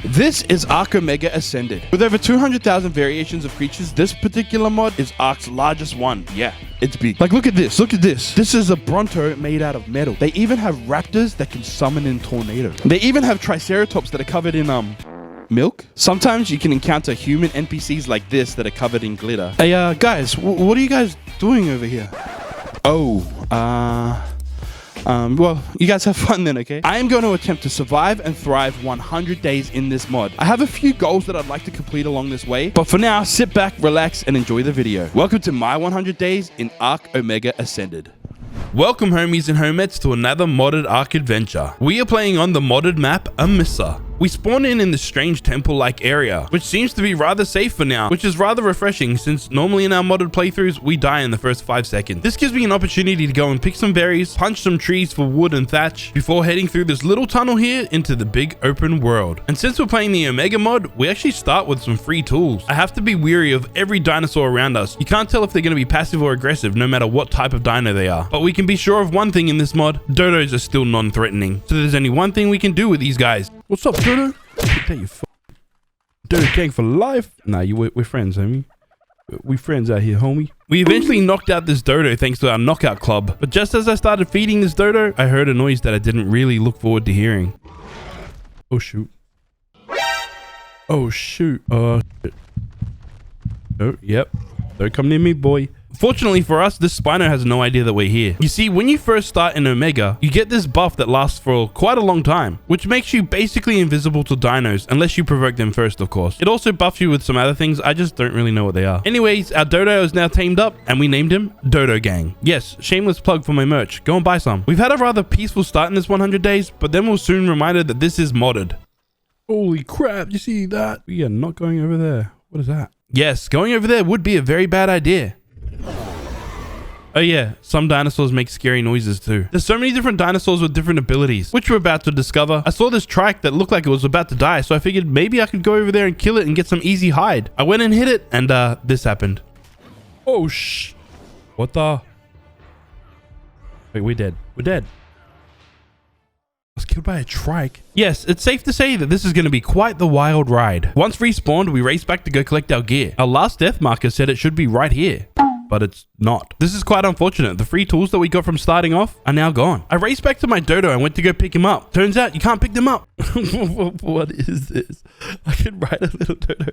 This is Ark Omega Ascended. With over 200,000 variations of creatures, this particular mod is Ark's largest one. Yeah, it's big. Like, look at this. Look at this. This is a Bronto made out of metal. They even have raptors that can summon in tornadoes. They even have triceratops that are covered in, milk. Sometimes you can encounter human NPCs like this that are covered in glitter. Hey, guys, what are you guys doing over here? Oh, well, you guys have fun then, okay? I am going to attempt to survive and thrive 100 days in this mod. I have a few goals that I'd like to complete along this way, but for now, sit back, relax, and enjoy the video. Welcome to my 100 days in Ark Omega Ascended. Welcome, homies and homettes, to another modded Ark adventure. We are playing on the modded map, Amissa. We spawn in this strange temple-like area, which seems to be rather safe for now, which is rather refreshing since normally in our modded playthroughs, we die in the first 5 seconds. This gives me an opportunity to go and pick some berries, punch some trees for wood and thatch, before heading through this little tunnel here into the big open world. And since we're playing the Omega mod, we actually start with some free tools. I have to be wary of every dinosaur around us. You can't tell if they're going to be passive or aggressive, no matter what type of dino they are. But we can be sure of one thing in this mod, dodos are still non-threatening. So there's only one thing we can do with these guys. What's up, Dodo? Dodo gang for life. Nah, we're friends, homie. We friends out here, homie. We eventually knocked out this dodo thanks to our knockout club. But just as I started feeding this dodo, I heard a noise that I didn't really look forward to hearing. Oh, shoot. Oh, shoot. Shit. Oh, yep. Don't come near me, boy. Fortunately for us, this Spino has no idea that we're here. You see, when you first start in Omega, you get this buff that lasts for quite a long time, which makes you basically invisible to dinos, unless you provoke them first, of course. It also buffs you with some other things, I just don't really know what they are. Anyways, our dodo is now tamed up, and we named him Dodo Gang. Yes, shameless plug for my merch. Go and buy some. We've had a rather peaceful start in this 100 days, but then we'll soon reminded that this is modded. Holy crap, you see that? We are not going over there. What is that? Yes, going over there would be a very bad idea. Oh yeah, some dinosaurs make scary noises too. There's so many different dinosaurs with different abilities, which we're about to discover. I saw this trike that looked like it was about to die, so I figured maybe I could go over there and kill it and get some easy hide. I went and hit it, and this happened. Oh what the? Wait, we're dead. We're dead. I was killed by a trike. Yes, it's safe to say that this is going to be quite the wild ride. Once respawned, we race back to go collect our gear. Our last death marker said it should be right here, but it's not. This is quite unfortunate. The free tools that we got from starting off are now gone. I raced back to my dodo and went to go pick him up. Turns out you can't pick them up. What is this? I can ride a little dodo.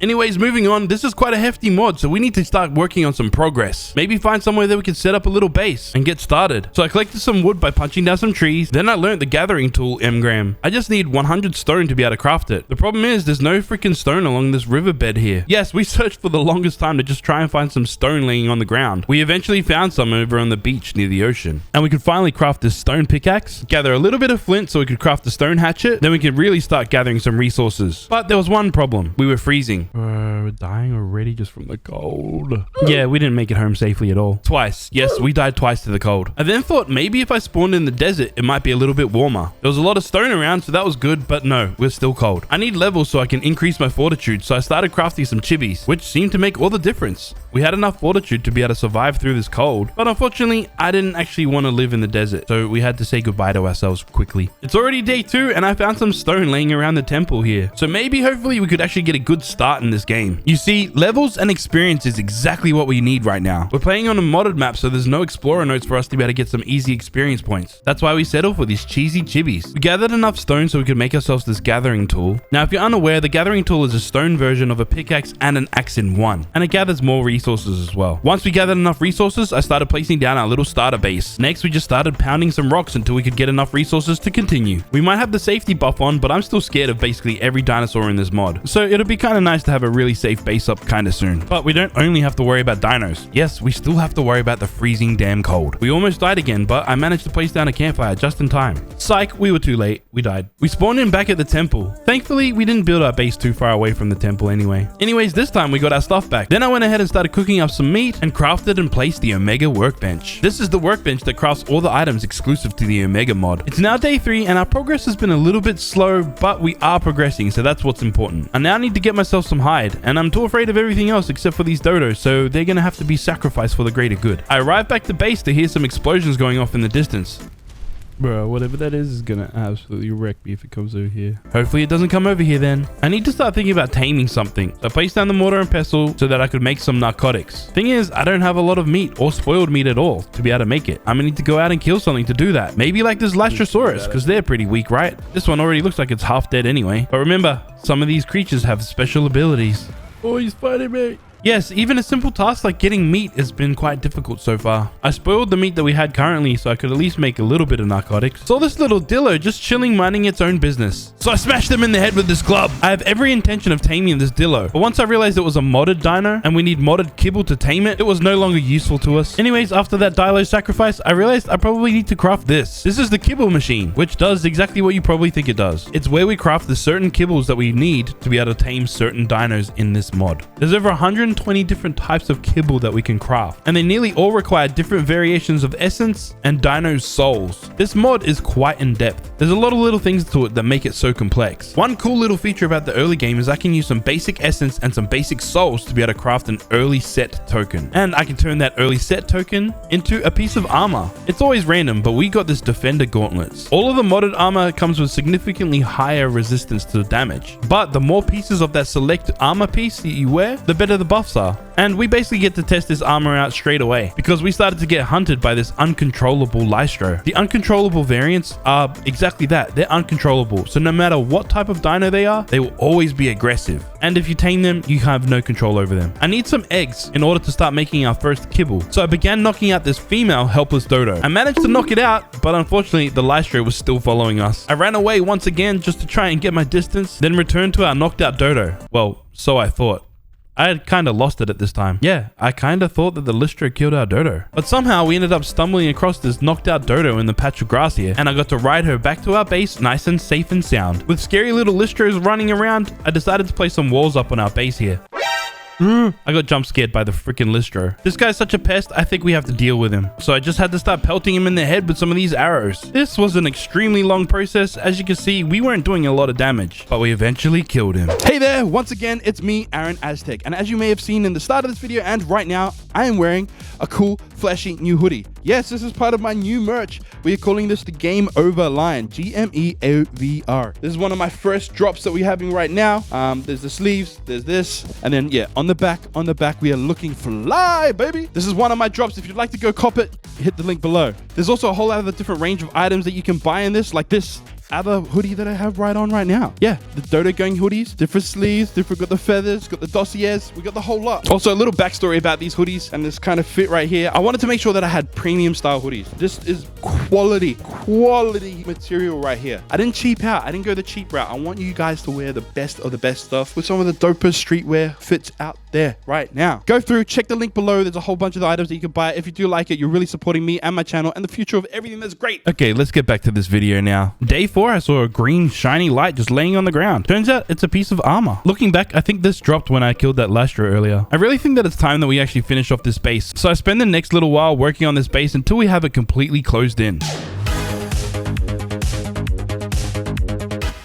Anyways, moving on, this is quite a hefty mod, so we need to start working on some progress. Maybe find somewhere that we can set up a little base and get started. So I collected some wood by punching down some trees. Then I learned the gathering tool, Engram. I just need 100 stone to be able to craft it. The problem is there's no freaking stone along this riverbed here. Yes, we searched for the longest time to just try and find some stone laying on the ground. We eventually found some over on the beach near the ocean. And we could finally craft this stone pickaxe, gather a little bit of flint so we could craft the stone hatchet. Then we could really start gathering some resources. But there was one problem. We were freezing. We're dying already just from the cold. Yeah, we didn't make it home safely at all. Twice. Yes, we died twice to the cold. I then thought maybe if I spawned in the desert, it might be a little bit warmer. There was a lot of stone around, so that was good, but no, we're still cold. I need levels so I can increase my fortitude, so I started crafting some chibis, which seemed to make all the difference. We had enough fortitude to be able to survive through this cold, but unfortunately, I didn't actually want to live in the desert, so we had to say goodbye to ourselves quickly. It's already day 2, and I found some stone laying around the temple here, so maybe hopefully we could actually get a good start in this game. You see, levels and experience is exactly what we need right now. We're playing on a modded map, so there's no explorer notes for us to be able to get some easy experience points. That's why we settled for these cheesy chibis. We gathered enough stone so we could make ourselves this gathering tool. Now, if you're unaware, the gathering tool is a stone version of a pickaxe and an axe in one, and it gathers more resources as well. Once we gathered enough resources, I started placing down our little starter base. Next, we just started pounding some rocks until we could get enough resources to continue. We might have the safety buff on, but I'm still scared of basically every dinosaur in this mod. So it'll be kind of nice to have a really safe base up kind of soon. But we don't only have to worry about dinos. Yes, we still have to worry about the freezing damn cold. We almost died again, but I managed to place down a campfire just in time. Psych, we were too late. We died. We spawned in back at the temple. Thankfully, we didn't build our base too far away from the temple anyway. Anyways, this time we got our stuff back. Then I went ahead and started cooking up some meat and crafted and placed the Omega workbench. This is the workbench that crafts all the items exclusive to the Omega mod. It's now day 3 and our progress has been a little bit slow, but we are progressing, so that's what's important. I now need to get myself some hide, and I'm too afraid of everything else except for these dodos, so they're gonna have to be sacrificed for the greater good. I arrived back to base to hear some explosions going off in the distance. Bro, whatever that is gonna absolutely wreck me if it comes over here. Hopefully it doesn't come over here then. I need to start thinking about taming something. So I placed down the mortar and pestle so that I could make some narcotics. Thing is, I don't have a lot of meat or spoiled meat at all to be able to make it. I'm gonna need to go out and kill something to do that. Maybe like this Lastrosaurus, because they're pretty weak, right? This one already looks like it's half dead anyway. But remember, some of these creatures have special abilities. Oh, he's fighting me. Yes, even a simple task like getting meat has been quite difficult so far. I spoiled the meat that we had currently so I could at least make a little bit of narcotics. Saw this little dillo just chilling minding its own business. So I smashed them in the head with this club. I have every intention of taming this dillo, but once I realized it was a modded dino and we need modded kibble to tame it, it was no longer useful to us. Anyways, after that dilo sacrifice, I realized I probably need to craft this. This is the kibble machine, which does exactly what you probably think it does. It's where we craft the certain kibbles that we need to be able to tame certain dinos in this mod. There's over 120 different types of kibble that we can craft, and they nearly all require different variations of essence and dino's souls. This mod is quite in depth. There's a lot of little things to it that make it so complex. One cool little feature about the early game is I can use some basic essence and some basic souls to be able to craft an early set token, and I can turn that early set token into a piece of armor. It's always random, but we got this defender gauntlets. All of the modded armor comes with significantly higher resistance to damage, but the more pieces of that select armor piece that you wear, the better the buffs are. And we basically get to test this armor out straight away because we started to get hunted by this uncontrollable Lystro. The uncontrollable variants are exactly that. They're uncontrollable. So no matter what type of dino they are, they will always be aggressive. And if you tame them, you have no control over them. I need some eggs in order to start making our first kibble. So I began knocking out this female helpless dodo. I managed to knock it out, but unfortunately the Lystro was still following us. I ran away once again just to try and get my distance, then returned to our knocked out dodo. Well, so I thought. I had kind of lost it at this time. Yeah, I kind of thought that the Lystro killed our dodo. But somehow we ended up stumbling across this knocked out dodo in the patch of grass here, and I got to ride her back to our base nice and safe and sound. With scary little Lystros running around, I decided to place some walls up on our base here. I got jump scared by the freaking Lystro. This guy's such a pest, I think we have to deal with him. So I just had to start pelting him in the head with some of these arrows. This was an extremely long process. As you can see, we weren't doing a lot of damage, but we eventually killed him. Hey there, once again, it's me, AronAztek. And as you may have seen in the start of this video and right now, I am wearing a cool, flashy new hoodie. Yes, this is part of my new merch. We are calling this the Game Over line, GMEOVR. This is one of my first drops that we're having right now. There's the sleeves, there's this, and then yeah, on the back, we are looking fly, baby. This is one of my drops. If you'd like to go cop it, hit the link below. There's also a whole other different range of items that you can buy in this, like this other hoodie that I have right on right now. Yeah, the Dodo Gang hoodies, different sleeves, got the feathers, got the dossiers, we got the whole lot. Also, a little backstory about these hoodies and this kind of fit right here. I wanted to make sure that I had premium style hoodies. This is quality material right here. I didn't cheap out. I didn't go the cheap route. I want you guys to wear the best of the best stuff with some of the dopest streetwear fits out there right now. Go through, check the link below. There's a whole bunch of the items that you can buy. If you do like it, you're really supporting me and my channel and the future of everything that's great. Okay, let's get back to this video now. Day 4, I saw a green shiny light just laying on the ground. Turns out it's a piece of armor. Looking back, I think this dropped when I killed that Lystro earlier. I really think that it's time that we actually finish off this base. So I spend the next little while working on this base until we have it completely closed in.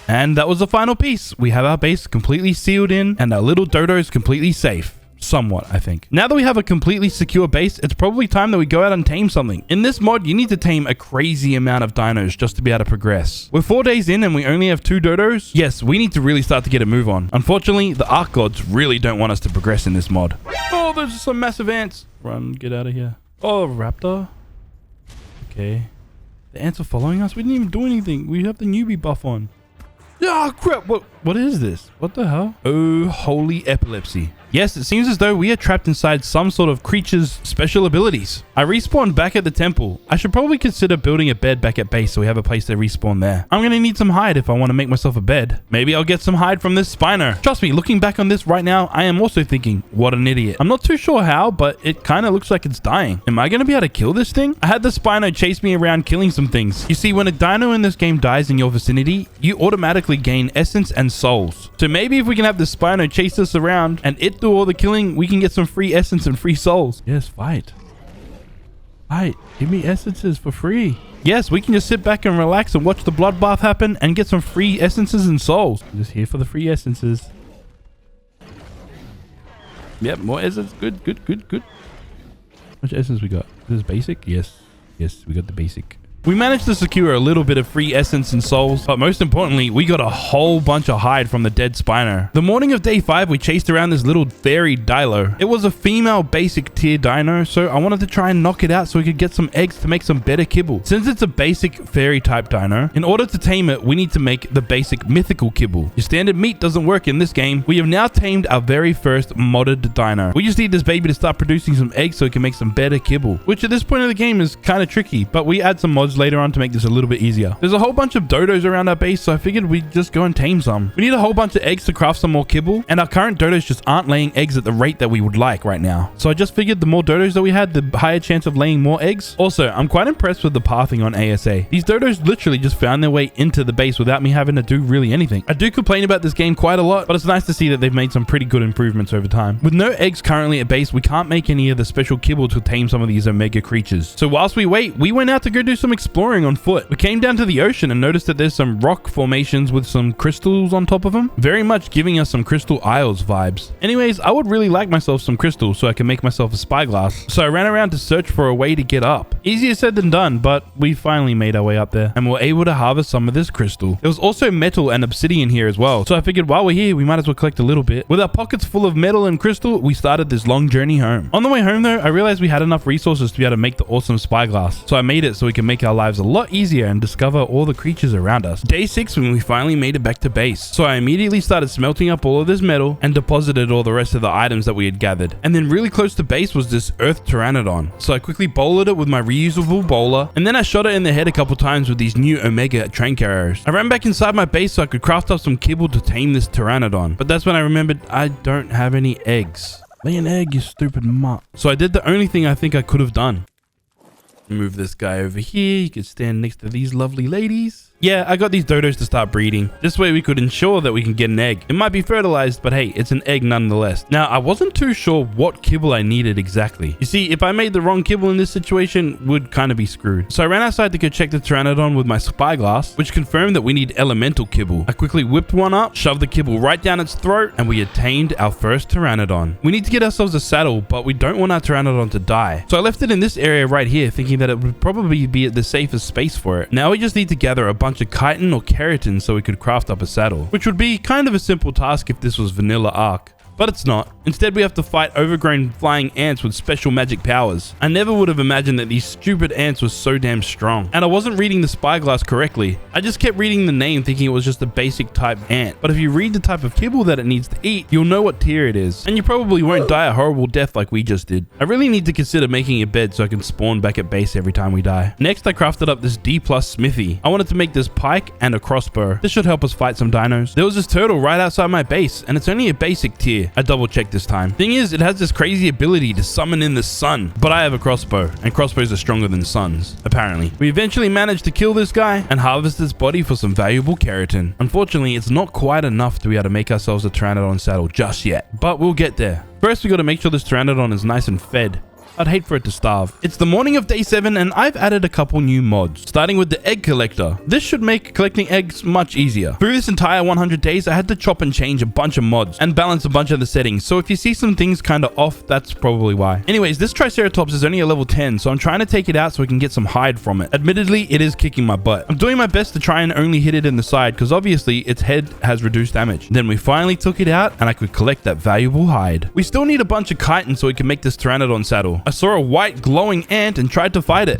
And that was the final piece. We have our base completely sealed in and our little dodo is completely safe. Somewhat, I think. Now that we have a completely secure base, it's probably time that we go out and tame something. In this mod, you need to tame a crazy amount of dinos just to be able to progress. We're 4 days in and we only have 2 dodos. Yes, we need to really start to get a move on. Unfortunately, the ARK gods really don't want us to progress in this mod. Oh, there's some massive ants. Run, get out of here. Oh, raptor. Okay. The ants are following us? We didn't even do anything. We have the newbie buff on. Ah, crap. What is this? What the hell? Oh, holy epilepsy. Yes, it seems as though we are trapped inside some sort of creature's special abilities. I respawned back at the temple. I should probably consider building a bed back at base so we have a place to respawn there. I'm going to need some hide if I want to make myself a bed. Maybe I'll get some hide from this Spino. Trust me, looking back on this right now, I am also thinking, what an idiot. I'm not too sure how, but it kind of looks like it's dying. Am I going to be able to kill this thing? I had the Spino chase me around killing some things. You see, when a dino in this game dies in your vicinity, you automatically gain essence and souls. So maybe if we can have the Spino chase us around and it do all the killing, we can get some free essence and free souls. Yes, fight. Fight. Give me essences for free. Yes, we can just sit back and relax and watch the bloodbath happen and get some free essences and souls. I'm just here for the free essences. Yep, more essence. Good. How much essence we got? This is basic? Yes. Yes, we got the basic. We managed to secure a little bit of free essence and souls, but most importantly, we got a whole bunch of hide from the dead Spino. The morning of day 5, we chased around this little fairy dilo. It was a female basic tier dino, so I wanted to try and knock it out so we could get some eggs to make some better kibble. Since it's a basic fairy type dino, in order to tame it, we need to make the basic mythical kibble. Your standard meat doesn't work in this game. We have now tamed our very first modded dino. We just need this baby to start producing some eggs so we can make some better kibble, which at this point of the game is kind of tricky, but we add some mods later on to make this a little bit easier. There's a whole bunch of dodos around our base, so I figured we'd just go and tame some. We need a whole bunch of eggs to craft some more kibble, and our current dodos just aren't laying eggs at the rate that we would like right now. So I just figured the more dodos that we had, the higher chance of laying more eggs. Also, I'm quite impressed with the pathing on ASA. These dodos literally just found their way into the base without me having to do really anything. I do complain about this game quite a lot, but it's nice to see that they've made some pretty good improvements over time. With no eggs currently at base, we can't make any of the special kibble to tame some of these omega creatures. So whilst we wait, we went out to go do some exploring on foot. We came down to the ocean and noticed that there's some rock formations with some crystals on top of them, very much giving us some crystal isles vibes. Anyways, I would really like myself some crystals so I can make myself a spyglass. So I ran around to search for a way to get up. Easier said than done, but we finally made our way up there and were able to harvest some of this crystal. There was also metal and obsidian here as well, so I figured while we're here, we might as well collect a little bit. With our pockets full of metal and crystal, we started this long journey home. On the way home though, I realized we had enough resources to be able to make the awesome spyglass, so I made it so we can make our lives a lot easier and discover all the creatures around us. Day 6 when we finally made it back to base, so I immediately started smelting up all of this metal and deposited all the rest of the items that we had gathered. And then really close to base was this earth pteranodon, so I quickly bowled it with my reusable bowler, and then I shot it in the head a couple times with these new omega train carriers. I ran back inside my base so I could craft up some kibble to tame this pteranodon, but that's when I remembered I don't have any eggs. Lay an egg, you stupid mutt. So I did the only thing I think I could have done. Move this guy over here. You could stand next to these lovely ladies. Yeah, I got these dodos to start breeding. This way we could ensure that we can get an egg. It might be fertilized, but hey, it's an egg nonetheless. Now, I wasn't too sure what kibble I needed exactly. You see, if I made the wrong kibble in this situation, we'd kind of be screwed. So I ran outside to go check the pteranodon with my spyglass, which confirmed that we need elemental kibble. I quickly whipped one up, shoved the kibble right down its throat, and we attained our first pteranodon. We need to get ourselves a saddle, but we don't want our pteranodon to die. So I left it in this area right here, thinking that it would probably be the safest space for it. Now we just need to gather a bunch of chitin or keratin so we could craft up a saddle, which would be kind of a simple task if this was vanilla Ark. But it's not. Instead, we have to fight overgrown flying ants with special magic powers. I never would have imagined that these stupid ants were so damn strong. And I wasn't reading the spyglass correctly. I just kept reading the name thinking it was just a basic type ant. But if you read the type of kibble that it needs to eat, you'll know what tier it is. And you probably won't die a horrible death like we just did. I really need to consider making a bed so I can spawn back at base every time we die. Next, I crafted up this D+ smithy. I wanted to make this pike and a crossbow. This should help us fight some dinos. There was this turtle right outside my base, and it's only a basic tier. I double checked this time. Thing is, it has this crazy ability to summon in the sun, but I have a crossbow, and crossbows are stronger than suns, apparently. We eventually managed to kill this guy and harvest its body for some valuable keratin. Unfortunately, it's not quite enough to be able to make ourselves a pteranodon saddle just yet, but we'll get there. First, we got to make sure this pteranodon is nice and fed. I'd hate for it to starve. It's the morning of day 7 and I've added a couple new mods, starting with the egg collector. This should make collecting eggs much easier. Through this entire 100 days, I had to chop and change a bunch of mods and balance a bunch of the settings. So if you see some things kind of off, that's probably why. Anyways, this Triceratops is only a level 10, so I'm trying to take it out so we can get some hide from it. Admittedly, it is kicking my butt. I'm doing my best to try and only hit it in the side because obviously its head has reduced damage. Then we finally took it out and I could collect that valuable hide. We still need a bunch of chitin so we can make this pteranodon saddle. I saw a white glowing ant and tried to fight it.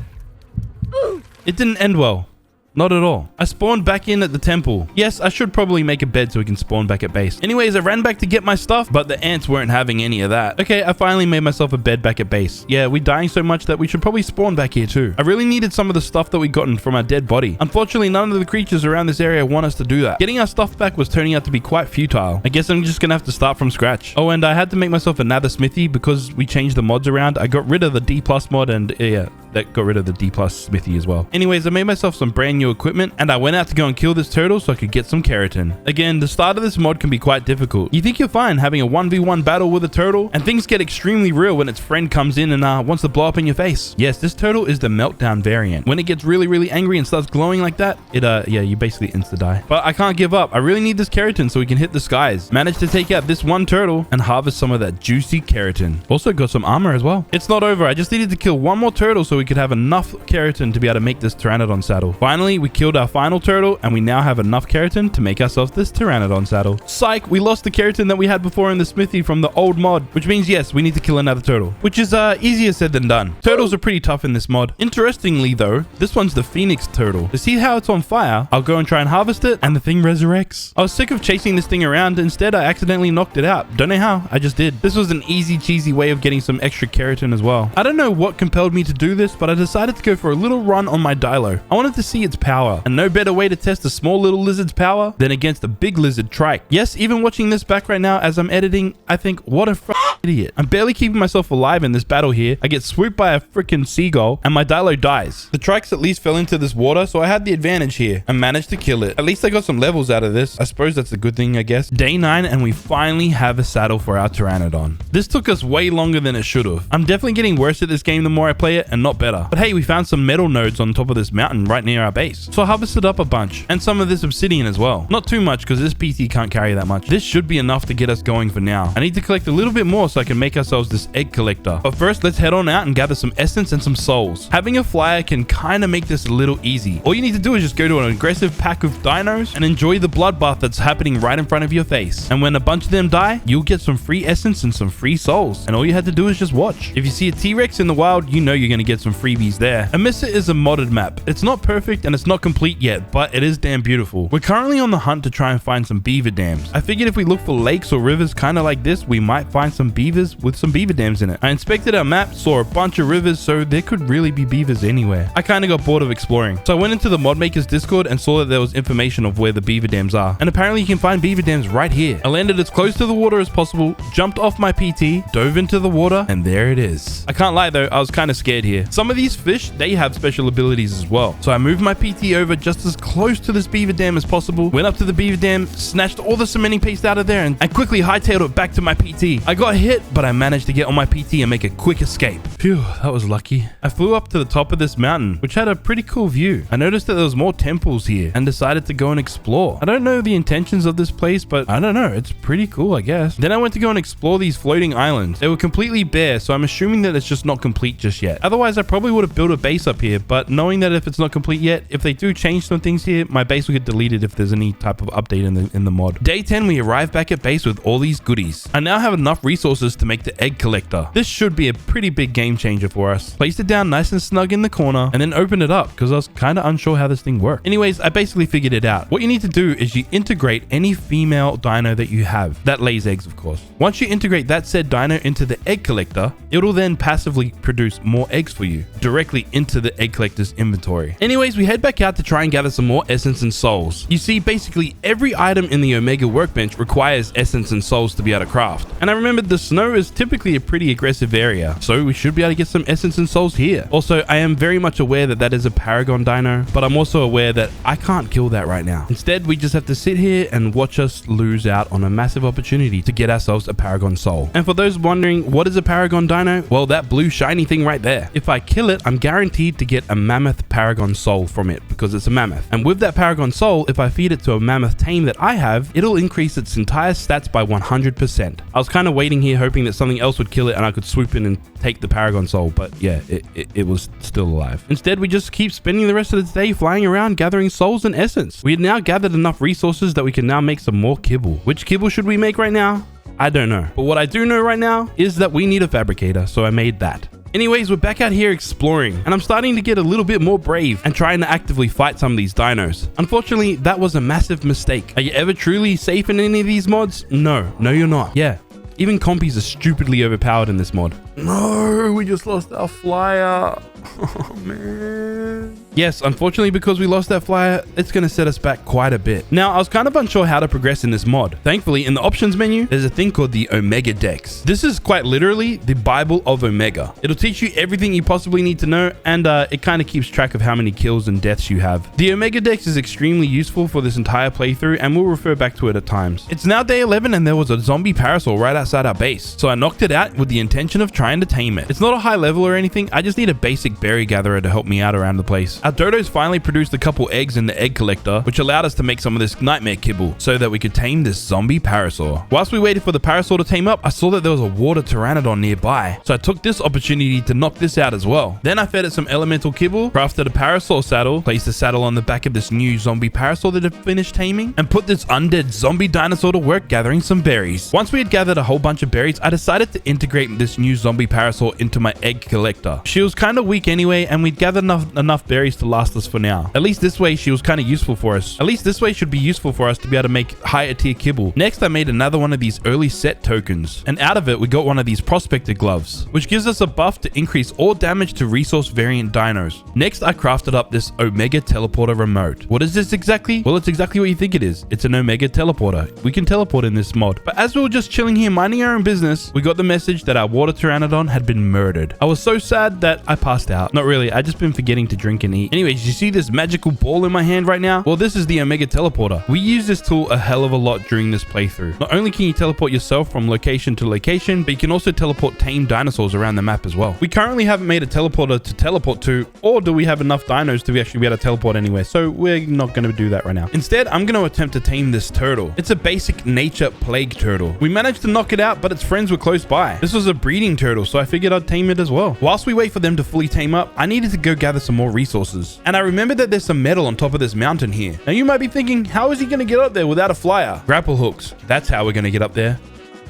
It didn't end well. Not at all. I spawned back in at the temple. Yes, I should probably make a bed so we can spawn back at base. Anyways, I ran back to get my stuff, but the ants weren't having any of that. Okay, I finally made myself a bed back at base. Yeah, we're dying so much that we should probably spawn back here too. I really needed some of the stuff that we gotten from our dead body. Unfortunately, none of the creatures around this area want us to do that. Getting our stuff back was turning out to be quite futile. I guess I'm just gonna have to start from scratch. Oh, and I had to make myself another smithy because we changed the mods around. I got rid of the D+ mod and yeah, that got rid of the D+ smithy as well. Anyways, I made myself some brand new equipment and I went out to go and kill this turtle so I could get some keratin. Again, the start of this mod can be quite difficult. You think you're fine having a 1v1 battle with a turtle and things get extremely real when its friend comes in and wants to blow up in your face. Yes, this turtle is the meltdown variant. When it gets really angry and starts glowing like that, yeah, you basically insta-die. But I can't give up. I really need this keratin so we can hit the skies. Managed to take out this one turtle and harvest some of that juicy keratin. Also got some armor as well. It's not over. I just needed to kill one more turtle so we we could have enough keratin to be able to make this pteranodon saddle. Finally, we killed our final turtle, and we now have enough keratin to make ourselves this pteranodon saddle. Psych, we lost the keratin that we had before in the smithy from the old mod, which means yes, we need to kill another turtle, which is easier said than done. Turtles are pretty tough in this mod. Interestingly though, this one's the phoenix turtle. To see how it's on fire, I'll go and try and harvest it, and the thing resurrects. I was sick of chasing this thing around. Instead, I accidentally knocked it out. Don't know how, I just did. This was an easy cheesy way of getting some extra keratin as well. I don't know what compelled me to do this, but I decided to go for a little run on my Dilo. I wanted to see its power, and no better way to test a small little lizard's power than against a big lizard trike. Yes, even watching this back right now as I'm editing, I think, what a idiot. I'm barely keeping myself alive in this battle here. I get swooped by a freaking seagull, and my Dilo dies. The trikes at least fell into this water, so I had the advantage here and managed to kill it. At least I got some levels out of this. I suppose that's a good thing, I guess. Day 9, and we finally have a saddle for our pteranodon. This took us way longer than it should have. I'm definitely getting worse at this game the more I play it, and not better. But hey, we found some metal nodes on top of this mountain right near our base. So I harvested up a bunch, and some of this obsidian as well. Not too much, because this PT can't carry that much. This should be enough to get us going for now. I need to collect a little bit more so I can make ourselves this egg collector. But first, let's head on out and gather some essence and some souls. Having a flyer can kind of make this a little easy. All you need to do is just go to an aggressive pack of dinos and enjoy the bloodbath that's happening right in front of your face. And when a bunch of them die, you'll get some free essence and some free souls. And all you had to do is just watch. If you see a T-Rex in the wild, you know you're going to get some freebies there. Emissa is a modded map. It's not perfect and it's not complete yet, but it is damn beautiful. We're currently on the hunt to try and find some beaver dams. I figured if we look for lakes or rivers kind of like this, we might find some beavers with some beaver dams in it. I inspected our map, saw a bunch of rivers, so there could really be beavers anywhere. I kind of got bored of exploring, so I went into the mod maker's Discord and saw that there was information of where the beaver dams are. And apparently you can find beaver dams right here. I landed as close to the water as possible, jumped off my PT, dove into the water, and there it is. I can't lie though, I was kind of scared here. Some of these fish, they have special abilities as well. So I moved my PT over just as close to this beaver dam as possible, went up to the beaver dam, snatched all the cementing paste out of there, and quickly hightailed it back to my PT. I got hit, but I managed to get on my PT and make a quick escape. Phew, that was lucky. I flew up to the top of this mountain, which had a pretty cool view. I noticed that there was more temples here and decided to go and explore. I don't know the intentions of this place, but I don't know. It's pretty cool, I guess. Then I went to go and explore these floating islands. They were completely bare, so I'm assuming that it's just not complete just yet. Otherwise, I probably would have built a base up here, but knowing that if it's not complete yet, if they do change some things here, my base will get deleted if there's any type of update in the mod. Day 10, we arrived back at base with all these goodies. I now have enough resources to make the egg collector. This should be a pretty big game changer for us. Placed it down nice and snug in the corner and then opened it up because I was kind of unsure how this thing worked. Anyways, I basically figured it out. What you need to do is you integrate any female dino that you have that lays eggs, of course. Once you integrate that said dino into the egg collector, it'll then passively produce more eggs for you directly into the egg collector's inventory. Anyways, we head back out to try and gather some more essence and souls. You see, basically every item in the Omega workbench requires essence and souls to be able to craft. And I remembered the snow is typically a pretty aggressive area, so we should be able to get some essence and souls here. Also, I am very much aware that that is a paragon dino, but I'm also aware that I can't kill that right now. Instead, we just have to sit here and watch us lose out on a massive opportunity to get ourselves a paragon soul. And for those wondering, what is a paragon dino? Well, that blue shiny thing right there. If I kill it, I'm guaranteed to get a mammoth paragon soul from it because it's a mammoth. And with that paragon soul, if I feed it to a mammoth tame that I have, it'll increase its entire stats by 100%. I was kind of waiting here hoping that something else would kill it and I could swoop in and take the paragon soul, but yeah, it was still alive. Instead, we just keep spending the rest of the day flying around gathering souls and essence. We had now gathered enough resources that we can now make some more kibble. Which kibble should we make right now? I don't know. But what I do know right now is that we need a fabricator, so I made that. Anyways, we're back out here exploring, and I'm starting to get a little bit more brave and trying to actively fight some of these dinos. Unfortunately, that was a massive mistake. Are you ever truly safe in any of these mods? No, you're not. Yeah. Even compies are stupidly overpowered in this mod. No, we just lost our flyer. Oh, man. Yes, unfortunately, because we lost that flyer, it's going to set us back quite a bit. Now, I was kind of unsure how to progress in this mod. Thankfully, in the options menu, there's a thing called the Omega Dex. This is quite literally the Bible of Omega. It'll teach you everything you possibly need to know, and it kind of keeps track of how many kills and deaths you have. The Omega Dex is extremely useful for this entire playthrough, and we'll refer back to it at times. It's now day 11, and there was a zombie parasaur right outside our base, so I knocked it out with the intention of trying to tame it. It's not a high level or anything. I just need a basic berry gatherer to help me out around the place. our dodos finally produced a couple eggs in the egg collector, which allowed us to make some of this nightmare kibble so that we could tame this zombie parasaur. Whilst we waited for the parasaur to tame up, I saw that there was a water pteranodon nearby, so I took this opportunity to knock this out as well. Then I fed it some elemental kibble, crafted a parasaur saddle, placed the saddle on the back of this new zombie parasaur that had finished taming, and put this undead zombie dinosaur to work gathering some berries. Once we had gathered a whole bunch of berries, I decided to integrate this new zombie parasaur into my egg collector. She was kind of weak anyway, and we'd gathered enough berries to last us for now. At least this way she was kind of useful for us. At least this way should be useful for us to be able to make higher tier kibble. Next, I made another one of these early set tokens, and out of it we got one of these prospector gloves, which gives us a buff to increase all damage to resource variant dinos. Next, I crafted up this Omega teleporter remote. What is this exactly? Well, it's exactly what you think it is. It's an Omega teleporter. We can teleport in this mod. But as we were just chilling here minding our own business, we got the message that our water pteranodon had been murdered. I was so sad that I passed out. Not really, I just been forgetting to drink and eat. Anyways, you see this magical ball in my hand right now? Well, this is the Omega teleporter. We use this tool a hell of a lot during this playthrough. Not only can you teleport yourself from location to location, but you can also teleport tame dinosaurs around the map as well. We currently haven't made a teleporter to teleport to, or do we have enough dinos to actually be able to teleport anywhere? So we're not going to do that right now. Instead, I'm going to attempt to tame this turtle. It's a basic nature plague turtle. We managed to knock it out, but its friends were close by. This was a breeding turtle, so I figured I'd tame it as well. Whilst we wait for them to fully tame up, I needed to go gather some more resources. And I remembered that there's some metal on top of this mountain here. Now you might be thinking, how is he going to get up there without a flyer? Grapple hooks. That's how we're going to get up there.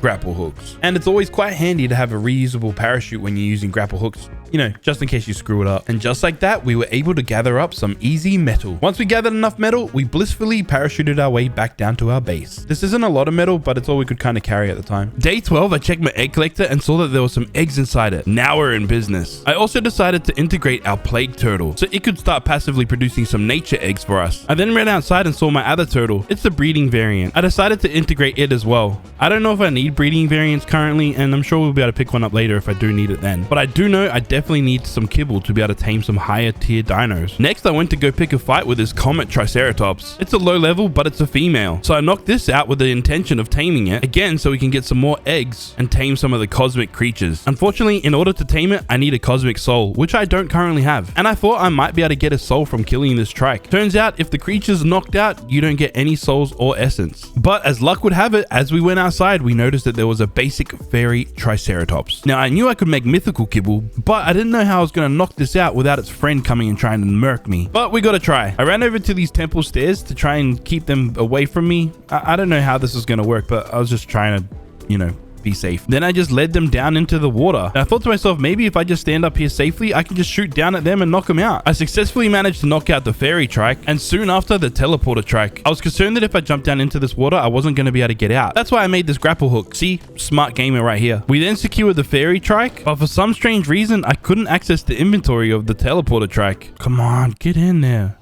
Grapple hooks. And it's always quite handy to have a reusable parachute when you're using grapple hooks, you know, just in case you screw it up. And just like that, we were able to gather up some easy metal. Once we gathered enough metal, we blissfully parachuted our way back down to our base. This isn't a lot of metal, but it's all we could kind of carry at the time. Day 12, I checked my egg collector and saw that there were some eggs inside it. Now we're in business. I also decided to integrate our plague turtle so it could start passively producing some nature eggs for us. I then ran outside and saw my other turtle. It's the breeding variant. I decided to integrate it as well. I don't know if I need breeding variants currently, and I'm sure we'll be able to pick one up later if I do need it then. But I do know I definitely need some kibble to be able to tame some higher tier dinos. Next, I went to go pick a fight with this comet triceratops. It's a low level, but it's a female. So I knocked this out with the intention of taming it again so we can get some more eggs and tame some of the cosmic creatures. Unfortunately, in order to tame it, I need a cosmic soul, which I don't currently have. And I thought I might be able to get a soul from killing this trike. Turns out if the creature's knocked out, you don't get any souls or essence. But as luck would have it, as we went outside, we noticed that there was a basic fairy triceratops. Now I knew I could make mythical kibble, but I didn't know how I was going to knock this out without its friend coming and trying to murk me. But we got to try. I ran over to these temple stairs to try and keep them away from me. I don't know how this is going to work, but I was just trying to, you know, be safe. Then I just led them down into the water. And I thought to myself, maybe if I just stand up here safely, I can just shoot down at them and knock them out. I successfully managed to knock out the fairy trike and soon after the teleporter trike. I was concerned that if I jumped down into this water, I wasn't going to be able to get out. That's why I made this grapple hook. See, smart gamer right here. We then secured the fairy trike, but for some strange reason, I couldn't access the inventory of the teleporter trike. Come on, get in there.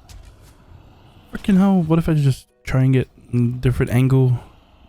Freaking hell, what if I just try and get a different angle?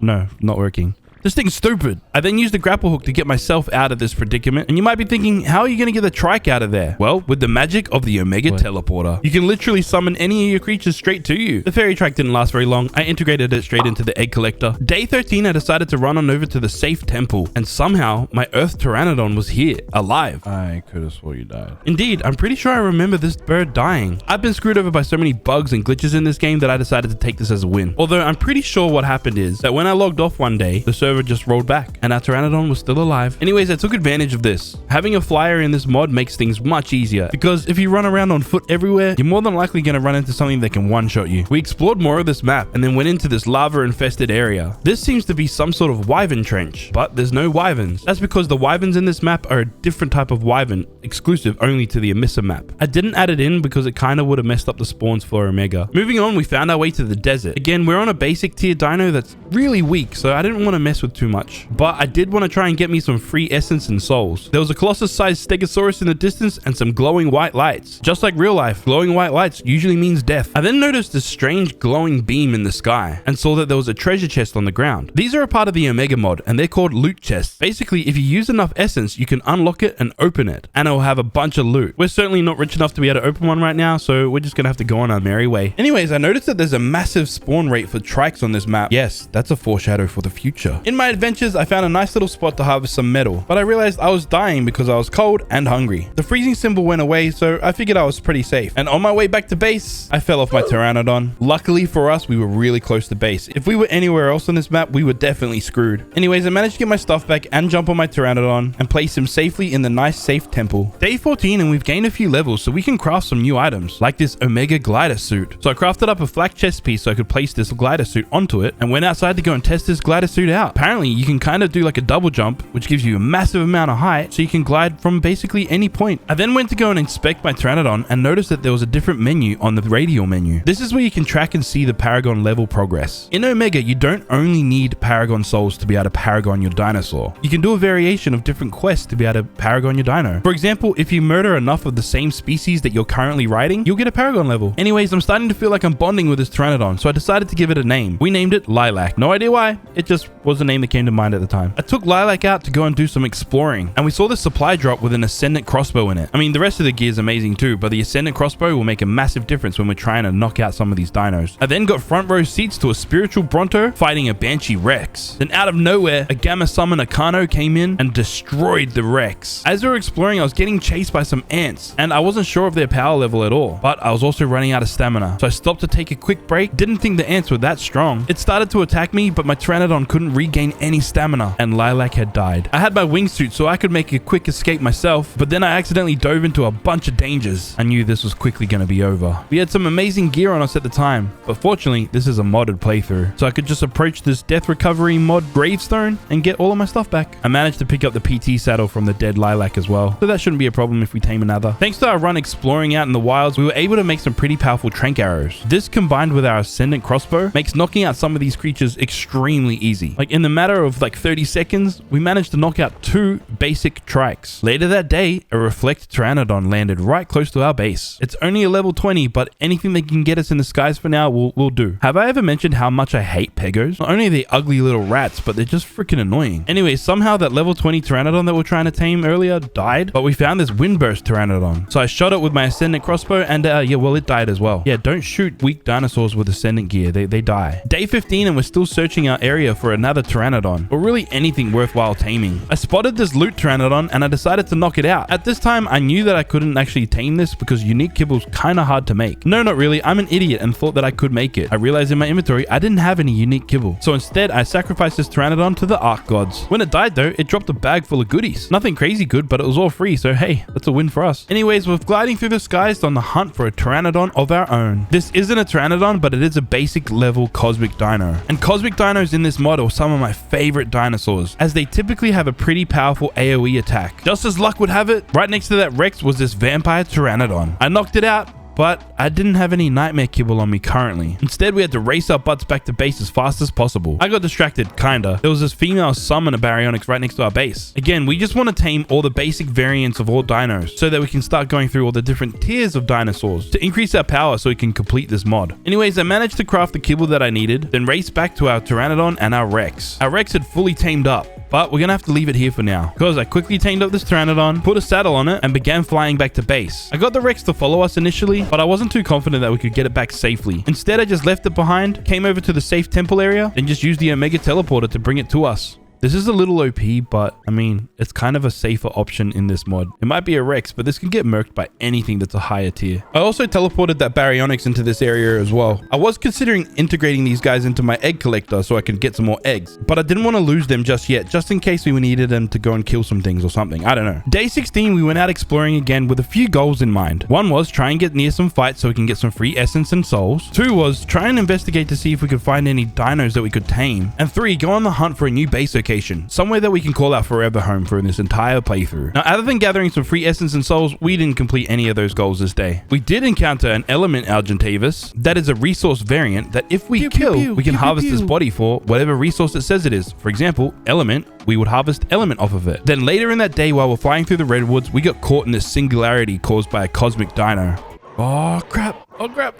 No, not working. This thing's stupid. I then used the grapple hook to get myself out of this predicament. And you might be thinking, how are you going to get the trike out of there? Well, with the magic of the Omega teleporter, you can literally summon any of your creatures straight to you. The fairy trike didn't last very long. I integrated it straight into the egg collector. Day 13, I decided to run on over to the safe temple. And somehow, my Earth Pteranodon was here, alive. I could have swore you died. Indeed, I'm pretty sure I remember this bird dying. I've been screwed over by so many bugs and glitches in this game that I decided to take this as a win. Although I'm pretty sure what happened is that when I logged off one day, the server just rolled back and our Pteranodon was still alive. Anyways, I took advantage of this. Having a flyer in this mod makes things much easier because if you run around on foot everywhere, you're more than likely going to run into something that can one-shot you. We explored more of this map and then went into this lava-infested area. This seems to be some sort of wyvern trench, but there's no wyverns. That's because the wyverns in this map are a different type of wyvern, exclusive only to the Emissa map. I didn't add it in because it kind of would have messed up the spawns for Omega. Moving on, we found our way to the desert. Again, we're on a basic tier dino that's really weak, so I didn't want to mess with too much. But I did want to try and get me some free essence and souls. There was a Colossus-sized Stegosaurus in the distance and some glowing white lights. Just like real life, glowing white lights usually means death. I then noticed this strange glowing beam in the sky and saw that there was a treasure chest on the ground. These are a part of the Omega mod and they're called loot chests. Basically, if you use enough essence, you can unlock it and open it and it'll have a bunch of loot. We're certainly not rich enough to be able to open one right now, so we're just gonna have to go on our merry way. Anyways, I noticed that there's a massive spawn rate for trikes on this map. Yes, that's a foreshadow for the future. In my adventures, I found a nice little spot to harvest some metal, but I realized I was dying because I was cold and hungry. The freezing symbol went away, so I figured I was pretty safe. And on my way back to base, I fell off my pteranodon. Luckily for us, we were really close to base. If we were anywhere else on this map, we were definitely screwed. Anyways, I managed to get my stuff back and jump on my pteranodon and place him safely in the nice safe temple. Day 14 and we've gained a few levels, so we can craft some new items, like this Omega glider suit. So I crafted up a flak chest piece so I could place this glider suit onto it and went outside to go and test this glider suit out. Apparently, you can kind of do like a double jump, which gives you a massive amount of height, so you can glide from basically any point. I then went to go and inspect my pteranodon and noticed that there was a different menu on the radial menu. This is where you can track and see the paragon level progress. In Omega, you don't only need paragon souls to be able to paragon your dinosaur. You can do a variation of different quests to be able to paragon your dino. For example, if you murder enough of the same species that you're currently riding, you'll get a paragon level. Anyways, I'm starting to feel like I'm bonding with this pteranodon, so I decided to give it a name. We named it Lilac. No idea why, it just was the name that came to mind at the time. I took Lilac out to go and do some exploring, and we saw this supply drop with an Ascendant crossbow in it. I mean, the rest of the gear is amazing too, but the Ascendant crossbow will make a massive difference when we're trying to knock out some of these dinos. I then got front row seats to a spiritual Bronto fighting a Banshee Rex. Then out of nowhere, a Gamma Summon Akano came in and destroyed the Rex. As we were exploring, I was getting chased by some ants, and I wasn't sure of their power level at all, but I was also running out of stamina. So I stopped to take a quick break. Didn't think the ants were that strong. It started to attack me, but my pteranodon couldn't regain any stamina, and Lilac had died. I had my wingsuit so I could make a quick escape myself, but then I accidentally dove into a bunch of dangers. I knew this was quickly going to be over. We had some amazing gear on us at the time, but fortunately, this is a modded playthrough, so I could just approach this death recovery mod gravestone and get all of my stuff back. I managed to pick up the PT saddle from the dead Lilac as well, so that shouldn't be a problem if we tame another. Thanks to our run exploring out in the wilds, we were able to make some pretty powerful trank arrows. This combined with our Ascendant crossbow makes knocking out some of these creatures extremely easy. Like in the matter of like 30 seconds, we managed to knock out 2 basic trikes. Later that day, a Reflect Pteranodon landed right close to our base. It's only a level 20, but anything that can get us in the skies for now will do. Have I ever mentioned how much I hate Pegos? Not only are they ugly little rats, but they're just freaking annoying. Anyway, somehow that level 20 Pteranodon that we're trying to tame earlier died, but we found this Windburst Pteranodon. So I shot it with my Ascendant crossbow and yeah, well, it died as well. Yeah, don't shoot weak dinosaurs with Ascendant gear. They die. Day 15 and we're still searching our area for another Pteranodon, or really anything worthwhile taming. I spotted this Loot Pteranodon and I decided to knock it out. At this time, I knew that I couldn't actually tame this because unique kibble's kind of hard to make. No, not really. I'm an idiot and thought that I could make it. I realized in my inventory, I didn't have any unique kibble. So instead, I sacrificed this Pteranodon to the ARK gods. When it died though, it dropped a bag full of goodies. Nothing crazy good, but it was all free, so hey, that's a win for us. Anyways, we're gliding through the skies on the hunt for a Pteranodon of our own. This isn't a Pteranodon, but it is a basic level Cosmic Dino. And Cosmic Dinos in this mod are some of my favorite dinosaurs, as they typically have a pretty powerful AoE attack. Just as luck would have it, right next to that Rex was this Vampire Pteranodon. I knocked it out, but I didn't have any nightmare kibble on me currently. Instead, we had to race our butts back to base as fast as possible. I got distracted, kinda. There was this female summoner baryonyx right next to our base. Again, we just want to tame all the basic variants of all dinos so that we can start going through all the different tiers of dinosaurs to increase our power so we can complete this mod. Anyways, I managed to craft the kibble that I needed, then race back to our Pteranodon and our Rex. Our Rex had fully tamed up, but we're gonna have to leave it here for now because I quickly tamed up this Pteranodon, put a saddle on it, and began flying back to base. I got the Rex to follow us initially, but I wasn't too confident that we could get it back safely. Instead, I just left it behind, came over to the safe temple area, and just used the Omega teleporter to bring it to us. This is a little OP, but I mean, it's kind of a safer option in this mod. It might be a Rex, but this can get murked by anything that's a higher tier. I also teleported that baryonyx into this area as well. I was considering integrating these guys into my egg collector so I could get some more eggs, but I didn't want to lose them just yet, just in case we needed them to go and kill some things or something. I don't know. Day 16, we went out exploring again with a few goals in mind. One was try and get near some fights so we can get some free essence and souls. 2 was try and investigate to see if we could find any dinos that we could tame. And 3, go on the hunt for a new base location. Somewhere that we can call our forever home for this entire playthrough. Now, other than gathering some free essence and souls, we didn't complete any of those goals this day. We did encounter an element Algentavis. That is a resource variant that if we kill, we can harvest this body for whatever resource it says it is. For example, element, we would harvest element off of it. Then later in that day, while we're flying through the redwoods, we got caught in this singularity caused by a cosmic dino. Oh crap, oh crap.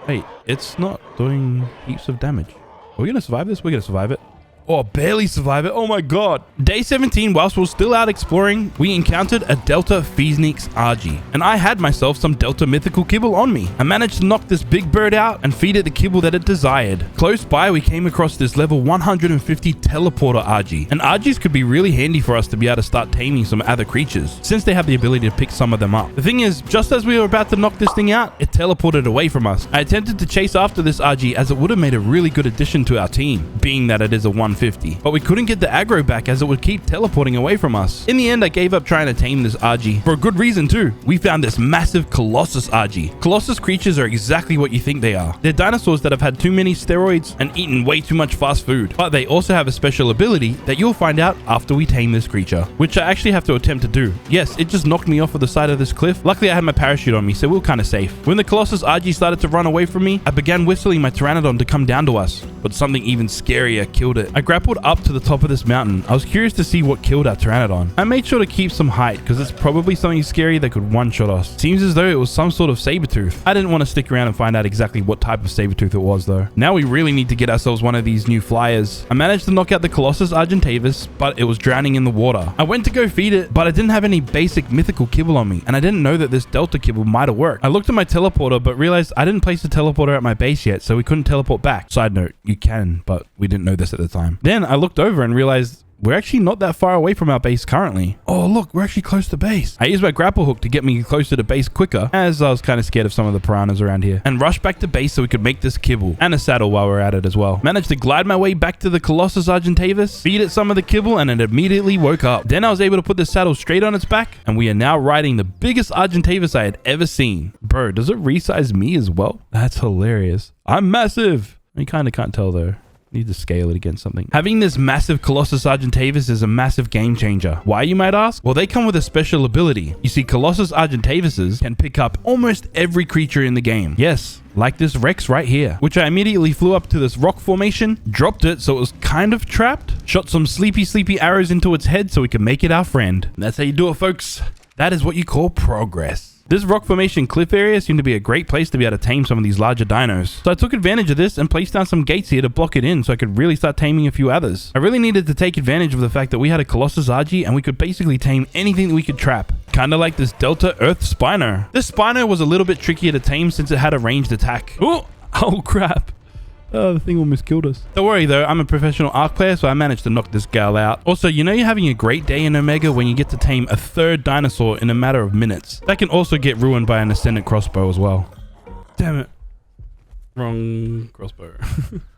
Wait, it's not doing heaps of damage. Are we gonna survive this? We're gonna survive it. Oh, barely survive it. Oh my god. Day 17, whilst we were still out exploring, we encountered a Delta Phoenix RG. And I had myself some Delta mythical kibble on me. I managed to knock this big bird out and feed it the kibble that it desired. Close by, we came across this level 150 teleporter RG. And RGs could be really handy for us to be able to start taming some other creatures, since they have the ability to pick some of them up. The thing is, just as we were about to knock this thing out, it teleported away from us. I attempted to chase after this RG as it would have made a really good addition to our team, being that it is a 150. But we couldn't get the aggro back as it would keep teleporting away from us. In the end, I gave up trying to tame this RG. For a good reason too. We found this massive Colossus RG. Colossus creatures are exactly what you think they are. They're dinosaurs that have had too many steroids and eaten way too much fast food. But they also have a special ability that you'll find out after we tame this creature, which I actually have to attempt to do. Yes, it just knocked me off of the side of this cliff. Luckily, I had my parachute on me, so we were kind of safe. When the Colossus RG started to run away from me, I began whistling my Pteranodon to come down to us, but something even scarier killed it. I grappled up to the top of this mountain. I was curious to see what killed our Pteranodon. I made sure to keep some height because it's probably something scary that could one-shot us. Seems as though it was some sort of saber-tooth. I didn't want to stick around and find out exactly what type of saber-tooth it was though. Now we really need to get ourselves one of these new flyers. I managed to knock out the Colossus Argentavis, but it was drowning in the water. I went to go feed it, but I didn't have any basic mythical kibble on me, and I didn't know that this Delta kibble might have worked. I looked at my teleporter, but realized I didn't place the teleporter at my base yet, so we couldn't teleport back. Side note, you can, but we didn't know this at the time. Then I looked over and realized we're actually not that far away from our base currently. Oh, look, we're actually close to base. I used my grapple hook to get me closer to base quicker, as I was kind of scared of some of the piranhas around here, and rushed back to base so we could make this kibble and a saddle while we're at it as well. Managed to glide my way back to the Colossus Argentavis, feed it some of the kibble, and it immediately woke up. Then I was able to put the saddle straight on its back, and we are now riding the biggest Argentavis I had ever seen. Bro, does it resize me as well? That's hilarious. I'm massive. You kind of can't tell though. Need to scale it against something. Having this massive Colossus Argentavis is a massive game changer. Why, you might ask? Well, they come with a special ability. You see, Colossus Argentavises can pick up almost every creature in the game. Yes, like this Rex right here, which I immediately flew up to this rock formation, dropped it so it was kind of trapped, shot some sleepy arrows into its head so we could make it our friend. And that's how you do it, folks. That is what you call progress. This rock formation cliff area seemed to be a great place to be able to tame some of these larger dinos. So I took advantage of this and placed down some gates here to block it in so I could really start taming a few others. I really needed to take advantage of the fact that we had a Colossus RG and we could basically tame anything that we could trap. Kind of like this Delta Earth Spino. This Spino was a little bit trickier to tame since it had a ranged attack. Oh crap. Oh, the thing almost killed us. Don't worry though, I'm a professional ARK player, so I managed to knock this gal out. Also, you know you're having a great day in Omega when you get to tame a third dinosaur in a matter of minutes. That can also get ruined by an Ascendant crossbow as well. Damn it. Wrong crossbow.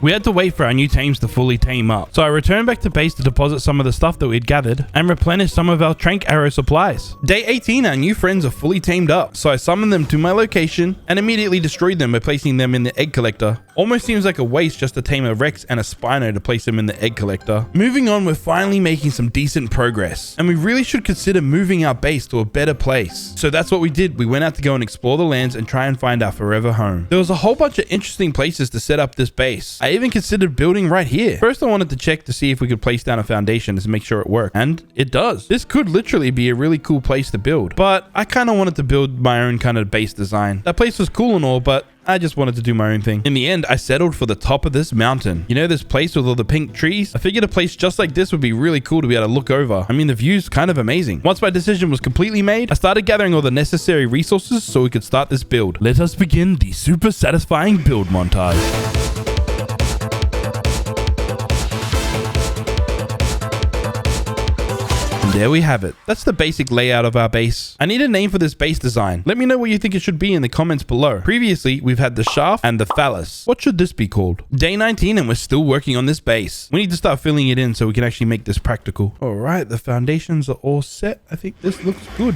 We had to wait for our new tames to fully tame up. So I returned back to base to deposit some of the stuff that we'd gathered and replenish some of our trank arrow supplies. Day 18, our new friends are fully tamed up. So I summoned them to my location and immediately destroyed them by placing them in the egg collector. Almost seems like a waste just to tame a Rex and a Spino to place them in the egg collector. Moving on, we're finally making some decent progress. And we really should consider moving our base to a better place. So that's what we did. We went out to go and explore the lands and try and find our forever home. There was a whole bunch of interesting places to set up this base. I even considered building right here. First, I wanted to check to see if we could place down a foundation to make sure it worked. And it does. This could literally be a really cool place to build. But I kind of wanted to build my own kind of base design. That place was cool and all, but I just wanted to do my own thing. In the end, I settled for the top of this mountain. You know this place with all the pink trees? I figured a place just like this would be really cool to be able to look over. I mean, the view's kind of amazing. Once my decision was completely made, I started gathering all the necessary resources so we could start this build. Let us begin the super satisfying build montage. There we have it. That's the basic layout of our base. I need a name for this base design. Let me know what you think it should be in the comments below. Previously, we've had the shaft and the phallus. What should this be called? Day 19 and we're still working on this base. We need to start filling it in so we can actually make this practical. All right, the foundations are all set. I think this looks good.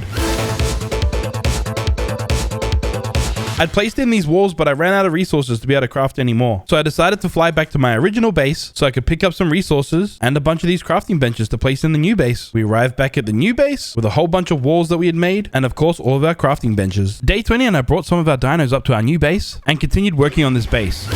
I'd placed in these walls, but I ran out of resources to be able to craft any more. So I decided to fly back to my original base so I could pick up some resources and a bunch of these crafting benches to place in the new base. We arrived back at the new base with a whole bunch of walls that we had made and of course all of our crafting benches. Day 20 and I brought some of our dinos up to our new base and continued working on this base.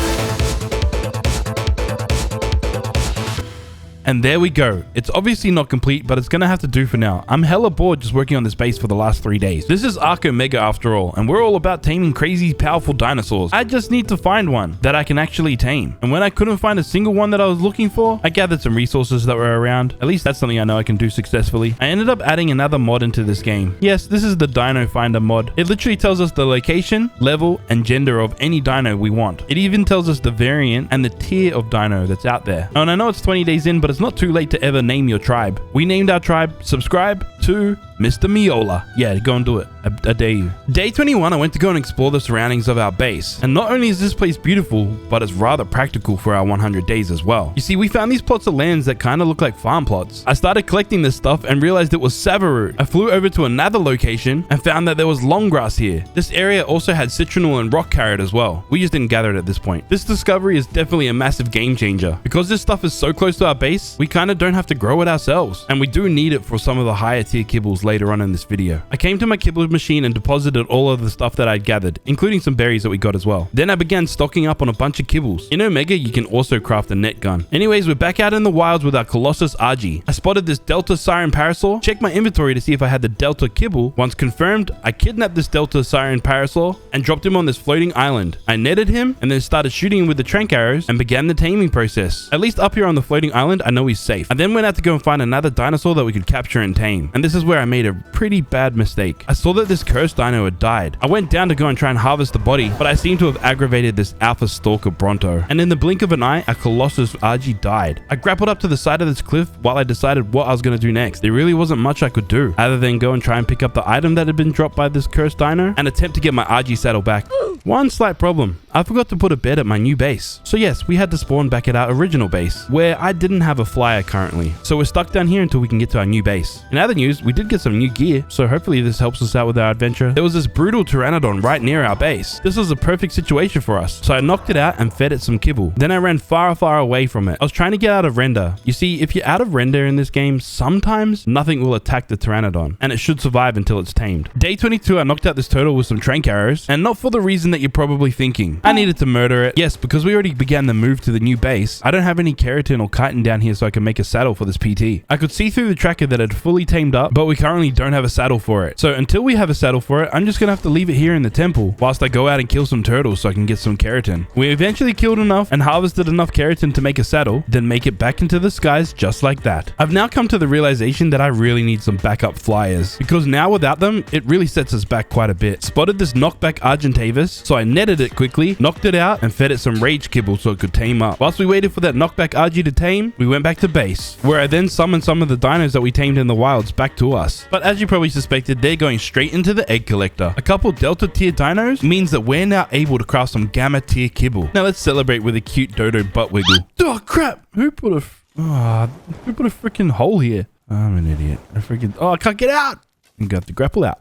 And there we go. It's obviously not complete, but it's gonna have to do for now. I'm hella bored just working on this base for the last 3 days. This is Ark Omega after all, and we're all about taming crazy powerful dinosaurs. I just need to find one that I can actually tame. And when I couldn't find a single one that I was looking for, I gathered some resources that were around. At least that's something I know I can do successfully. I ended up adding another mod into this game. Yes, this is the Dino Finder mod. It literally tells us the location, level, and gender of any dino we want. It even tells us the variant and the tier of dino that's out there. And I know it's 20 days in, but it's not too late to ever name your tribe. We named our tribe, subscribe to Mr. Miola. Yeah, go and do it. I dare you. Day 21, I went to go and explore the surroundings of our base. And not only is this place beautiful, but it's rather practical for our 100 days as well. You see, we found these plots of lands that kind of look like farm plots. I started collecting this stuff and realized it was Savaroot. I flew over to another location and found that there was long grass here. This area also had citronal and rock carrot as well. We just didn't gather it at this point. This discovery is definitely a massive game changer. Because this stuff is so close to our base, we kind of don't have to grow it ourselves. And we do need it for some of the higher tier kibbles later on in this video. I came to my kibble machine and deposited all of the stuff that I'd gathered, including some berries that we got as well. Then I began stocking up on a bunch of kibbles. In Omega, you can also craft a net gun. Anyways, we're back out in the wilds with our Colossus RG. I spotted this Delta Siren Parasaur, checked my inventory to see if I had the Delta kibble. Once confirmed, I kidnapped this Delta Siren Parasaur and dropped him on this floating island. I netted him and then started shooting him with the trank arrows and began the taming process. At least up here on the floating island, I know he's safe. I then went out to go and find another dinosaur that we could capture and tame. And this is where I made a pretty bad mistake. I saw that this cursed dino had died. I went down to go and try and harvest the body, but I seem to have aggravated this alpha stalker Bronto. And in the blink of an eye, a Colossus RG died. I grappled up to the side of this cliff while I decided what I was going to do next. There really wasn't much I could do other than go and try and pick up the item that had been dropped by this cursed dino and attempt to get my RG saddle back. One slight problem. I forgot to put a bed at my new base. So yes, we had to spawn back at our original base, where I didn't have a flyer currently. So we're stuck down here until we can get to our new base. In other news, we did get some new gear, so hopefully this helps us out with our adventure. There was this brutal pteranodon right near our base. This was a perfect situation for us. So I knocked it out and fed it some kibble. Then I ran far away from it. I was trying to get out of render. You see, if you're out of render in this game, sometimes nothing will attack the pteranodon, and it should survive until it's tamed. Day 22, I knocked out this turtle with some trank arrows, and not for the reason that you're probably thinking. I needed to murder it. Yes, because we already began the move to the new base, I don't have any keratin or chitin down here so I can make a saddle for this PT. I could see through the tracker that it had fully tamed up, but we currently don't have a saddle for it. So until we have a saddle for it, I'm just gonna have to leave it here in the temple whilst I go out and kill some turtles so I can get some keratin. We eventually killed enough and harvested enough keratin to make a saddle, then make it back into the skies just like that. I've now come to the realization that I really need some backup flyers, because now without them, it really sets us back quite a bit. Spotted this knockback Argentavis, so I netted it quickly, knocked it out, and fed it some rage kibble so it could tame up. Whilst we waited for that knockback RG to tame, we went back to base, where I then summoned some of the dinos that we tamed in the wilds back to us. But as you probably suspected, they're going straight into the egg collector. A couple Delta tier dinos means that we're now able to craft some Gamma tier kibble. Now let's celebrate with a cute dodo butt wiggle. Oh crap! Who put a freaking hole here? I'm an idiot. I can't get out! I got the grapple out.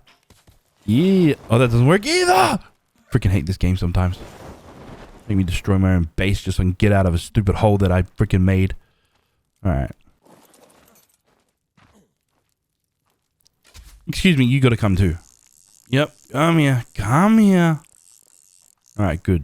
Yeah. Oh, that doesn't work either! Freaking hate this game sometimes. Make me destroy my own base just so I can get out of a stupid hole that I freaking made. Alright. Excuse me, you gotta come too. Yep, come here. Come here. Alright, good.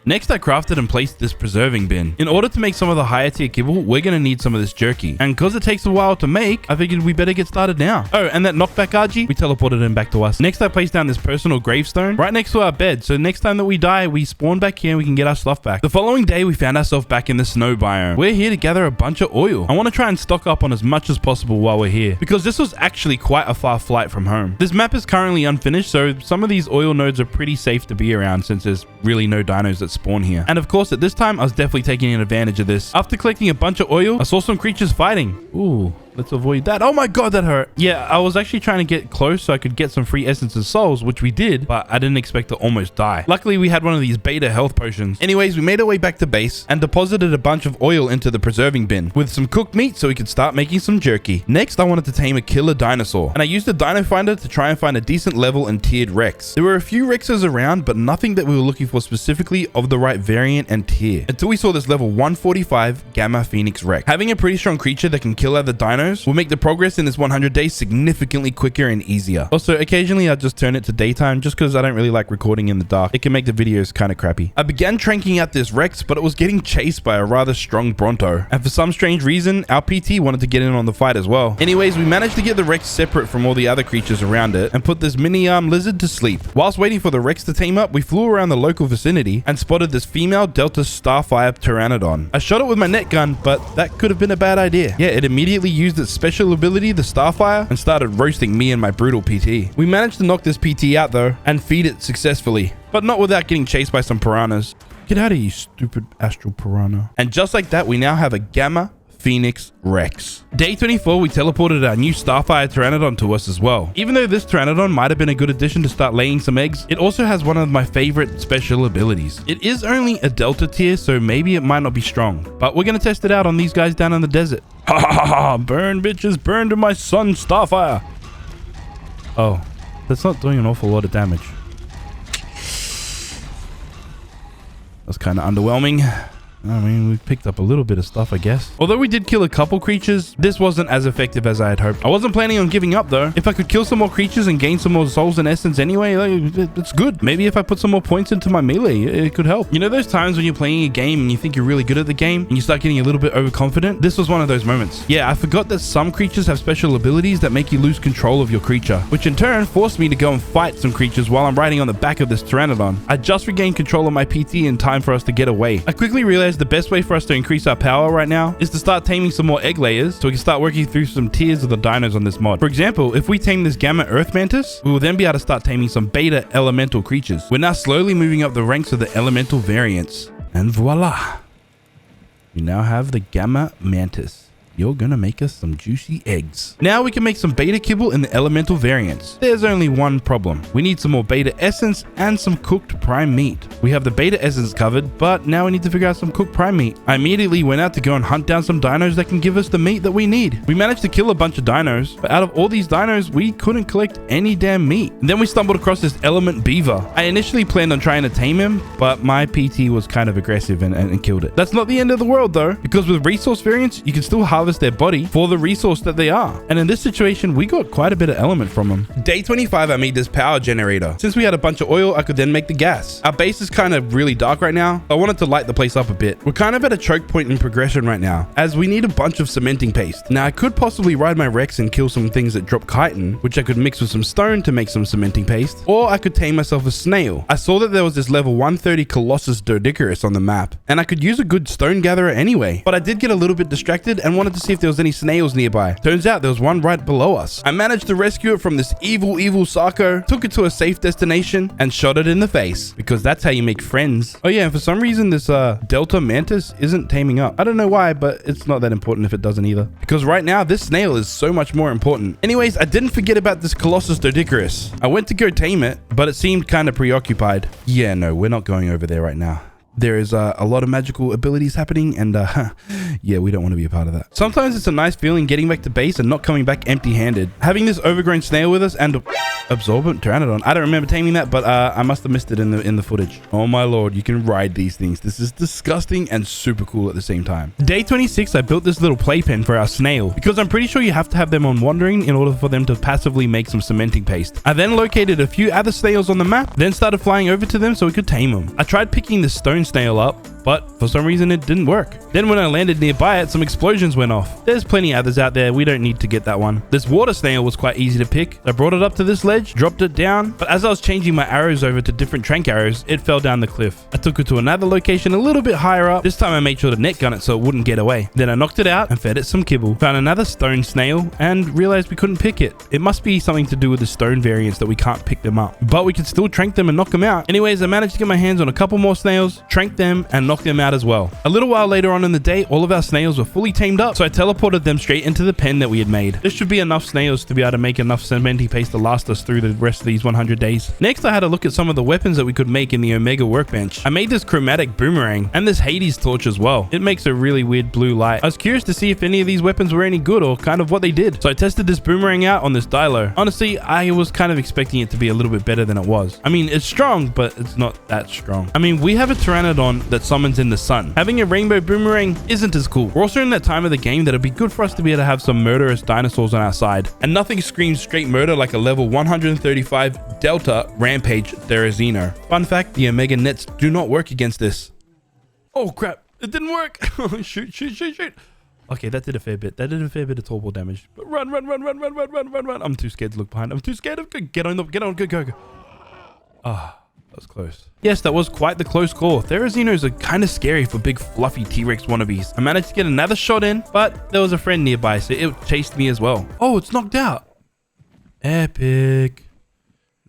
Next, I crafted and placed this preserving bin. In order to make some of the higher tier kibble, we're going to need some of this jerky. And because it takes a while to make, I figured we better get started now. Oh, and that knockback RG, we teleported him back to us. Next, I placed down this personal gravestone right next to our bed. So next time that we die, we spawn back here and we can get our stuff back. The following day, we found ourselves back in the snow biome. We're here to gather a bunch of oil. I want to try and stock up on as much as possible while we're here, because this was actually quite a far flight from home. This map is currently unfinished, so some of these oil nodes are pretty safe to be around since there's really no dinos that spawn here. And of course, at this time, I was definitely taking advantage of this. After collecting a bunch of oil, I saw some creatures fighting. Ooh. Let's avoid that. Oh my god, that hurt. Yeah, I was actually trying to get close so I could get some free essence and souls, which we did, but I didn't expect to almost die. Luckily, we had one of these beta health potions. Anyways, we made our way back to base and deposited a bunch of oil into the preserving bin with some cooked meat so we could start making some jerky. Next, I wanted to tame a killer dinosaur, and I used the Dino Finder to try and find a decent level and tiered Rex. There were a few Rexes around, but nothing that we were looking for specifically of the right variant and tier, until we saw this level 145 Gamma Phoenix Rex. Having a pretty strong creature that can kill other dinos dinos will make the progress in this 100 days significantly quicker and easier. Also, occasionally I just turn it to daytime just because I don't really like recording in the dark. It can make the videos kind of crappy. I began tranking out this Rex, but it was getting chased by a rather strong Bronto. And for some strange reason, our PT wanted to get in on the fight as well. Anyways, we managed to get the Rex separate from all the other creatures around it and put this mini lizard to sleep. Whilst waiting for the Rex to tame up, we flew around the local vicinity and spotted this female Delta Starfire Pteranodon. I shot it with my net gun, but that could have been a bad idea. Yeah, it immediately used its special ability, the Starfire, and started roasting me and my brutal PT. We managed to knock this PT out though and feed it successfully, but not without getting chased by some piranhas. Get out of here, you stupid astral piranha. And just like that, we now have a Gamma Phoenix Rex. Day 24, we teleported our new Starfire Pteranodon to us as well. Even though this Pteranodon might have been a good addition to start laying some eggs, it also has one of my favorite special abilities. It is only a Delta tier, so maybe it might not be strong, but we're going to test it out on these guys down in the desert. Ha ha ha ha! Burn, bitches, burn to my son, Starfire! Oh, that's not doing an awful lot of damage. That's kind of underwhelming. I mean, we picked up a little bit of stuff, I guess. Although we did kill a couple creatures, this wasn't as effective as I had hoped. I wasn't planning on giving up though. If I could kill some more creatures and gain some more souls and essence anyway, it's good. Maybe if I put some more points into my melee, it could help. You know those times when you're playing a game and you think you're really good at the game and you start getting a little bit overconfident? This was one of those moments. Yeah, I forgot that some creatures have special abilities that make you lose control of your creature, which in turn forced me to go and fight some creatures while I'm riding on the back of this Pteranodon. I just regained control of my PT in time for us to get away. I quickly realized the best way for us to increase our power right now is to start taming some more egg layers so we can start working through some tiers of the dinos on this mod. For example, if we tame this Gamma Earth Mantis, we will then be able to start taming some Beta Elemental creatures. We're now slowly moving up the ranks of the elemental variants. And voila! We now have the Gamma Mantis. You're gonna make us some juicy eggs. Now we can make some beta kibble in the elemental variants. There's only one problem. We need some more beta essence and some cooked prime meat. We have the beta essence covered, but now we need to figure out some cooked prime meat. I immediately went out to go and hunt down some dinos that can give us the meat that we need. We managed to kill a bunch of dinos, but out of all these dinos, we couldn't collect any damn meat. And then we stumbled across this element beaver. I initially planned on trying to tame him, but my PT was kind of aggressive and killed it. That's not the end of the world though, because with resource variants, you can still harvest their body for the resource that they are. And in this situation, we got quite a bit of element from them. Day 25, I made this power generator. Since we had a bunch of oil, I could then make the gas. Our base is kind of really dark right now. I wanted to light the place up a bit. We're kind of at a choke point in progression right now, as we need a bunch of cementing paste. Now, I could possibly ride my Rex and kill some things that drop chitin, which I could mix with some stone to make some cementing paste, or I could tame myself a snail. I saw that there was this level 130 Colossus Doedicurus on the map, and I could use a good stone gatherer anyway. But I did get a little bit distracted and wanted to see if there was any snails nearby. Turns out there was one right below us. I managed to rescue it from this evil Sarko, took it to a safe destination, and shot it in the face, because that's how you make friends. Oh yeah, and for some reason this Delta Mantis isn't taming up. I don't know why, but it's not that important if it doesn't either, because right now this snail is so much more important. Anyways, I didn't forget about this Colossus Doedicurus. I went to go tame it, but it seemed kind of preoccupied. Yeah, no, we're not going over there right now. There is a lot of magical abilities happening, and yeah, we don't want to be a part of that. Sometimes it's a nice feeling getting back to base and not coming back empty-handed. Having this overgrown snail with us and absorbent Pteranodon. I don't remember taming that, but I must have missed it in the footage. Oh my lord, you can ride these things. This is disgusting and super cool at the same time. Day 26, I built this little playpen for our snail, because I'm pretty sure you have to have them on wandering in order for them to passively make some cementing paste. I then located a few other snails on the map, then started flying over to them so we could tame them. I tried picking the stone snail up, but for some reason it didn't work. Then when I landed nearby it, some explosions went off. There's plenty others out there, we don't need to get that one. This water snail was quite easy to pick. I brought it up to this ledge, dropped it down, but as I was changing my arrows over to different trank arrows, it fell down the cliff. I took it to another location a little bit higher up. This time I made sure to net gun it so it wouldn't get away. Then I knocked it out and fed it some kibble. Found another stone snail and realized we couldn't pick it. It must be something to do with the stone variants that we can't pick them up, but we could still trank them and knock them out. Anyways, I managed to get my hands on a couple more snails, trank them, and knock them out as well. A little while later on in the day, all of our snails were fully tamed up, so I teleported them straight into the pen that we had made. This should be enough snails to be able to make enough cementing paste to last us through the rest of these 100 days. Next, I had a look at some of the weapons that we could make in the Omega workbench. I made this chromatic boomerang and this Hades torch as well. It makes a really weird blue light. I was curious to see if any of these weapons were any good or kind of what they did, so I tested this boomerang out on this Dilo. Honestly, I was kind of expecting it to be a little bit better than it was. I mean, it's strong, but it's not that strong. I mean, we have a Pteranodon that summons summons in the sun. Having a rainbow boomerang isn't as cool. We're also in that time of the game that it'd be good for us to be able to have some murderous dinosaurs on our side. And nothing screams straight murder like a level 135 Delta Rampage Therizino. Fun fact, the Omega nets do not work against this. Oh crap, it didn't work. Shoot. Okay, that did a fair bit. That did a fair bit of torpor damage. But run. I'm too scared to look behind. I'm too scared to get on, go. Ah. That was close. Yes, that was quite the close call. Therizinos are kind of scary for big fluffy T-Rex wannabes. I managed to get another shot in, but there was a friend nearby, so it chased me as well. Oh, it's knocked out. Epic.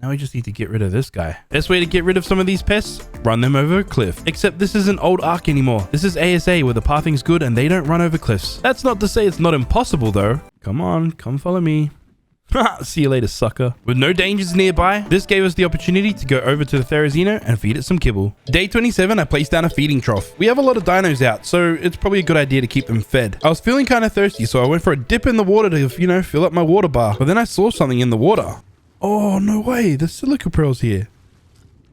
Now we just need to get rid of this guy. Best way to get rid of some of these pests? Run them over a cliff. Except this isn't old ARK anymore. This is ASA where the pathing's good and they don't run over cliffs. That's not to say it's not impossible though. Come on, come follow me. See you later, sucker. With no dangers nearby, this gave us the opportunity to go over to the Therizino and feed it some kibble. Day 27, I placed down a feeding trough. We have a lot of dinos out, so it's probably a good idea to keep them fed. I was feeling kind of thirsty, so I went for a dip in the water to, fill up my water bar. But then I saw something in the water. Oh, no way. There's silica pearls here.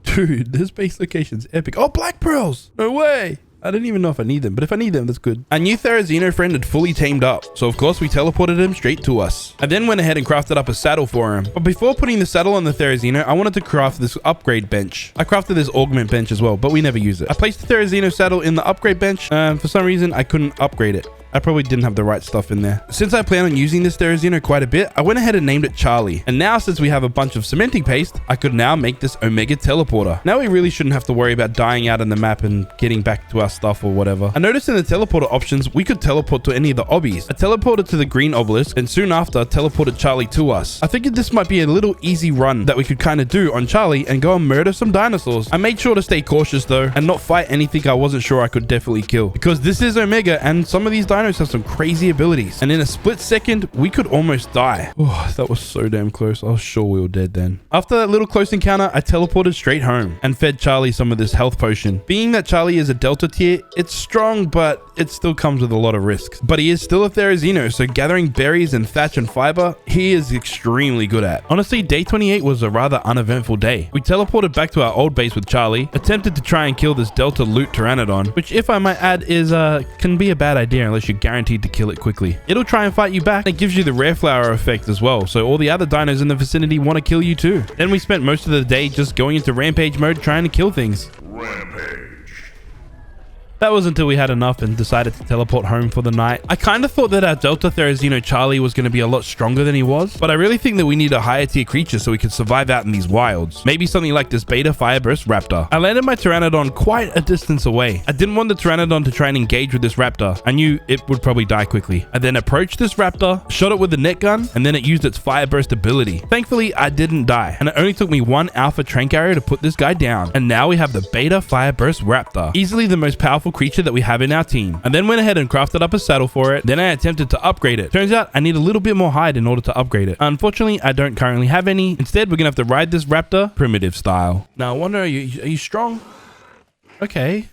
Dude, this base location's epic. Oh, black pearls. No way. I didn't even know if I need them, but if I need them, that's good. Our new Therizino friend had fully tamed up, so of course we teleported him straight to us. I then went ahead and crafted up a saddle for him. But before putting the saddle on the Therizino, I wanted to craft this upgrade bench. I crafted this augment bench as well, but we never use it. I placed the Therizino saddle in the upgrade bench. For some reason, I couldn't upgrade it. I probably didn't have the right stuff in there. Since I plan on using this Therizino quite a bit, I went ahead and named it Charlie. And now since we have a bunch of cementing paste, I could now make this Omega teleporter. Now we really shouldn't have to worry about dying out on the map and getting back to our stuff or whatever. I noticed in the teleporter options, we could teleport to any of the obbies. I teleported to the green obelisk and soon after teleported Charlie to us. I figured this might be a little easy run that we could kind of do on Charlie and go and murder some dinosaurs. I made sure to stay cautious though and not fight anything I wasn't sure I could definitely kill, because this is Omega and some of these dinos have some crazy abilities, and in a split second we could almost die. Oh, that was so damn close. I was sure we were dead then. After that little close encounter, I teleported straight home and fed Charlie some of this health potion. Being that Charlie is a Delta tier, it's strong, but it still comes with a lot of risks. But he is still a Therizino, so gathering berries and thatch and fiber, he is extremely good at. Honestly, day 28 was a rather uneventful day. We teleported back to our old base with Charlie, attempted to try and kill this Delta loot Pteranodon, which if I might add is can be a bad idea unless you're guaranteed to kill it quickly. It'll try and fight you back, and it gives you the rare flower effect as well, so all the other dinos in the vicinity want to kill you too. Then we spent most of the day just going into rampage mode trying to kill things. Rampage. That was until we had enough and decided to teleport home for the night. I kind of thought that our Delta Therizino Charlie was going to be a lot stronger than he was, but I really think that we need a higher tier creature so we could survive out in these wilds. Maybe something like this Beta Fireburst Raptor. I landed my Pteranodon quite a distance away. I didn't want the Pteranodon to try and engage with this Raptor. I knew it would probably die quickly. I then approached this Raptor, shot it with the net gun, and then it used its Fireburst ability. Thankfully, I didn't die, and it only took me one Alpha Trank Arrow to put this guy down. And now we have the Beta Fireburst Raptor, easily the most powerful creature that we have in our team. I then went ahead and crafted up a saddle for it. Then I attempted to upgrade it. Turns out I need a little bit more hide in order to upgrade it. Unfortunately, I don't currently have any. Instead, we're gonna have to ride this Raptor primitive style. Now I wonder, are you strong? Okay,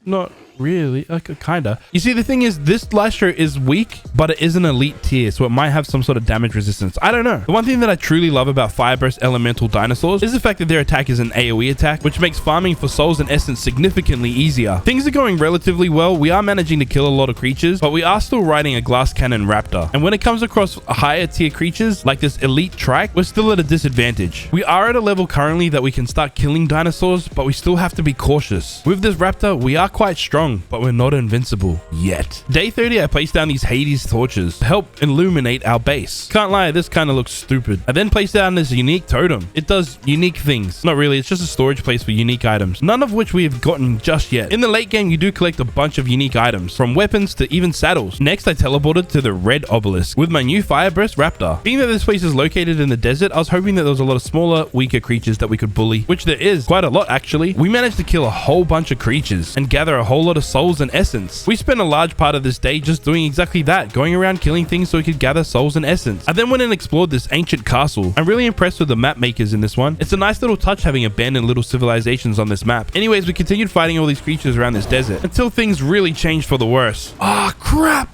not really, kinda. You see, the thing is, this Lystro is weak, but it is an elite tier, so it might have some sort of damage resistance. I don't know. The one thing that I truly love about Fireburst elemental dinosaurs is the fact that their attack is an AoE attack, which makes farming for souls and essence significantly easier. Things are going relatively well. We are managing to kill a lot of creatures, but we are still riding a glass cannon raptor. And when it comes across higher tier creatures like this elite trike, we're still at a disadvantage. We are at a level currently that we can start killing dinosaurs, but we still have to be cautious. With this raptor, we are quite strong, but we're not invincible yet. Day 30, I placed down these Hades torches to help illuminate our base. Can't lie, this kind of looks stupid. I then placed down this unique totem. It does unique things. Not really, it's just a storage place for unique items, none of which we have gotten just yet. In the late game, you do collect a bunch of unique items, from weapons to even saddles. Next, I teleported to the red obelisk with my new Fireburst Raptor. Being that this place is located in the desert, I was hoping that there was a lot of smaller, weaker creatures that we could bully, which there is quite a lot actually. We managed to kill a whole bunch of creatures and gather a whole lot of souls and essence. We spent a large part of this day just doing exactly that, going around killing things so we could gather souls and essence. I then went and explored this ancient castle. I'm really impressed with the map makers in this one. It's a nice little touch having abandoned little civilizations on this map. Anyways, we continued fighting all these creatures around this desert until things really changed for the worse. Ah, crap!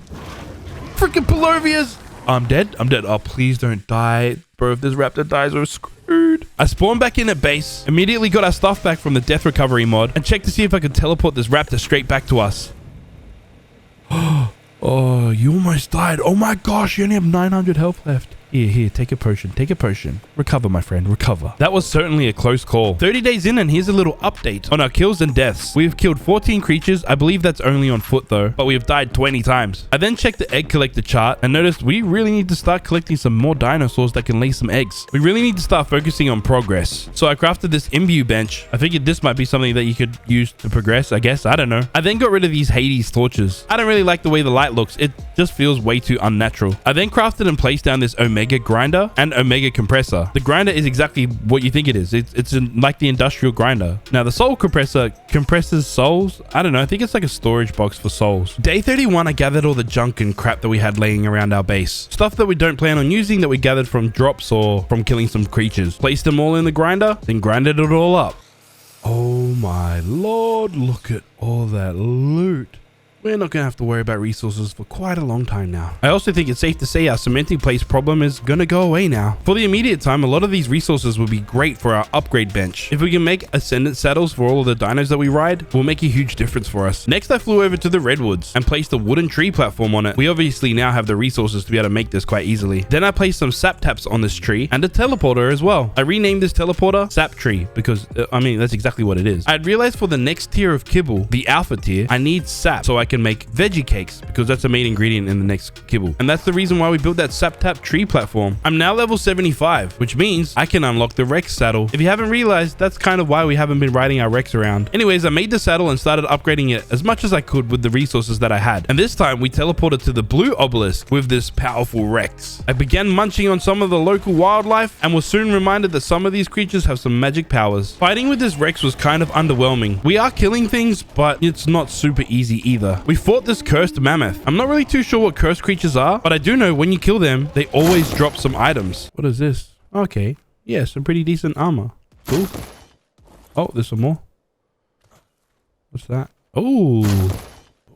Freaking Palovias! I'm dead. Oh, please don't die. Bro, if this raptor dies, we're screwed. loot. I spawned back in at base, immediately got our stuff back from the death recovery mod, and checked to see if I could teleport this raptor straight back to us. Oh, you almost died. Oh my gosh, you only have 900 health left. Here, take a potion. Take a potion. Recover, my friend. Recover. That was certainly a close call. 30 days in, and here's a little update on our kills and deaths. We've killed 14 creatures. I believe that's only on foot, though, but we have died 20 times. I then checked the egg collector chart and noticed we really need to start collecting some more dinosaurs that can lay some eggs. We really need to start focusing on progress. So I crafted this imbue bench. I figured this might be something that you could use to progress, I guess. I don't know. I then got rid of these Hades torches. I don't really like the way the light looks. It just feels way too unnatural. I then crafted and placed down this Omega grinder and Omega compressor. The grinder is exactly what you think it is. It's like the industrial grinder. Now the soul compressor compresses souls. I don't know. I think it's like a storage box for souls. Day 31, I gathered all the junk and crap that we had laying around our base. Stuff that we don't plan on using that we gathered from drops or from killing some creatures. Placed them all in the grinder, then grinded it all up. Oh my lord, look at all that loot. We're not going to have to worry about resources for quite a long time now. I also think it's safe to say our cementing place problem is going to go away now. For the immediate time, a lot of these resources will be great for our upgrade bench. If we can make ascendant saddles for all of the dinos that we ride, it will make a huge difference for us. Next, I flew over to the redwoods and placed a wooden tree platform on it. We obviously now have the resources to be able to make this quite easily. Then I placed some sap taps on this tree and a teleporter as well. I renamed this teleporter Sap Tree because, I mean, that's exactly what it is. I realized for the next tier of kibble, the alpha tier, I need sap so I can make veggie cakes because that's a main ingredient in the next kibble. And that's the reason why we built that sap tap tree platform. I'm now level 75, which means I can unlock the Rex saddle. If you haven't realized, that's kind of why we haven't been riding our Rex around. Anyways, I made the saddle and started upgrading it as much as I could with the resources that I had. And this time we teleported to the blue obelisk with this powerful Rex. I began munching on some of the local wildlife and was soon reminded that some of these creatures have some magic powers. Fighting with this Rex was kind of underwhelming. We are killing things, but it's not super easy either. We fought this cursed mammoth. I'm not really too sure what cursed creatures are, but I do know when you kill them, they always drop some items. What is this? Okay. Yeah, some pretty decent armor. Cool. Oh, there's some more. What's that? Oh.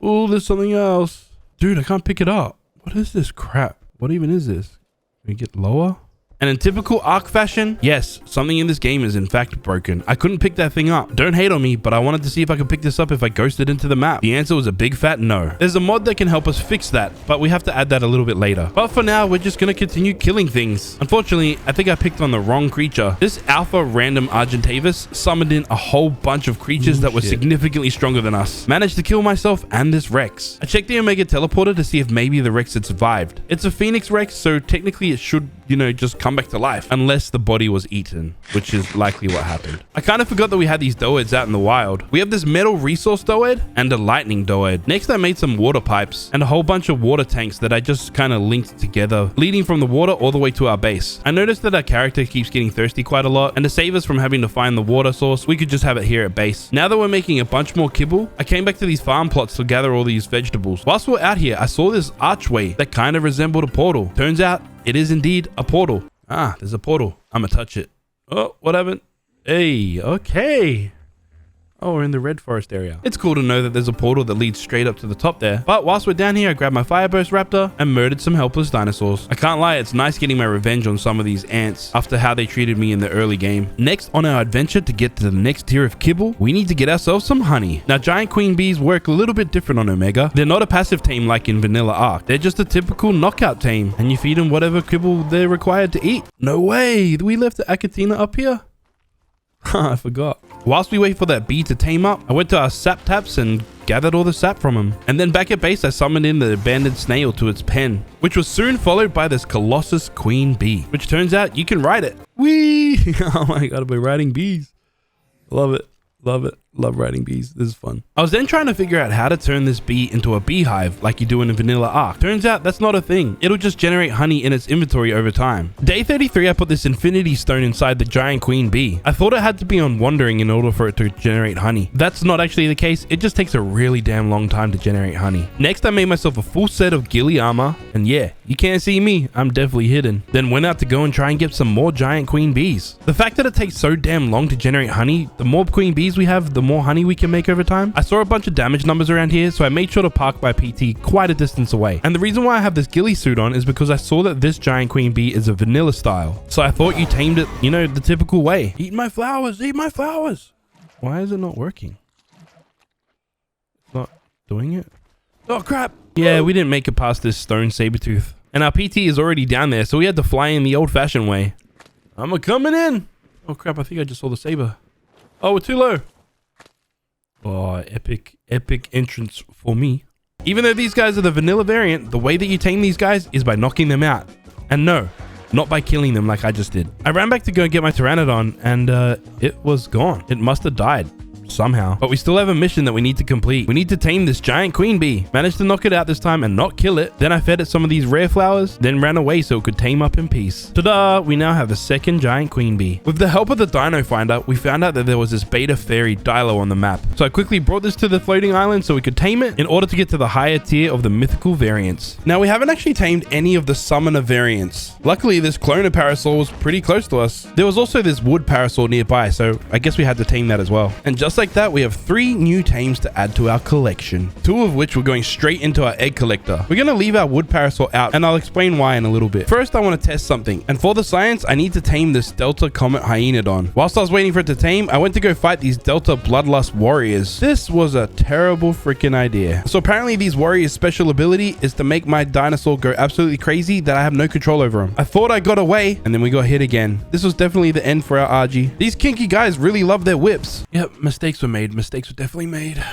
Oh, there's something else. Dude, I can't pick it up. What is this crap? What even is this? Can we get lower? And in typical ARK fashion, yes, something in this game is in fact broken. I couldn't pick that thing up. Don't hate on me, but I wanted to see if I could pick this up if I ghosted into the map. The answer was a big fat no. There's a mod that can help us fix that, but we have to add that a little bit later. But for now, we're just going to continue killing things. Unfortunately, I think I picked on the wrong creature. This alpha random Argentavis summoned in a whole bunch of creatures that were significantly stronger than us. Managed to kill myself and this Rex. I checked the Omega teleporter to see if maybe the Rex had survived. It's a Phoenix Rex, so technically it should, you know, just come back to life unless the body was eaten, which is likely what happened. I kind of forgot that we had these doeds out in the wild. We have this metal resource doed and a lightning doed. Next, I made some water pipes and a whole bunch of water tanks that I just kind of linked together, leading from the water all the way to our base. I noticed that our character keeps getting thirsty quite a lot, and to save us from having to find the water source, we could just have it here at base. Now that we're making a bunch more kibble, I came back to these farm plots to gather all these vegetables. Whilst we're out here, I saw this archway that kind of resembled a portal. Turns out it is indeed a portal. Ah, there's a portal. I'm gonna touch it. Oh, what happened? Hey, okay. Oh, we're in the red forest area. It's cool to know that there's a portal that leads straight up to the top there. But whilst we're down here, I grabbed my fireburst raptor and murdered some helpless dinosaurs. I can't lie, it's nice getting my revenge on some of these ants after how they treated me in the early game. Next on our adventure to get to the next tier of kibble, we need to get ourselves some honey. Now, giant queen bees work a little bit different on Omega. They're not a passive tame like in vanilla ARK. They're just a typical knockout tame, and you feed them whatever kibble they're required to eat. No way, we left the Achatina up here? I forgot. Whilst we wait for that bee to tame up, I went to our sap taps and gathered all the sap from him. And then back at base, I summoned in the abandoned snail to its pen, which was soon followed by this colossus queen bee, which turns out you can ride it. Whee! Oh my god, we're riding bees. Love it. Love it. Love riding bees. This is fun. I was then trying to figure out how to turn this bee into a beehive like you do in a vanilla ARK. Turns out that's not a thing. It'll just generate honey in its inventory over time. Day 33, I put this infinity stone inside the giant queen bee. I thought it had to be on wandering in order for it to generate honey. That's not actually the case. It just takes a really damn long time to generate honey. Next, I made myself a full set of ghillie armor. And yeah, you can't see me. I'm definitely hidden. Then went out to go and try and get some more giant queen bees. The fact that it takes so damn long to generate honey, the more queen bees we have, the more honey we can make over time. I saw a bunch of damage numbers around here, so I made sure to park my PT quite a distance away. And the reason why I have this ghillie suit on is because I saw that this giant queen bee is a vanilla style. So I thought you tamed it, you know, the typical way. Eat my flowers, eat my flowers. Why is it not working? It's not doing it. Oh crap. Yeah, we didn't make it past this stone saber-tooth. And our PT is already down there, so we had to fly in the old-fashioned way. I'm a-coming in. Oh crap, I think I just saw the saber. Oh, we're too low. Oh, epic entrance for me. Even though these guys are the vanilla variant, the way that you tame these guys is by knocking them out. And no, not by killing them like I just did. I ran back to go get my pteranodon and it was gone. It must have died somehow. But we still have a mission that we need to complete. We need to tame this giant queen bee. Managed to knock it out this time and not kill it. Then I fed it some of these rare flowers, then ran away so it could tame up in peace. Ta-da! We now have a second giant queen bee. With the help of the dino finder, we found out that there was this beta fairy Dilo on the map. So I quickly brought this to the floating island so we could tame it in order to get to the higher tier of the mythical variants. Now we haven't actually tamed any of the summoner variants. Luckily, this cloner parasaur was pretty close to us. There was also this wood parasaur nearby, so I guess we had to tame that as well. And just like that, we have 3 new tames to add to our collection, 2 of which we're going straight into our egg collector. We're going to leave our wood parasaur out, and I'll explain why in a little bit. First, I want to test something, and for the science, I need to tame this Delta Comet Hyenodon. Whilst I was waiting for it to tame, I went to go fight these Delta Bloodlust warriors. This was a terrible freaking idea. So apparently these warriors' special ability is to make my dinosaur go absolutely crazy that I have no control over him. I thought I got away, and then we got hit again. This was definitely the end for our RG. These kinky guys really love their whips. Yep, mistakes were made. Mistakes were definitely made.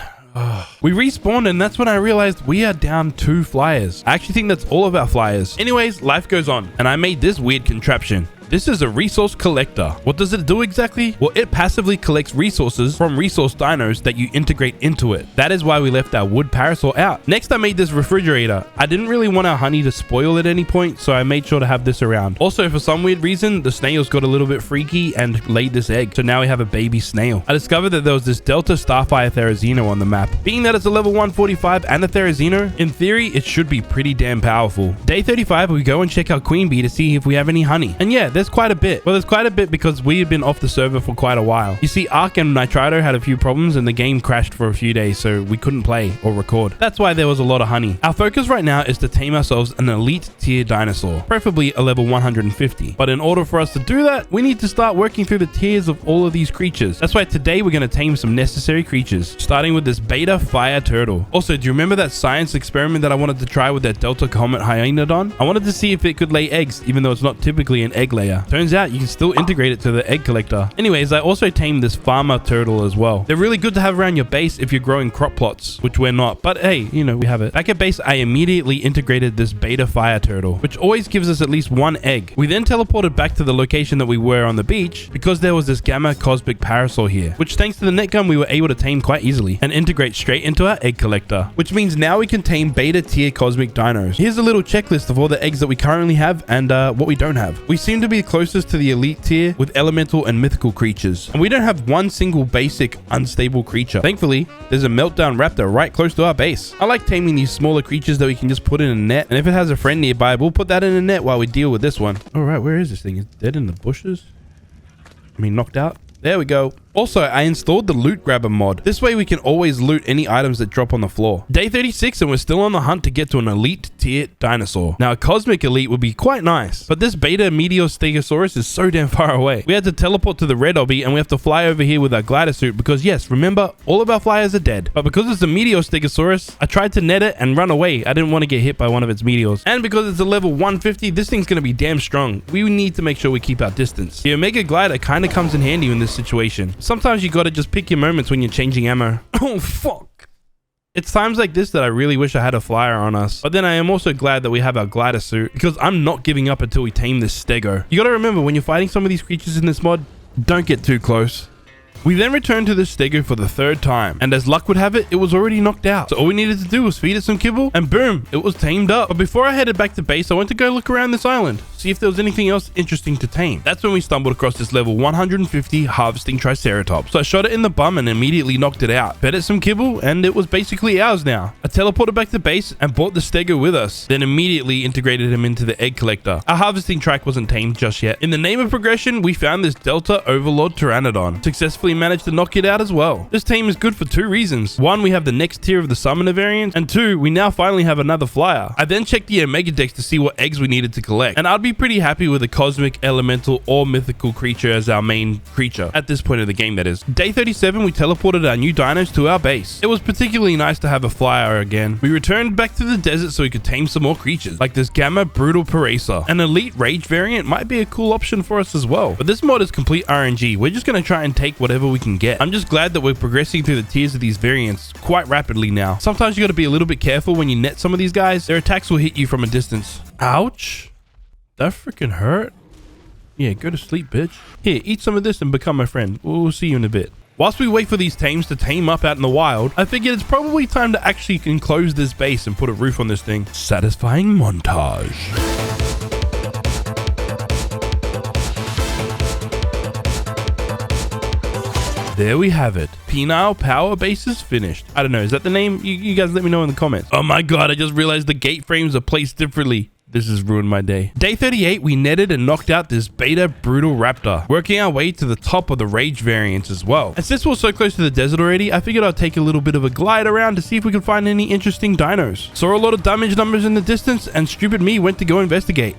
We respawned and that's when I realized we are down 2 flyers. I actually think that's all of our flyers. Anyways, life goes on and I made this weird contraption. This is a resource collector. What does it do exactly? Well, it passively collects resources from resource dinos that you integrate into it. That is why we left our wood parasaur out. Next, I made this refrigerator. I didn't really want our honey to spoil at any point, so I made sure to have this around. Also, for some weird reason, the snails got a little bit freaky and laid this egg. So now we have a baby snail. I discovered that there was this Delta Starfire Therizino on the map. Being that it's a level 145 and a Therizino, in theory, it should be pretty damn powerful. Day 35, we go and check our queen bee to see if we have any honey. And yeah, there's quite a bit. Well, there's quite a bit because we had been off the server for quite a while. You see, Ark and Nitrito had a few problems and the game crashed for a few days, so we couldn't play or record. That's why there was a lot of honey. Our focus right now is to tame ourselves an elite tier dinosaur, preferably a level 150. But in order for us to do that, we need to start working through the tiers of all of these creatures. That's why today we're going to tame some necessary creatures, starting with this beta fire turtle. Also, do you remember that science experiment that I wanted to try with that Delta Comet Hyenodon? I wanted to see if it could lay eggs, even though it's not typically an egg layer. Turns out you can still integrate it to the egg collector. Anyways, I also tamed this farmer turtle as well. They're really good to have around your base if you're growing crop plots, which we're not. But hey, you know, we have it. Back at base, I immediately integrated this beta fire turtle, which always gives us at least 1 egg. We then teleported back to the location that we were on the beach because there was this gamma cosmic parasaur here, which thanks to the net gun we were able to tame quite easily and integrate straight into our egg collector, which means now we can tame beta tier cosmic dinos. Here's a little checklist of all the eggs that we currently have and what we don't have. We seem to be closest to the elite tier with elemental and mythical creatures, and we don't have one single basic unstable creature. Thankfully, there's a meltdown raptor right close to our base. I like taming these smaller creatures that we can just put in a net, and if it has a friend nearby, we'll put that in a net while we deal with this one. All right, where is this thing? Is it dead in the bushes? I mean, knocked out? There we go. Also, I installed the loot grabber mod. This way we can always loot any items that drop on the floor. Day 36 and we're still on the hunt to get to an elite tier dinosaur. Now a cosmic elite would be quite nice, but this beta Meteostegosaurus is so damn far away. We had to teleport to the red obby and we have to fly over here with our glider suit because yes, remember, all of our flyers are dead. But because it's a Meteostegosaurus, I tried to net it and run away. I didn't want to get hit by one of its meteors. And because it's a level 150, this thing's going to be damn strong. We need to make sure we keep our distance. The Omega glider kind of comes in handy in this situation. Sometimes you gotta just pick your moments when you're changing ammo. Oh, fuck. It's times like this that I really wish I had a flyer on us. But then I am also glad that we have our glider suit because I'm not giving up until we tame this stego. You gotta remember, when you're fighting some of these creatures in this mod, don't get too close. We then returned to the stego for the 3rd time, and as luck would have it, it was already knocked out. So all we needed to do was feed it some kibble, and boom, it was tamed up. But before I headed back to base, I went to go look around this island. see if there was anything else interesting to tame. That's when we stumbled across this level 150 harvesting triceratops. So I shot it in the bum and immediately knocked it out. Fed it some kibble and it was basically ours now. I teleported back to base and brought the stego with us, then immediately integrated him into the egg collector. Our harvesting track wasn't tamed just yet. In the name of progression, we found this Delta Overlord Pteranodon. Successfully managed to knock it out as well. This tame is good for two reasons. One, we have the next tier of the summoner variant, and two, we now finally have another flyer. I then checked the Omega Dex to see what eggs we needed to collect, and I'd be pretty happy with a cosmic, elemental, or mythical creature as our main creature. At this point of the game, that is. Day 37, we teleported our new dinos to our base. It was particularly nice to have a flyer again. We returned back to the desert so we could tame some more creatures, like this Gamma Brutal Paracer. An elite rage variant might be a cool option for us as well, but this mod is complete RNG. We're just going to try and take whatever we can get. I'm just glad that we're progressing through the tiers of these variants quite rapidly now. Sometimes you got to be a little bit careful when you net some of these guys. Their attacks will hit you from a distance. Ouch. That freaking hurt. Yeah, go to sleep, bitch. Here, eat some of this and become my friend. We'll see you in a bit. Whilst we wait for these tames to tame up out in the wild, I figured it's probably time to actually enclose this base and put a roof on this thing. Satisfying montage. There we have it. Penile Power Base is finished. I don't know, is that the name? You guys let me know in the comments. Oh my god, I just realized the gate frames are placed differently. This has ruined my day. Day 38, we netted and knocked out this Beta Brutal Raptor, working our way to the top of the Rage variants as well. And since we're so close to the desert already, I figured I'd take a little bit of a glide around to see if we could find any interesting dinos. Saw a lot of damage numbers in the distance, and stupid me went to go investigate.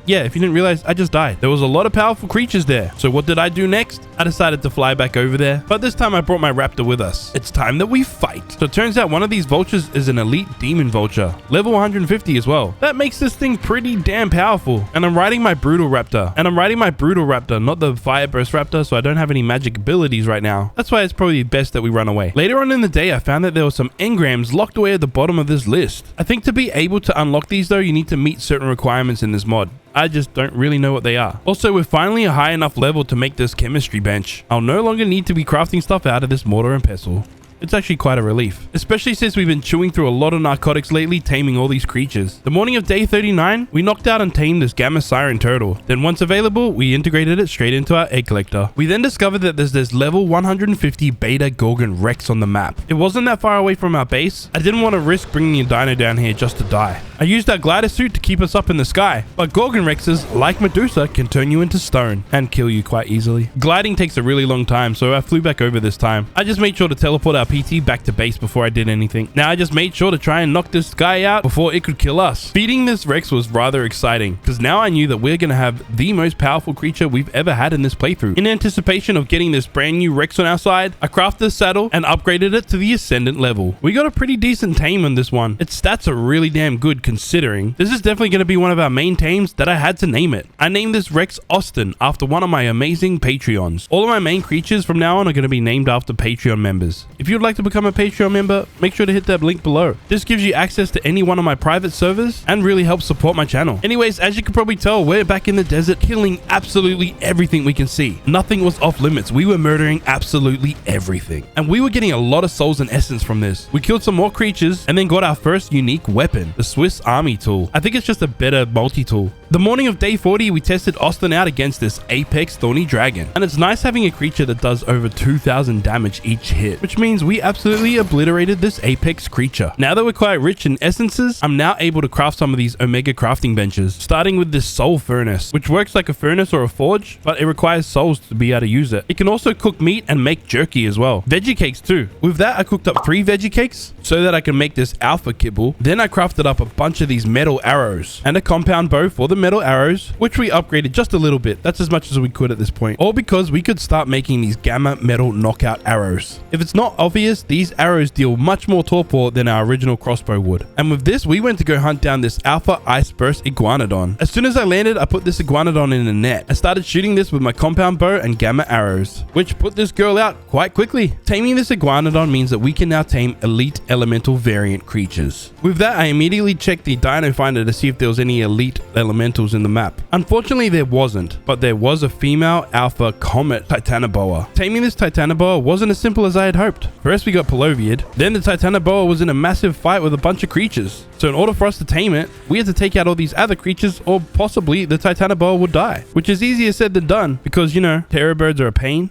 Yeah, if you didn't realize, I just died. There was a lot of powerful creatures there. So what did I do next? I decided to fly back over there, but this time I brought my raptor with us. It's time that we fight. So it turns out one of these vultures is an elite demon vulture, level 150 as well. That makes this thing pretty damn powerful. And I'm riding my brutal raptor. Not the fire burst raptor, so I don't have any magic abilities right now. That's why it's probably best that we run away. Later on in the day, I found that there were some engrams locked away at the bottom of this list. I think to be able to unlock these though, you need to meet certain requirements in this mod. I just don't really know what they are. Also, we're finally a high enough level to make this chemistry bench. I'll no longer need to be crafting stuff out of this mortar and pestle. It's actually quite a relief, especially since we've been chewing through a lot of narcotics lately, taming all these creatures. The morning of day 39, we knocked out and tamed this Gamma Siren Turtle. Then once available, we integrated it straight into our egg collector. We then discovered that there's this level 150 Beta Gorgon Rex on the map. It wasn't that far away from our base. I didn't want to risk bringing a dino down here just to die. I used our glider suit to keep us up in the sky, but Gorgon Rexes, like Medusa, can turn you into stone and kill you quite easily. Gliding takes a really long time, so I flew back over this time. I just made sure to teleport our PT back to base before I did anything. Now I just made sure to try and knock this guy out before it could kill us. Feeding this Rex was rather exciting, because now I knew that we're going to have the most powerful creature we've ever had in this playthrough. In anticipation of getting this brand new Rex on our side, I crafted the saddle and upgraded it to the Ascendant level. We got a pretty decent tame on this one. Its stats are really damn good considering. This is definitely going to be one of our main tames that I had to name it. I named this Rex Austin after one of my amazing Patreons. All of my main creatures from now on are going to be named after Patreon members. If you'd like to become a Patreon member, make sure to hit that link below. This gives you access to any one of my private servers and really helps support my channel. Anyways, as you can probably tell, we're back in the desert killing absolutely everything we can see. Nothing was off limits. We were murdering absolutely everything. And we were getting a lot of souls and essence from this. We killed some more creatures and then got our first unique weapon, the Swiss Army tool. I think it's just a better multi-tool. The morning of day 40, we tested Austin out against this Apex Thorny Dragon. And it's nice having a creature that does over 2,000 damage each hit, which means we absolutely obliterated this Apex creature. Now that we're quite rich in essences, I'm now able to craft some of these Omega crafting benches, starting with this Soul Furnace, which works like a furnace or a forge, but it requires souls to be able to use it. It can also cook meat and make jerky as well. Veggie cakes too. With that, I cooked up 3 veggie cakes so that I can make this alpha kibble. Then I crafted up a bunch of these metal arrows and a compound bow for the metal arrows, which we upgraded just a little bit. That's as much as we could at this point. All because we could start making these gamma metal knockout arrows. If it's not obvious, these arrows deal much more torpor than our original crossbow would. And with this, we went to go hunt down this alpha ice burst iguanodon. As soon as I landed, I put this iguanodon in a net. I started shooting this with my compound bow and gamma arrows, which put this girl out quite quickly. Taming this iguanodon means that we can now tame elite elemental variant creatures. With that, I immediately checked the dino finder to see if there was any elite elemental elementals in the map. Unfortunately, there wasn't, but there was a female alpha comet Titanoboa. Taming this Titanoboa wasn't as simple as I had hoped. First, we got Paloviad. Then the Titanoboa was in a massive fight with a bunch of creatures. So in order for us to tame it, we had to take out all these other creatures, or possibly the Titanoboa would die, which is easier said than done because, you know, terror birds are a pain.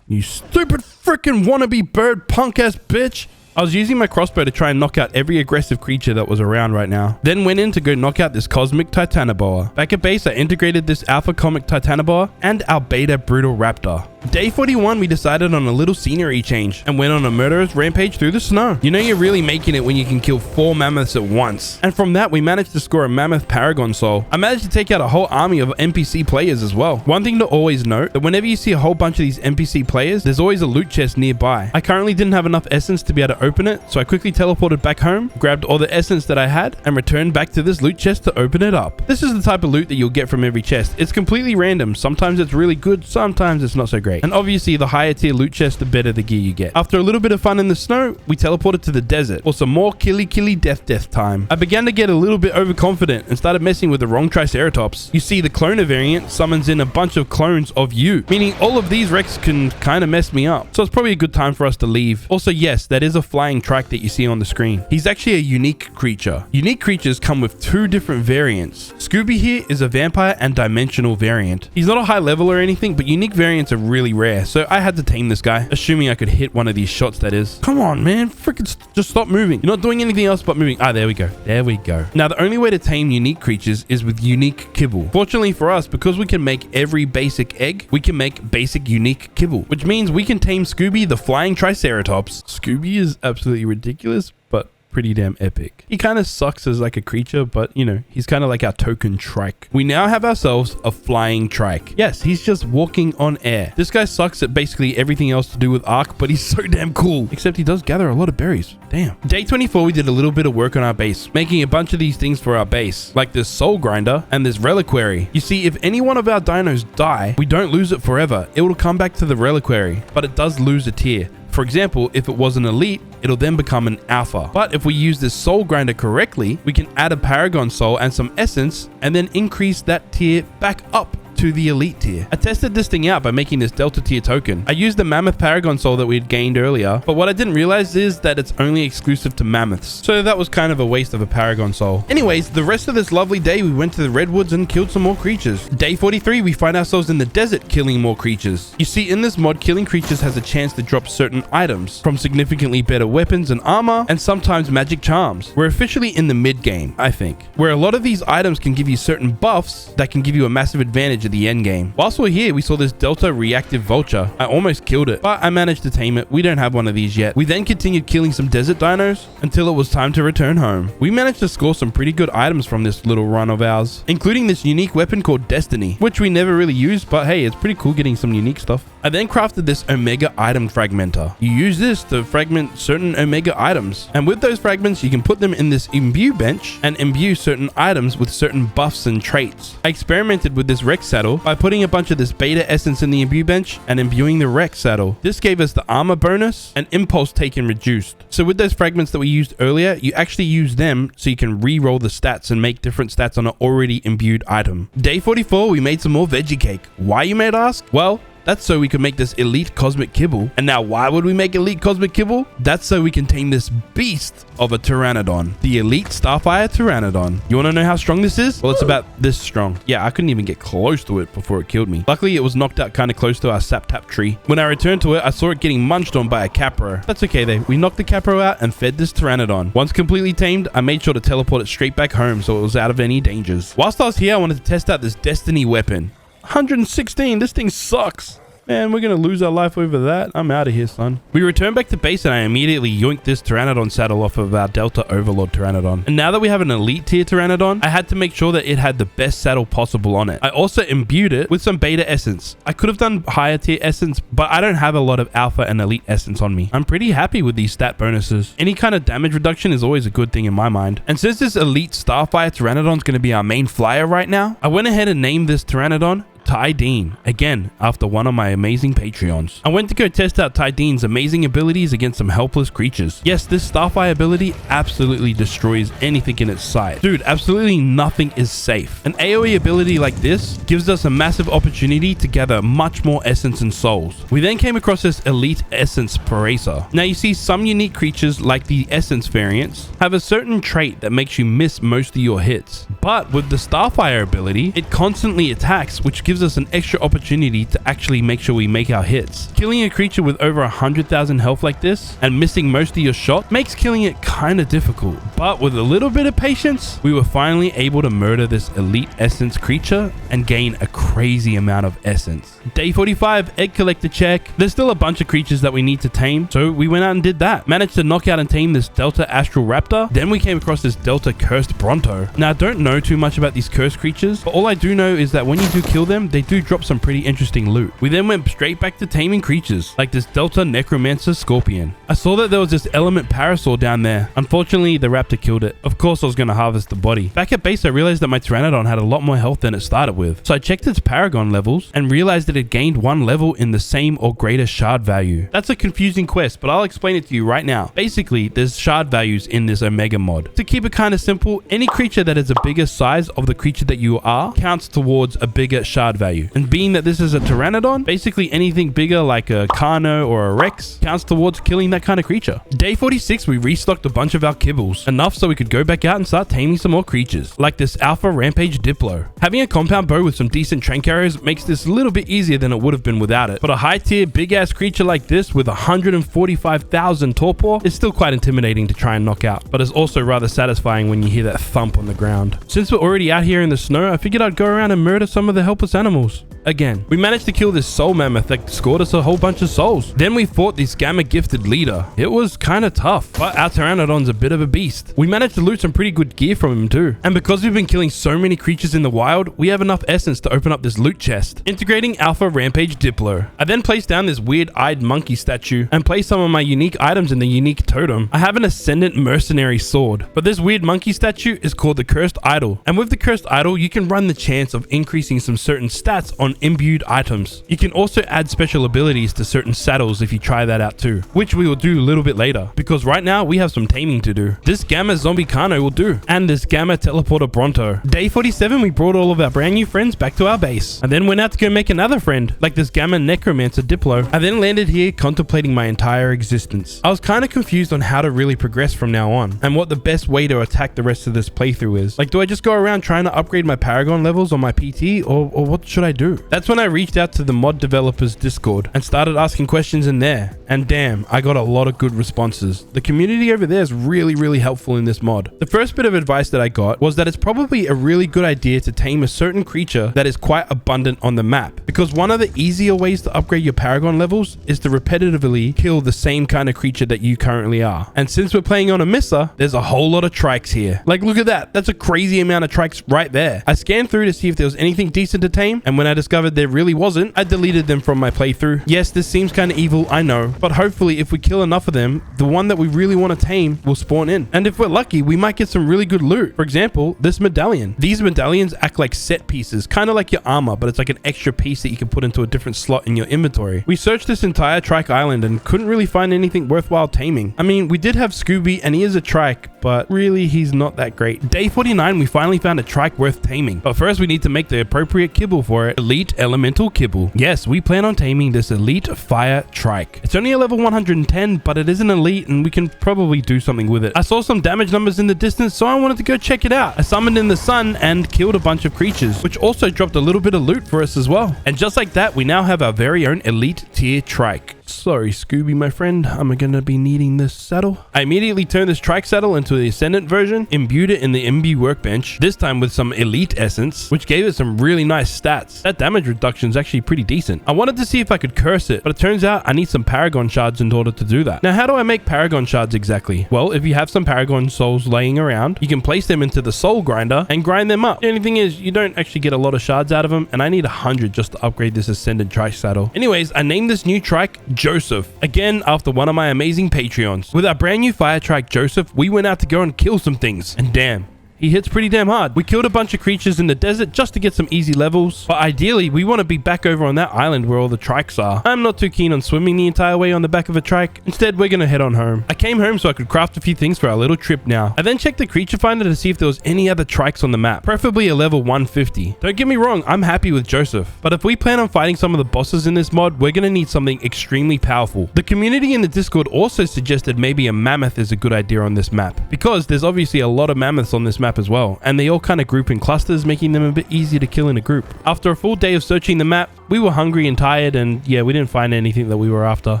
You stupid freaking wannabe bird punk ass bitch. I was using my crossbow to try and knock out every aggressive creature that was around right now. Then went in to go knock out this cosmic Titanoboa. Back at base, I integrated this alpha comic Titanoboa and our beta brutal raptor. Day 41, we decided on a little scenery change and went on a murderous rampage through the snow. You know you're really making it when you can kill 4 mammoths at once. And from that, we managed to score a mammoth paragon soul. I managed to take out a whole army of NPC players as well. One thing to always note, that whenever you see a whole bunch of these NPC players, there's always a loot chest nearby. I currently didn't have enough essence to be able to open it, so I quickly teleported back home, grabbed all the essence that I had, and returned back to this loot chest to open it up. This is the type of loot that you'll get from every chest. It's completely random. Sometimes it's really good, sometimes it's not so great. And obviously, the higher tier loot chest, the better the gear you get. After a little bit of fun in the snow, we teleported to the desert for some more killy death time. I began to get a little bit overconfident and started messing with the wrong Triceratops. You see, the cloner variant summons in a bunch of clones of you, meaning all of these wrecks can kind of mess me up. So it's probably a good time for us to leave. Also, yes, that is a flying trike that you see on the screen. He's actually a unique creature. Unique creatures come with 2 different variants. Scooby here is a vampire and dimensional variant. He's not a high level or anything, but unique variants are really rare, so I had to tame this guy, assuming I could hit one of these shots, that is. Come on, man. Freaking just stop moving. You're not doing anything else but moving. Ah, there we go. There we go. Now, the only way to tame unique creatures is with unique kibble. Fortunately for us, because we can make every basic egg, we can make basic unique kibble, which means we can tame Scooby, the flying Triceratops. Scooby is absolutely ridiculous, but pretty damn epic. He kind of sucks as like a creature, but you know, he's kind of like our token trike. We now have ourselves a flying trike. Yes, he's just walking on air. This guy sucks at basically everything else to do with Ark, but he's so damn cool. Except he does gather a lot of berries. Damn. Day 24, we did a little bit of work on our base, making a bunch of these things for our base, like this soul grinder and this reliquary. You see, if any one of our dinos die, we don't lose it forever. It will come back to the reliquary, but it does lose a tier. For example, if it was an elite, it'll then become an alpha. But if we use this soul grinder correctly, we can add a paragon soul and some essence and then increase that tier back up to the elite tier. I tested this thing out by making this delta tier token. I used the mammoth paragon soul that we had gained earlier, but what I didn't realize is that it's only exclusive to mammoths. So that was kind of a waste of a paragon soul. Anyways, the rest of this lovely day, we went to the redwoods and killed some more creatures. Day 43, we find ourselves in the desert killing more creatures. You see, in this mod, killing creatures has a chance to drop certain items, from significantly better weapons and armor, and sometimes magic charms. We're officially in the mid game, I think, where a lot of these items can give you certain buffs that can give you a massive advantage at the end game. Whilst we're here, we saw this Delta reactive vulture. I almost killed it, but I managed to tame it. We don't have one of these yet. We then continued killing some desert dinos until it was time to return home. We managed to score some pretty good items from this little run of ours, including this unique weapon called Destiny, which we never really used, but hey, it's pretty cool getting some unique stuff. I then crafted this Omega item fragmenter. You use this to fragment certain Omega items, and with those fragments, you can put them in this imbue bench and imbue certain items with certain buffs and traits. I experimented with this Rex saddle by putting a bunch of this beta essence in the imbue bench and imbuing the Rex saddle. This gave us the armor bonus and impulse taken reduced. So with those fragments that we used earlier, you actually use them so you can re-roll the stats and make different stats on an already imbued item. Day 44, we made some more veggie cake. Why, you might ask? Well, that's so we could make this elite cosmic kibble. And now why would we make elite cosmic kibble? That's so we can tame this beast of a pteranodon, the elite starfire pteranodon. You want to know how strong this is? Well, it's about this strong. Yeah, I couldn't even get close to it before it killed me. Luckily, it was knocked out kind of close to our sap tap tree. When I returned to it, I saw it getting munched on by a capro. That's okay though. We knocked the capro out and fed this pteranodon. Once completely tamed, I made sure to teleport it straight back home so it was out of any dangers. Whilst I was here, I wanted to test out this Destiny weapon. 116, this thing sucks. Man, we're gonna lose our life over that. I'm out of here, son. We returned back to base and I immediately yoinked this Pteranodon saddle off of our Delta Overlord Pteranodon. And now that we have an elite tier Pteranodon, I had to make sure that it had the best saddle possible on it. I also imbued it with some beta essence. I could have done higher tier essence, but I don't have a lot of alpha and elite essence on me. I'm pretty happy with these stat bonuses. Any kind of damage reduction is always a good thing in my mind. And since this elite Starfire Pteranodon is going to be our main flyer right now, I went ahead and named this Pteranodon Tydean, again after one of my amazing Patreons. I went to go test out Tydean's amazing abilities against some helpless creatures. Yes, this Starfire ability absolutely destroys anything in its sight. Dude, absolutely nothing is safe. An AoE ability like this gives us a massive opportunity to gather much more essence and souls. We then came across this elite essence Paracer. Now you see, some unique creatures like the essence variants have a certain trait that makes you miss most of your hits, but with the Starfire ability, it constantly attacks, which gives us an extra opportunity to actually make sure we make our hits. Killing a creature with over 100,000 health like this and missing most of your shot makes killing it kind of difficult, but with a little bit of patience, we were finally able to murder this elite essence creature and gain a crazy amount of essence. Day 45, egg collector check. There's still a bunch of creatures that we need to tame, so we went out and did that. Managed to knock out and tame this Delta Astral Raptor. Then we came across this Delta Cursed Bronto. Now I don't know too much about these cursed creatures, but all I do know is that when you do kill them, they do drop some pretty interesting loot. We then went straight back to taming creatures like this Delta Necromancer Scorpion. I saw that there was this element Parasaur down there. Unfortunately, the raptor killed it. Of course I was going to harvest the body. Back at base, I realized that my Pteranodon had a lot more health than it started with, so I checked its Paragon levels and realized that it gained 1 level in the same or greater shard value. That's a confusing quest, but I'll explain it to you right now. Basically, there's shard values in this Omega mod. To keep it kind of simple, any creature that is a bigger size of the creature that you are counts towards a bigger shard value. And being that this is a Pteranodon, basically anything bigger like a Carno or a Rex counts towards killing that kind of creature. Day 46, we restocked a bunch of our kibbles, enough so we could go back out and start taming some more creatures, like this Alpha Rampage Diplo. Having a compound bow with some decent trank arrows makes this a little bit easier than it would have been without it, but a high tier big ass creature like this with 145,000 torpor is still quite intimidating to try and knock out, but it's also rather satisfying when you hear that thump on the ground. Since we're already out here in the snow, I figured I'd go around and murder some of the helpless animals. Again, we managed to kill this soul mammoth that scored us a whole bunch of souls. Then we fought this gamma gifted leader. It was kind of tough, but our Pteranodon's a bit of a beast. We managed to loot some pretty good gear from him too. And because we've been killing so many creatures in the wild, we have enough essence to open up this loot chest. Integrating Alpha Rampage Diplo. I then placed down this weird-eyed monkey statue and placed some of my unique items in the unique totem. I have an Ascendant Mercenary sword, but this weird monkey statue is called the Cursed Idol. And with the Cursed Idol, you can run the chance of increasing some certain stats on imbued items. You can also add special abilities to certain saddles if you try that out too, which we will do a little bit later, because right now we have some taming to do. This Gamma Zombie Carno will do, and this Gamma Teleporter Bronto. Day 47, we brought all of our brand new friends back to our base, and then went out to go make another friend, like this Gamma Necromancer Diplo. I then landed here contemplating my entire existence. I was kind of confused on how to really progress from now on, and what the best way to attack the rest of this playthrough is. Like, do I just go around trying to upgrade my Paragon levels on my PT, or what should I do? That's when I reached out to the mod developers Discord and started asking questions in there, and damn, I got a lot of good responses. The community over there is really helpful in this mod. The first bit of advice that I got was that it's probably a really good idea to tame a certain creature that is quite abundant on the map, because one of the easier ways to upgrade your Paragon levels is to repetitively kill the same kind of creature that you currently are. And since we're playing on a Missa, there's a whole lot of trikes here. Like, look at that. That's a crazy amount of trikes right there. I scanned through to see if there was anything decent to tame, and when I discovered there really wasn't, I deleted them from my playthrough. Yes, this seems kind of evil, I know, but hopefully if we kill enough of them, the one that we really want to tame will spawn in. And if we're lucky, we might get some really good loot. For example, this medallion. These medallions act like set pieces, kind of like your armor, but it's like an extra piece that you can put into a different slot in your inventory. We searched this entire trike island and couldn't really find anything worthwhile taming. I mean, we did have Scooby and he is a trike, but really he's not that great. Day 49, we finally found a trike worth taming, but first we need to make the appropriate kibble for it. Elite Elemental Kibble. Yes, we plan on taming this elite fire trike. It's only a level 110, but it is an elite and we can probably do something with it. I saw some damage numbers in the distance, so I wanted to go check it out. I summoned in the sun and killed a bunch of creatures, which also dropped a little bit of loot for us as well. And just like that, we now have our very own elite tier trike. Sorry, Scooby, my friend. I'm gonna be needing this saddle. I immediately turned this trike saddle into the Ascendant version, imbued it in the imbue workbench, this time with some elite essence, which gave it some really nice stats. That damage reduction is actually pretty decent. I wanted to see if I could curse it, but it turns out I need some Paragon shards in order to do that. Now, how do I make Paragon shards exactly? Well, if you have some Paragon souls laying around, you can place them into the soul grinder and grind them up. The only thing is, you don't actually get a lot of shards out of them, and I need 100 just to upgrade this Ascendant trike saddle. Anyways, I named this new trike Joseph, again after one of my amazing Patreons. With our brand new fire trike Joseph, we went out to go and kill some things, and damn, He hits pretty damn hard. We killed a bunch of creatures in the desert just to get some easy levels, but ideally we want to be back over on that island where all the trikes are. I'm not too keen on swimming the entire way on the back of a trike. Instead, we're gonna head on home. I came home so I could craft a few things for our little trip now. I then checked the creature finder to see if there was any other trikes on the map, preferably a level 150. Don't get me wrong, I'm happy with Joseph, but if we plan on fighting some of the bosses in this mod, we're gonna need something extremely powerful. The community in the Discord also suggested maybe a mammoth is a good idea on this map, because there's obviously a lot of mammoths on this map as well, and they all kind of group in clusters, making them a bit easier to kill in a group. After a full day of searching the map, we were hungry and tired, and yeah, we didn't find anything that we were after.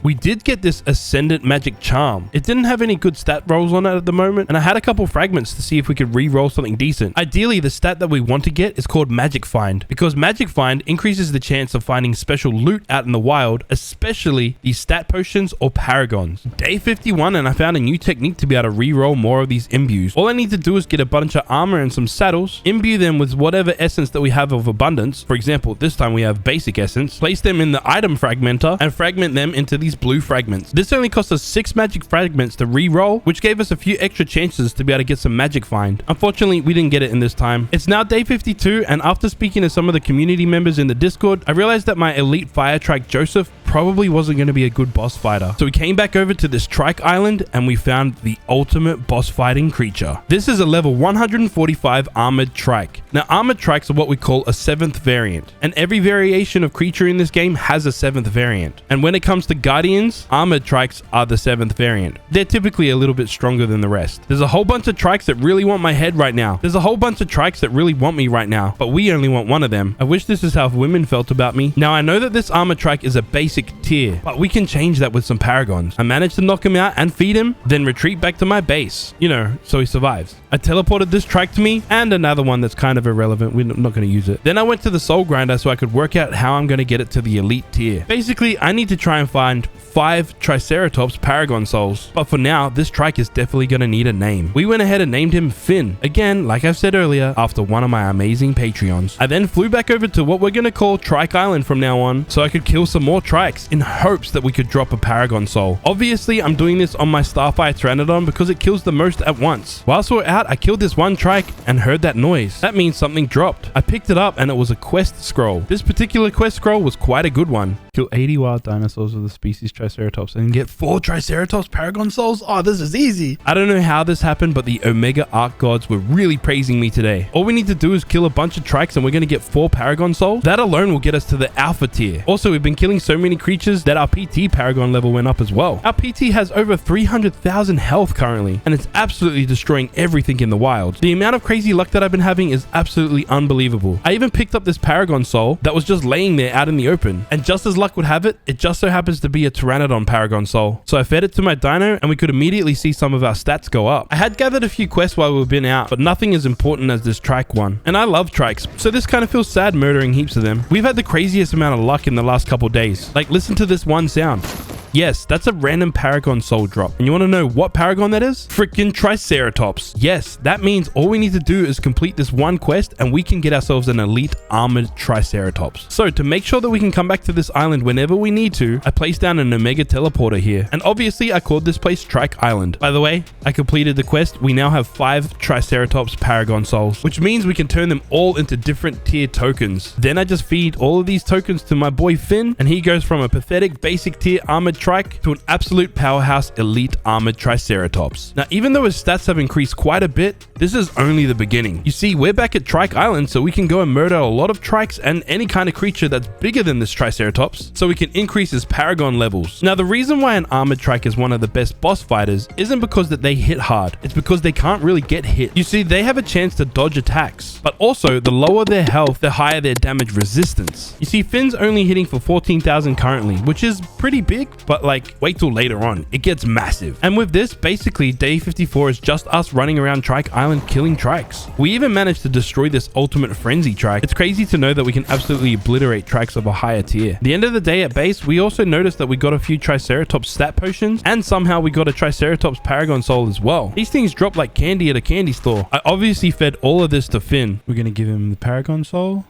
We did get this Ascendant Magic Charm. It didn't have any good stat rolls on it at the moment, and I had a couple fragments to see if we could re-roll something decent. Ideally, the stat that we want to get is called Magic Find, because Magic Find increases the chance of finding special loot out in the wild, especially these stat potions or paragons. Day 51, and I found a new technique to be able to re-roll more of these imbues. All I need to do is get a bunch of armor and some saddles, imbue them with whatever essence that we have of abundance. For example, this time we have basic essence, place them in the item fragmenter, and fragment them into these blue fragments. This only cost us 6 magic fragments to re-roll, which gave us a few extra chances to be able to get some magic find. Unfortunately, we didn't get it in this time. It's now day 52, and after speaking to some of the community members in the Discord, I realized that my elite fire trike Joseph probably wasn't going to be a good boss fighter. So we came back over to this trike island and we found the ultimate boss fighting creature. This is a level 145 armored trike. Now, armored trikes are what we call a 7th variant, and every variation of creature in this game has a 7th variant. And when it comes to guardians, armored trikes are the 7th variant. They're typically a little bit stronger than the rest. There's a whole bunch of trikes that really want my head right now. There's a whole bunch of trikes that really want me right now, but we only want one of them. I wish this is how women felt about me. Now, I know that this armored trike is a basic tier, but we can change that with some paragons. I managed to knock him out and feed him, then retreat back to my base, you know, so he survives. I teleported this trike to me and another one that's kind of irrelevant. We're not going to use it. Then I went to the soul grinder so I could work out how I'm going to get it to the elite tier. Basically, I need to try and find 5 Triceratops Paragon Souls, but for now, this trike is definitely going to need a name. We went ahead and named him Finn, again, like I've said earlier, after one of my amazing Patreons. I then flew back over to what we're going to call Trike Island from now on, so I could kill some more trikes in hopes that we could drop a Paragon Soul. Obviously, I'm doing this on my Starfire Pteranodon because it kills the most at once. Whilst we're out, I killed this one trike and heard that noise. That means something dropped. I picked it up and it was a quest scroll. This particular quest scroll was quite a good one. Kill 80 wild dinosaurs of the species Triceratops and get 4 Triceratops Paragon Souls? Oh, this is easy. I don't know how this happened, but the Omega Ark gods were really praising me today. All we need to do is kill a bunch of trikes and we're going to get 4 Paragon Souls. That alone will get us to the Alpha tier. Also, we've been killing so many creatures that our PT Paragon level went up as well. Our PT has over 300,000 health currently, and it's absolutely destroying everything in the wild. The amount of crazy luck that I've been having is absolutely unbelievable. I even picked up this Paragon Soul that was just laying there out in the open, and just as luck would have it, it just so happens to be a Pteranodon Paragon Soul. So I fed it to my dino and we could immediately see some of our stats go up. I had gathered a few quests while we've been out, but nothing as important as this trike one. And I love trikes, so this kind of feels sad murdering heaps of them. We've had the craziest amount of luck in the last couple days. Like, listen to this one sound. Yes, that's a random Paragon Soul drop. And you want to know what Paragon that is? Freaking Triceratops. Yes, that means all we need to do is complete this one quest and we can get ourselves an elite armored Triceratops. So to make sure that we can come back to this island whenever we need to, I placed down an Omega teleporter here. And obviously I called this place Trike Island. By the way, I completed the quest. We now have 5 Triceratops Paragon Souls, which means we can turn them all into different tier tokens. Then I just feed all of these tokens to my boy Finn, and he goes from a pathetic basic tier armored trike to an absolute powerhouse elite armored Triceratops. Now, even though his stats have increased quite a bit, this is only the beginning. You see, we're back at Trike Island, so we can go and murder a lot of trikes and any kind of creature that's bigger than this Triceratops, so we can increase his paragon levels. Now, the reason why an armored trike is one of the best boss fighters isn't because that they hit hard. It's because they can't really get hit. You see, they have a chance to dodge attacks, but also the lower their health, the higher their damage resistance. You see, Finn's only hitting for 14,000 currently, which is pretty big, but like, wait till later on, it gets massive. And with this, basically day 54 is just us running around Trike Island killing trikes. We even managed to destroy this ultimate frenzy trike. It's crazy to know that we can absolutely obliterate trikes of a higher tier. At the end of the day at base, we also noticed that we got a few Triceratops stat potions, and somehow we got a Triceratops Paragon Soul as well. These things drop like candy at a candy store. I obviously fed all of this to Finn. We're gonna give him the Paragon Soul.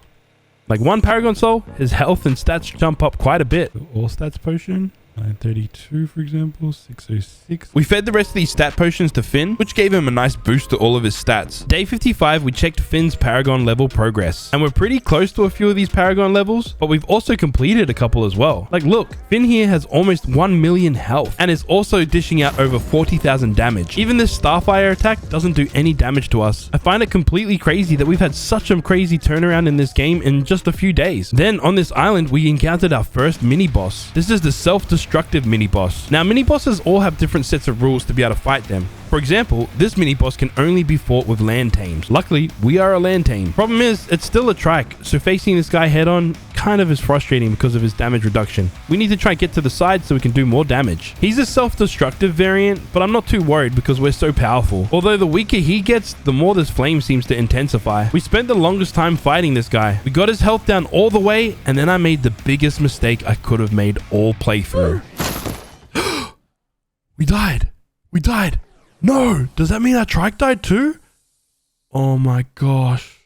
Like 1 Paragon Soul, his health and stats jump up quite a bit. All stats potion. 932, for example, 606. We fed the rest of these stat potions to Finn, which gave him a nice boost to all of his stats. Day 55, we checked Finn's Paragon level progress, and we're pretty close to a few of these Paragon levels, but we've also completed a couple as well. Like, look, Finn here has almost 1 million health, and is also dishing out over 40,000 damage. Even this Starfire attack doesn't do any damage to us. I find it completely crazy that we've had such a crazy turnaround in this game in just a few days. Then, on this island, we encountered our first mini-boss. This is the self-destructive mini-boss. Now, mini-bosses all have different sets of rules to be able to fight them. For example, this mini-boss can only be fought with land tames. Luckily, we are a land tame. Problem is, it's still a trike, so facing this guy head-on kind of is frustrating because of his damage reduction. We need to try and get to the side so we can do more damage. He's a self-destructive variant, but I'm not too worried because we're so powerful. Although the weaker he gets, the more this flame seems to intensify. We spent the longest time fighting this guy. We got his health down all the way, and then I made the biggest mistake I could have made all playthrough. We died. We died. No! Does that mean our trike died too? Oh my gosh.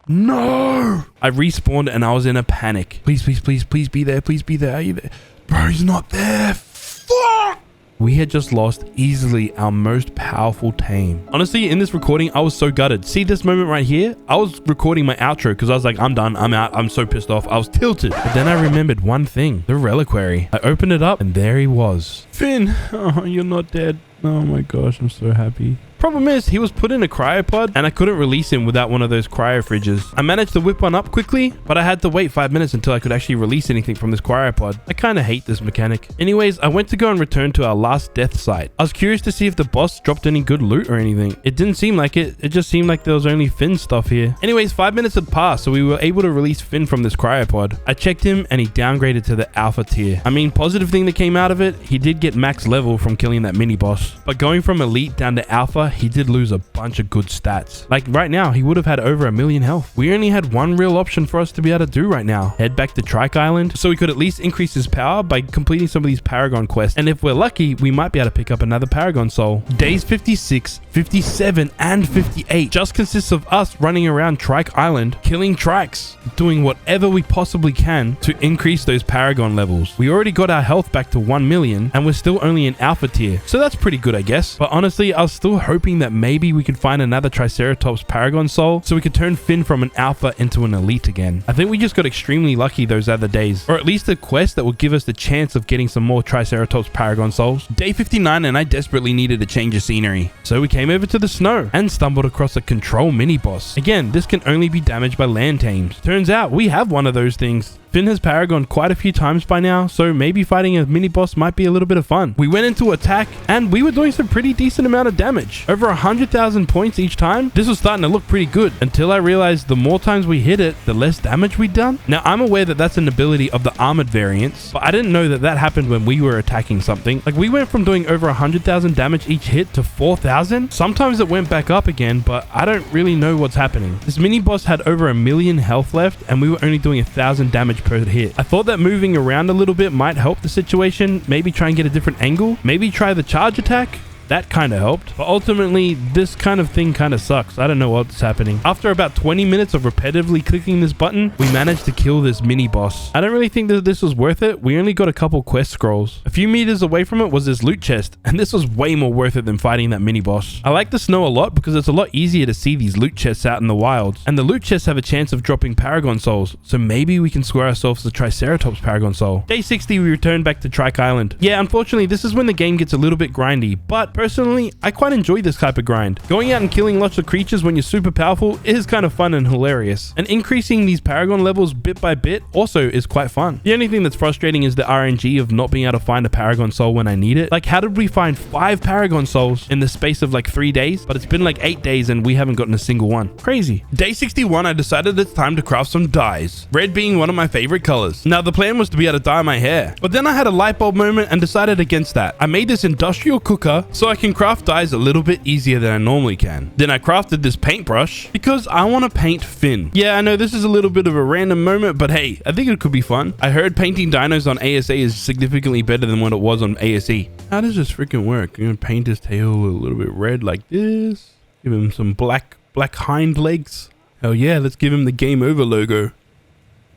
No! I respawned and I was in a panic. Please, please, please, please be there. Please be there. Are you there? Bro, he's not there. Fuck! We had just lost easily our most powerful tame. Honestly, in this recording, I was so gutted. See this moment right here? I was recording my outro because I was like, I'm done. I'm out. I'm so pissed off. I was tilted. But then I remembered one thing. The reliquary. I opened it up and there he was. Finn, oh, you're not dead. Oh my gosh, I'm so happy. Problem is, he was put in a cryopod and I couldn't release him without one of those cryo fridges. I managed to whip one up quickly, but I had to wait 5 minutes until I could actually release anything from this cryopod. I kind of hate this mechanic. Anyways, I went to go and return to our last death site. I was curious to see if the boss dropped any good loot or anything. It didn't seem like it. It just seemed like there was only Finn stuff here. Anyways, 5 minutes had passed, so we were able to release Finn from this cryopod. I checked him and he downgraded to the alpha tier. I mean, positive thing that came out of it, he did get max level from killing that mini boss. But going from elite down to alpha, he did lose a bunch of good stats. Like right now, he would have had over 1 million health. We only had one real option for us to be able to do right now. Head back to Trike Island so we could at least increase his power by completing some of these Paragon quests. And if we're lucky, we might be able to pick up another Paragon soul. Days 56, 57, and 58 just consists of us running around Trike Island, killing Trikes, doing whatever we possibly can to increase those Paragon levels. We already got our health back to 1 million and we're still only in alpha tier. So that's pretty good, I guess. But honestly, I was still hoping that maybe we could find another Triceratops Paragon soul so we could turn Finn from an alpha into an elite again. I think we just got extremely lucky those other days, or at least a quest that will give us the chance of getting some more Triceratops Paragon souls. Day 59 and I desperately needed a change of scenery. So we came over to the snow and stumbled across a control mini boss. Again, this can only be damaged by land tames. Turns out we have one of those things. Finn has Paragon quite a few times by now, so maybe fighting a mini boss might be a little bit of fun. We went into attack and we were doing some pretty decent amount of damage. Over 100,000 points each time. This was starting to look pretty good until I realized the more times we hit it, the less damage we'd done. Now I'm aware that that's an ability of the armored variants, but I didn't know that that happened when we were attacking something. Like we went from doing over 100,000 damage each hit to 4,000. Sometimes it went back up again, but I don't really know what's happening. This mini boss had over 1 million health left and we were only doing 1,000 damage per hit. I thought that moving around a little bit might help the situation, maybe try and get a different angle, maybe try the charge attack. That kind of helped, but ultimately this kind of thing kind of sucks. I don't know what's happening. After about 20 minutes of repetitively clicking this button, we managed to kill this mini boss. I don't really think that this was worth it. We only got a couple quest scrolls. A few meters away from it was this loot chest, and this was way more worth it than fighting that mini boss. I like the snow a lot because it's a lot easier to see these loot chests out in the wilds, and the loot chests have a chance of dropping Paragon souls, so maybe we can score ourselves the Triceratops Paragon soul. Day 60, we returned back to Trike Island. Yeah, unfortunately, this is when the game gets a little bit grindy, but personally, I quite enjoy this type of grind. Going out and killing lots of creatures when you're super powerful is kind of fun and hilarious. And increasing these Paragon levels bit by bit also is quite fun. The only thing that's frustrating is the RNG of not being able to find a Paragon soul when I need it. Like, how did we find 5 Paragon souls in the space of like 3 days? But it's been like 8 days and we haven't gotten a single one. Crazy. Day 61, I decided it's time to craft some dyes. Red being one of my favorite colors. Now, the plan was to be able to dye my hair. But then I had a light bulb moment and decided against that. I made this industrial cooker so I can craft dyes a little bit easier than I normally can. Then I crafted this paintbrush because I want to paint Finn. Yeah, I know this is a little bit of a random moment, but hey, I think it could be fun. I heard painting dinos on ASA is significantly better than what it was on ASE. How does this freaking work? You're gonna paint his tail a little bit red like this. Give him some black hind legs. Hell yeah, let's give him the game over logo.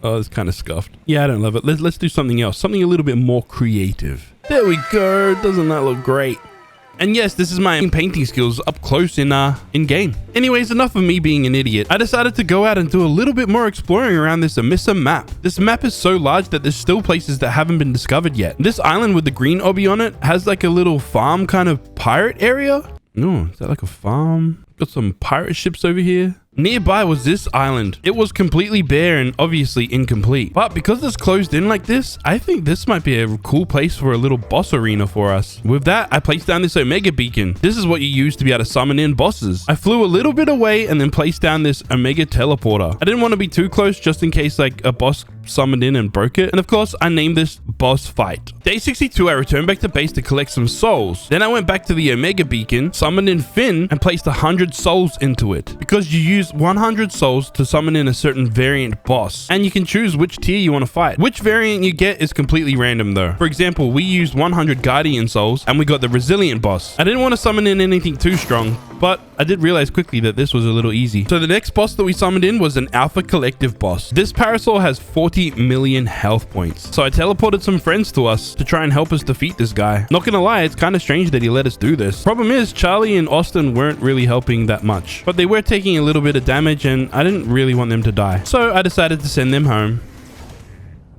Oh, it's kind of scuffed. Yeah, I don't love it. Let's do something else. Something a little bit more creative. There we go. Doesn't that look great? And yes, this is my painting skills up close in game. Anyways, enough of me being an idiot. I decided to go out and do a little bit more exploring around this Amissa map. This map is so large that there's still places that haven't been discovered yet. This island with the green obby on it has like a little farm kind of pirate area. Oh, is that like a farm? Got some pirate ships over here. Nearby was this island. It was completely bare and obviously incomplete. But because it's closed in like this, I think this might be a cool place for a little boss arena for us. With that, I placed down this Omega beacon. This is what you use to be able to summon in bosses. I flew a little bit away and then placed down this Omega teleporter. I didn't want to be too close just in case like a boss summoned in and broke it. And of course, I named this boss fight. Day 62, I returned back to base to collect some souls. Then I went back to the Omega beacon, summoned in Finn, and placed 100 souls into it. Because you use 100 souls to summon in a certain variant boss, and you can choose which tier you want to fight. Which variant you get is completely random though. For example, we used 100 Guardian souls and we got the Resilient boss. I didn't want to summon in anything too strong, but I did realize quickly that this was a little easy. So the next boss that we summoned in was an Alpha Collective boss. This Parasol has 40 million health points. So I teleported some friends to us to try and help us defeat this guy. Not gonna lie, it's kind of strange that he let us do this. Problem is, Charlie and Austin weren't really helping that much, but they were taking a little bit of damage and I didn't really want them to die. So I decided to send them home.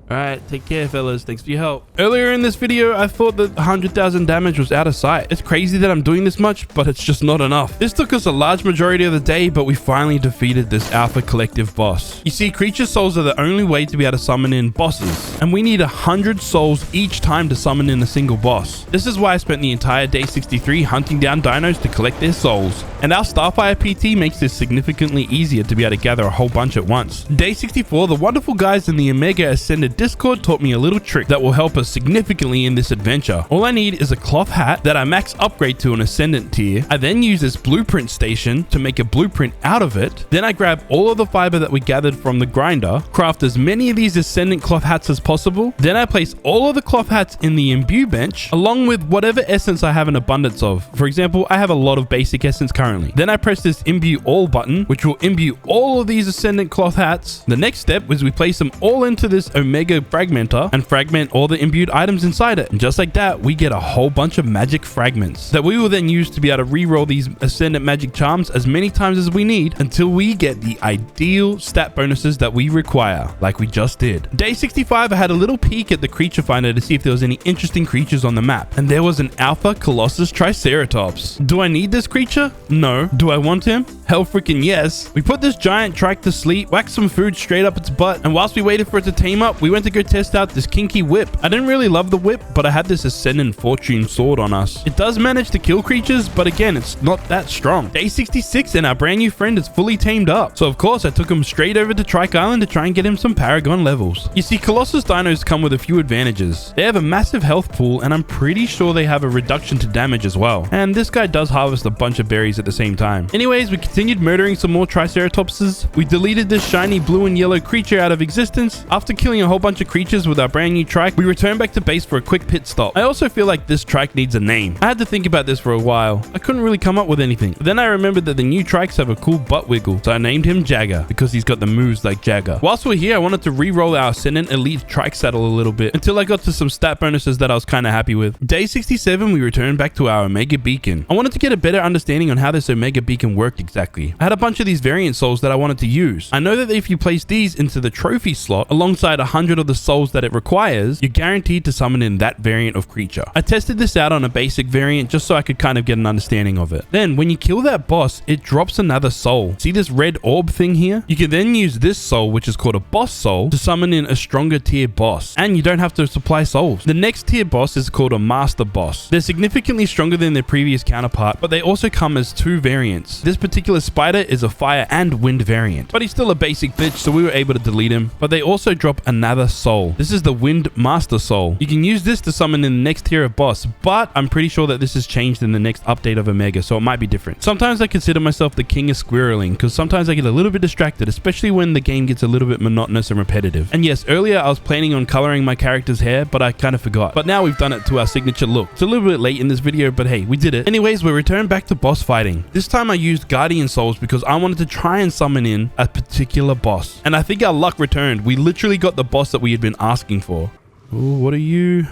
All right, take care, fellas. Thanks for your help. Earlier in this video, I thought that 100,000 damage was out of sight. It's crazy that I'm doing this much, but it's just not enough. This took us a large majority of the day, but we finally defeated this Alpha Collective boss. You see, creature souls are the only way to be able to summon in bosses, and we need 100 souls each time to summon in a single boss. This is why I spent the entire day 63 hunting down dinos to collect their souls. And our Starfire PT makes this significantly easier to be able to gather a whole bunch at once. Day 64, the wonderful guys in the Omega Ascended Discord taught me a little trick that will help us significantly in this adventure. All I need is a cloth hat that I max upgrade to an Ascendant tier. I then use this blueprint station to make a blueprint out of it. Then I grab all of the fiber that we gathered from the grinder, craft as many of these Ascendant cloth hats as possible. Then I place all of the cloth hats in the imbue bench, along with whatever essence I have an abundance of. For example, I have a lot of basic essence currently. Then I press this imbue all button, which will imbue all of these Ascendant cloth hats. The next step is we place them all into this Omega fragmenter and fragment all the imbued items inside it. And just like that, we get a whole bunch of magic fragments that we will then use to be able to reroll these Ascendant magic charms as many times as we need until we get the ideal stat bonuses that we require, like we just did. Day 65, I had a little peek at the creature finder to see if there was any interesting creatures on the map, and there was an Alpha Colossus Triceratops. Do I need this creature? No. Do I want him? Hell freaking yes. We put this giant trike to sleep, whacked some food straight up its butt, and whilst we waited for it to tame up, we went to go test out this kinky whip. I didn't really love the whip, but I had this Ascendant Fortune sword on us. It does manage to kill creatures, but again, it's not that strong. Day 66, and our brand new friend is fully tamed up. So of course, I took him straight over to Trike Island to try and get him some Paragon levels. You see, Colossus dinos come with a few advantages. They have a massive health pool, and I'm pretty sure they have a reduction to damage as well. And this guy does harvest a bunch of berries at the same time. Anyways, we continued murdering some more Triceratopses. We deleted this shiny blue and yellow creature out of existence. After killing a whole bunch of creatures with our brand new trike, we returned back to base for a quick pit stop. I also feel like this trike needs a name. I had to think about this for a while. I couldn't really come up with anything. Then I remembered that the new trikes have a cool butt wiggle, so I named him Jagger because he's got the moves like Jagger. Whilst we're here, I wanted to re-roll our Ascendant Elite trike saddle a little bit until I got to some stat bonuses that I was kind of happy with. Day 67, we returned back to our Omega Beacon. I wanted to get a better understanding on how this Omega Beacon worked exactly. I had a bunch of these variant souls that I wanted to use. I know that if you place these into the trophy slot alongside 100 of the souls that it requires, you're guaranteed to summon in that variant of creature. I tested this out on a basic variant just so I could kind of get an understanding of it. Then when you kill that boss, it drops another soul. See this red orb thing here? You can then use this soul, which is called a boss soul, to summon in a stronger tier boss, and you don't have to supply souls. The next tier boss is called a master boss. They're significantly stronger than their previous counterpart, but they also come as two variants. This particular spider is a fire and wind variant, but he's still a basic bitch, so we were able to delete him. But they also drop another another soul. This is the Wind Master Soul. You can use this to summon in the next tier of boss, but I'm pretty sure that this has changed in the next update of Omega, so it might be different. Sometimes I consider myself the king of squirreling, because sometimes I get a little bit distracted, especially when the game gets a little bit monotonous and repetitive. And yes, earlier I was planning on coloring my character's hair, but I kind of forgot. But now we've done it to our signature look. It's a little bit late in this video, but hey, we did it. Anyways, we returned back to boss fighting. This time I used Guardian Souls because I wanted to try and summon in a particular boss. And I think our luck returned. We literally got the boss that we had been asking for. Ooh, what are you?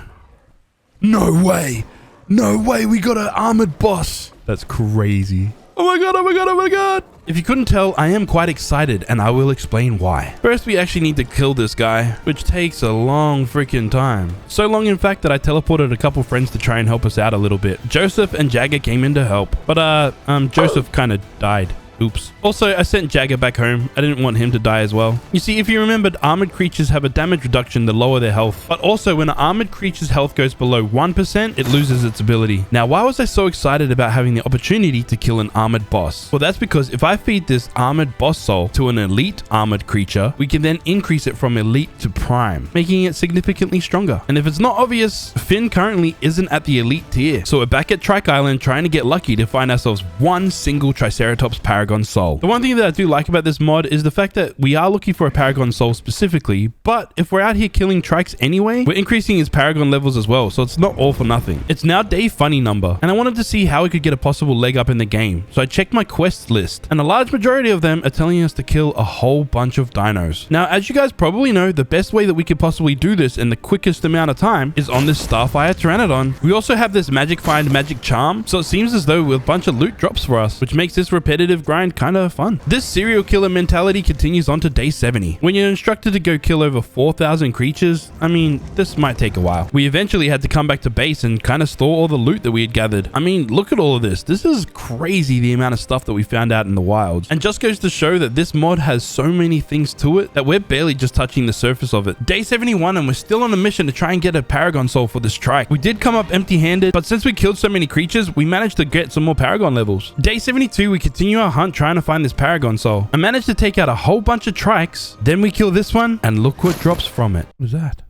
No way! No way, we got an armored boss! That's crazy. Oh my god, oh my god, oh my god! If you couldn't tell, I am quite excited, and I will explain why. First, we actually need to kill this guy, which takes a long freaking time. So long, in fact, that I teleported a couple friends to try and help us out a little bit. Joseph and Jagger came in to help, but Joseph kind of died. Oops. Also, I sent Jagger back home. I didn't want him to die as well. You see, if you remembered, armored creatures have a damage reduction to lower their health. But also, when an armored creature's health goes below 1%, it loses its ability. Now, why was I so excited about having the opportunity to kill an armored boss? Well, that's because if I feed this armored boss soul to an elite armored creature, we can then increase it from elite to prime, making it significantly stronger. And if it's not obvious, Finn currently isn't at the elite tier. So we're back at Trike Island trying to get lucky to find ourselves one single Triceratops Paragon Soul. The one thing that I do like about this mod is the fact that we are looking for a Paragon Soul specifically, but if we're out here killing Trikes anyway, we're increasing his Paragon levels as well, so it's not all for nothing. It's now day funny number, and I wanted to see how we could get a possible leg up in the game, so I checked my quests list, and a large majority of them are telling us to kill a whole bunch of dinos. Now, as you guys probably know, the best way that we could possibly do this in the quickest amount of time is on this Starfire Pteranodon. We also have this Magic Find Magic Charm, so it seems as though a bunch of loot drops for us, which makes this repetitive grind kind of fun. This serial killer mentality continues on to day 70. When you're instructed to go kill over 4,000 creatures, I mean, this might take a while. We eventually had to come back to base and kind of store all the loot that we had gathered. I mean, look at all of this. This is crazy, the amount of stuff that we found out in the wilds. And just goes to show that this mod has so many things to it that we're barely just touching the surface of it. Day 71 and we're still on a mission to try and get a Paragon Soul for this trike. We did come up empty-handed, but since we killed so many creatures, we managed to get some more Paragon levels. Day 72, we continue our hunt trying to find this Paragon Soul. I managed to take out a whole bunch of trikes. Then we kill this one, and look what drops from it. What was that?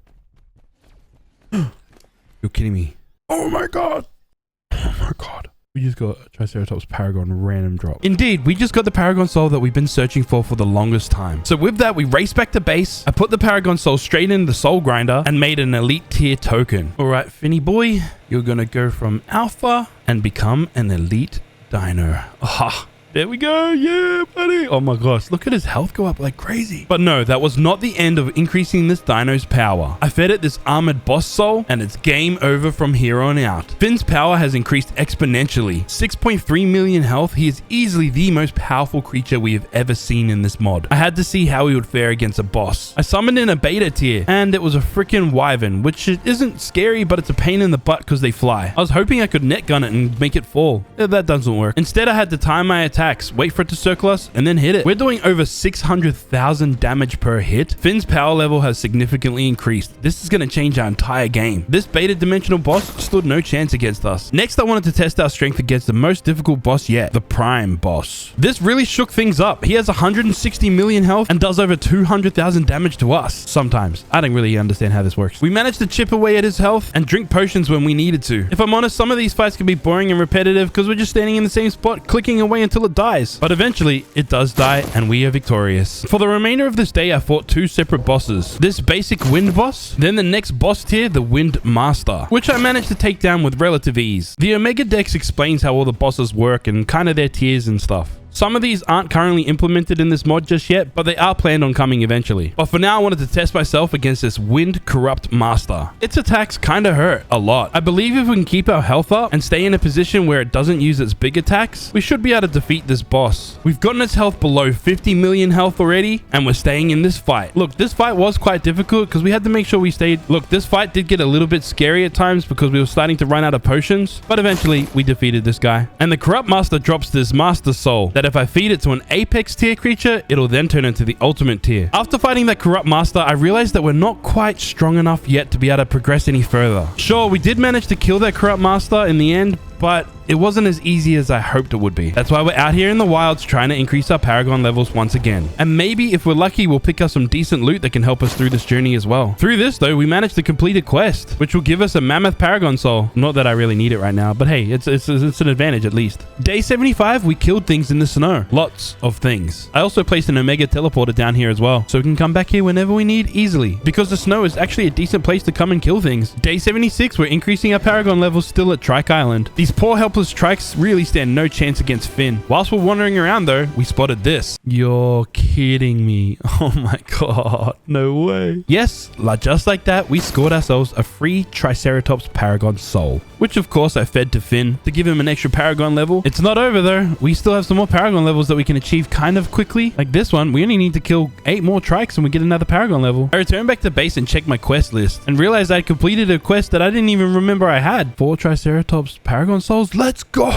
You're kidding me. Oh my god. Oh my god. We just got a Triceratops Paragon random drop. Indeed, we just got the Paragon Soul that we've been searching for the longest time. So with that, we raced back to base. I put the Paragon Soul straight in the Soul Grinder and made an elite tier token. All right, Finny boy, you're gonna go from Alpha and become an elite dino. Aha. There we go. Yeah, buddy. Oh my gosh. Look at his health go up like crazy. But no, that was not the end of increasing this dino's power. I fed it this armored boss soul and it's game over from here on out. Finn's power has increased exponentially. 6.3 million health. He is easily the most powerful creature we have ever seen in this mod. I had to see how he would fare against a boss. I summoned in a beta tier and it was a freaking wyvern, which isn't scary, but it's a pain in the butt because they fly. I was hoping I could net gun it and make it fall. That doesn't work. Instead, I had to time my attacks, wait for it to circle us, and then hit it. We're doing over 600,000 damage per hit. Finn's power level has significantly increased. This is going to change our entire game. This beta dimensional boss stood no chance against us. Next, I wanted to test our strength against the most difficult boss yet, the Prime boss. This really shook things up. He has 160 million health and does over 200,000 damage to us. Sometimes. I don't really understand how this works. We managed to chip away at his health and drink potions when we needed to. If I'm honest, some of these fights can be boring and repetitive because we're just standing in the same spot, clicking away until it dies. But eventually, it does die and we are victorious. For the remainder of this day, I fought two separate bosses. This basic wind boss, then the next boss tier, the Wind Master, which I managed to take down with relative ease. The Omega Dex explains how all the bosses work and kind of their tiers and stuff. Some of these aren't currently implemented in this mod just yet, but they are planned on coming eventually. But for now, I wanted to test myself against this Wind Corrupt Master. Its attacks kind of hurt a lot. I believe if we can keep our health up and stay in a position where it doesn't use its big attacks, we should be able to defeat this boss. We've gotten its health below 50 million health already, and we're staying in this fight. Look, this fight was quite difficult because we had to make sure we stayed. Look, this fight did get a little bit scary at times because we were starting to run out of potions, but eventually we defeated this guy. And the Corrupt Master drops this Master Soul that if I feed it to an Apex tier creature, it'll then turn into the Ultimate tier. After fighting that Corrupt Master, I realized that we're not quite strong enough yet to be able to progress any further. Sure, we did manage to kill that Corrupt Master in the end, but it wasn't as easy as I hoped it would be. That's why we're out here in the wilds trying to increase our Paragon levels once again. And maybe if we're lucky, we'll pick up some decent loot that can help us through this journey as well. Through this though, we managed to complete a quest, which will give us a mammoth Paragon soul. Not that I really need it right now, but hey, it's an advantage at least. Day 75, we killed things in the snow. Lots of things. I also placed an Omega teleporter down here as well, so we can come back here whenever we need easily, because the snow is actually a decent place to come and kill things. Day 76, we're increasing our Paragon levels still at Trike Island. These poor helpless Trikes really stand no chance against Finn. Whilst we're wandering around though, we spotted this. You're kidding me. Oh my god, no way. Yes, just like that, we scored ourselves a free Triceratops Paragon soul, which of course I fed to Finn to give him an extra Paragon level. It's not over though. We still have some more Paragon levels that we can achieve kind of quickly. Like this one, we only need to kill 8 more Trikes and we get another Paragon level. I returned back to base and checked my quest list and realized I'd completed a quest that I didn't even remember I had. 4 Triceratops Paragon souls. Let's go.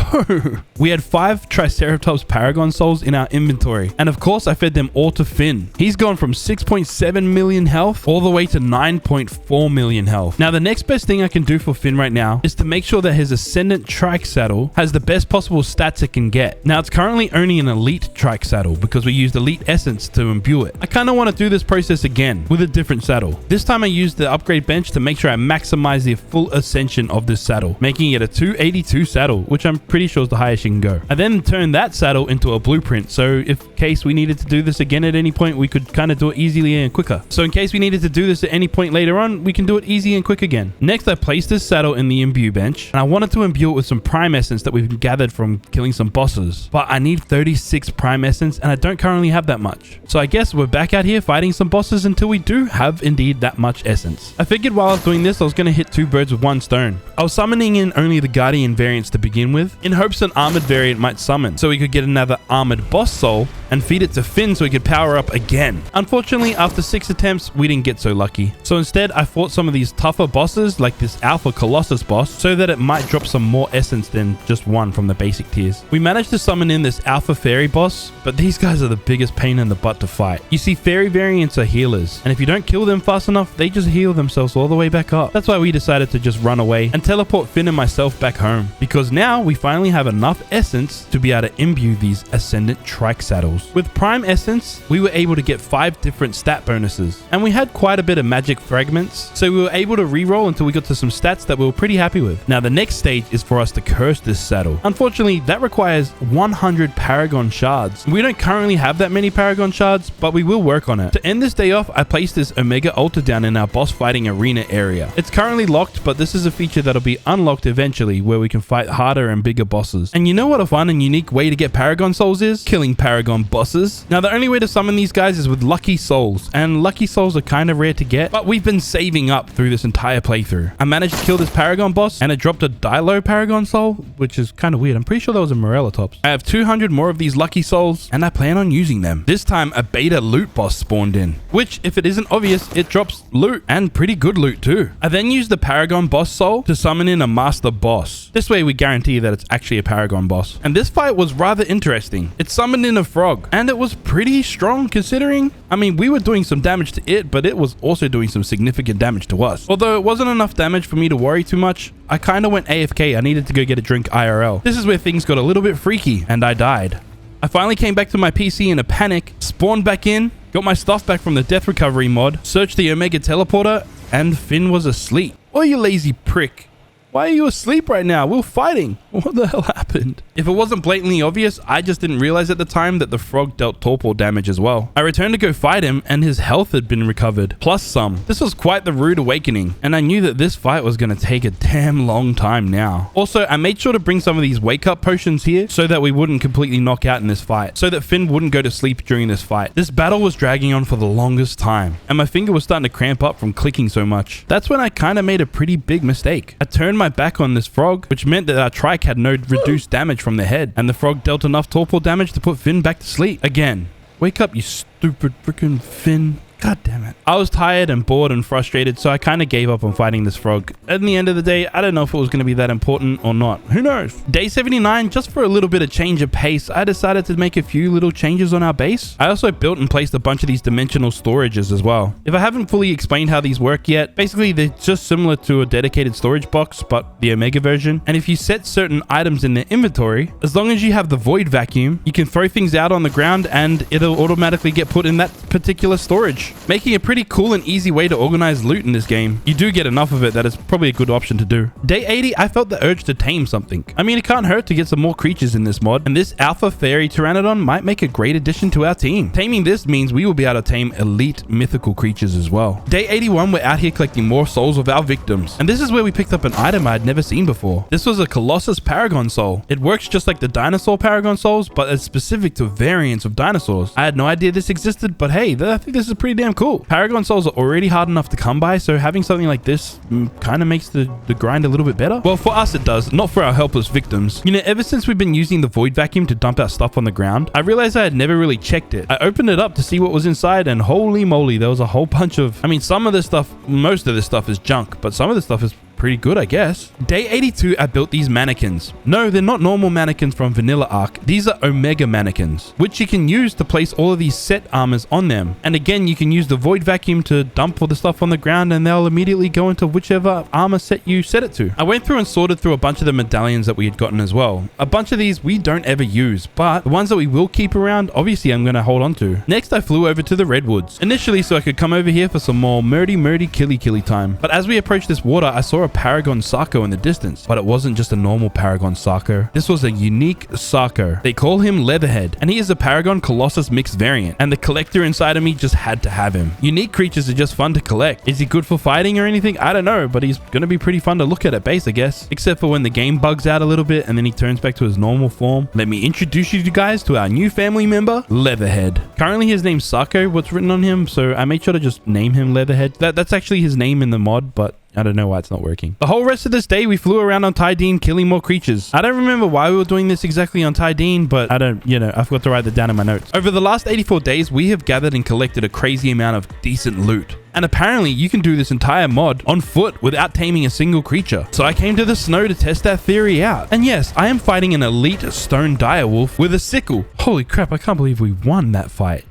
We had 5 Triceratops Paragon souls in our inventory. And of course I fed them all to Finn. He's gone from 6.7 million health all the way to 9.4 million health. Now the next best thing I can do for Finn right now is to make sure that his Ascendant Trike saddle has the best possible stats it can get. Now it's currently only an Elite Trike saddle because we used Elite Essence to imbue it. I kind of want to do this process again with a different saddle. This time I used the upgrade bench to make sure I maximize the full ascension of this saddle, making it a 282 saddle, which I'm pretty sure is the highest you can go. I then turned that saddle into a blueprint, so in case we needed to do this again at any point, we could kind of do it easily and quicker. So in case we needed to do this at any point later on, we can do it easy and quick again. Next, I placed this saddle in the imbue bench, and I wanted to imbue it with some Prime Essence that we've gathered from killing some bosses. But I need 36 Prime Essence, and I don't currently have that much. So I guess we're back out here fighting some bosses until we do have indeed that much Essence. I figured while I was doing this, I was going to hit 2 birds with 1 stone. I was summoning in only the Guardian variants to begin with, in hopes an Armored variant might summon, so we could get another Armored boss soul and feed it to Finn so he could power up again. Unfortunately, after 6 attempts, we didn't get so lucky. So instead, I fought some of these tougher bosses, like this Alpha Colossus boss, so that it might drop some more Essence than just 1 from the basic tiers. We managed to summon in this Alpha Fairy boss, but these guys are the biggest pain in the butt to fight. You see, Fairy variants are healers, and if you don't kill them fast enough, they just heal themselves all the way back up. That's why we decided to just run away and teleport Finn and myself back home, because now we finally have enough Essence to be able to imbue these Ascendant Trike saddles. With Prime Essence, we were able to get 5 different stat bonuses, and we had quite a bit of magic fragments, so we were able to reroll until we got to some stats that we were pretty happy with. Now the next stage is for us to curse this saddle. Unfortunately, that requires 100 Paragon shards. We don't currently have that many Paragon shards, but we will work on it. To end this day off, I placed this Omega altar down in our boss fighting arena area. It's currently locked, but this is a feature that'll be unlocked eventually, where we can fight harder and bigger bosses. And you know what a fun and unique way to get Paragon souls is? Killing Paragon bosses. Now the only way to summon these guys is with lucky souls, and lucky souls are kind of rare to get, but we've been saving up through this entire playthrough. I managed to kill this Paragon boss, and it dropped a Dilo Paragon soul, which is kind of weird. I'm pretty sure that was a Morellatops. I have 200 more of these lucky souls, and I plan on using them. This time a beta loot boss spawned in, which if it isn't obvious, it drops loot, and pretty good loot too. I then used the Paragon boss soul to summon in a master boss. This way we guarantee that it's actually a Paragon boss. And this fight was rather interesting. It summoned in a frog, and it was pretty strong considering, I mean, we were doing some damage to it, but it was also doing some significant damage to us. Although it wasn't enough damage for me to worry too much, I kind of went AFK. I needed to go get a drink IRL. This is where things got a little bit freaky, and I died. I finally came back to my PC in a panic, spawned back in, got my stuff back from the death recovery mod, searched the Omega teleporter, and Finn was asleep. Oh, you lazy prick. Why are you asleep right now? We're fighting. What the hell happened? If it wasn't blatantly obvious, I just didn't realize at the time that the frog dealt torpor damage as well. I returned to go fight him, and his health had been recovered, plus some. This was quite the rude awakening, and I knew that this fight was going to take a damn long time now. Also, I made sure to bring some of these wake-up potions here so that we wouldn't completely knock out in this fight, so that Finn wouldn't go to sleep during this fight. This battle was dragging on for the longest time, and my finger was starting to cramp up from clicking so much. That's when I kind of made a pretty big mistake. I turned my back on this frog, which meant that our trike had no reduced damage from the head, and the frog dealt enough torpor damage to put Finn back to sleep. Again, wake up, you stupid freaking Finn. God damn it. I was tired and bored and frustrated, so I kind of gave up on fighting this frog. At the end of the day, I don't know if it was going to be that important or not. Who knows? Day 79, just for a little bit of change of pace, I decided to make a few little changes on our base. I also built and placed a bunch of these dimensional storages as well. If I haven't fully explained how these work yet, basically they're just similar to a dedicated storage box, but the Omega version. And if you set certain items in their inventory, as long as you have the void vacuum, you can throw things out on the ground and it'll automatically get put in that particular storage, making a pretty cool and easy way to organize loot in this game. You do get enough of it that it's probably a good option to do. Day 80, I felt the urge to tame something. I mean, it can't hurt to get some more creatures in this mod, and this Alpha Fairy Pteranodon might make a great addition to our team. Taming this means we will be able to tame elite mythical creatures as well. Day 81, we're out here collecting more souls of our victims, and this is where we picked up an item I'd never seen before. This was a Colossus Paragon Soul. It works just like the dinosaur Paragon Souls, but it's specific to variants of dinosaurs. I had no idea this existed, but hey, I think this is pretty damn cool. Paragon Souls are already hard enough to come by, so having something like this kind of makes the grind a little bit better. Well, for us it does, not for our helpless victims. You know, ever since we've been using the void vacuum to dump our stuff on the ground, I realized I had never really checked it. I opened it up to see what was inside, and holy moly, there was a whole bunch of, I mean, some of this stuff, most of this stuff is junk, but some of this stuff is pretty good, I guess. Day 82, I built these mannequins. No, they're not normal mannequins from Vanilla Ark. These are Omega mannequins, which you can use to place all of these set armors on them. And again, you can use the void vacuum to dump all the stuff on the ground and they'll immediately go into whichever armor set you set it to. I went through and sorted through a bunch of the medallions that we had gotten as well. A bunch of these we don't ever use, but the ones that we will keep around, obviously I'm going to hold on to. Next, I flew over to the Redwoods, initially so I could come over here for some more murdy killy time. But as we approached this water, I saw a Paragon Sarco in the distance, but it wasn't just a normal Paragon Sarco. This was a unique Sarco. They call him Leatherhead, and he is a Paragon Colossus mixed variant, and the collector inside of me just had to have him. Unique creatures are just fun to collect. Is he good for fighting or anything? I don't know, but he's gonna be pretty fun to look at base, I guess, except for when the game bugs out a little bit and then he turns back to his normal form. Let me introduce you guys to our new family member, Leatherhead. Currently his name's Sarco, what's written on him, so I made sure to just name him Leatherhead. That's actually his name in the mod, but I don't know why it's not working. The whole rest of this day, we flew around on Tydeen killing more creatures. I don't remember why we were doing this exactly on Tydeen, but I forgot to write that down in my notes. Over the last 84 days, we have gathered and collected a crazy amount of decent loot. And apparently you can do this entire mod on foot without taming a single creature. So I came to the snow to test that theory out. And yes, I am fighting an elite stone direwolf with a sickle. Holy crap, I can't believe we won that fight.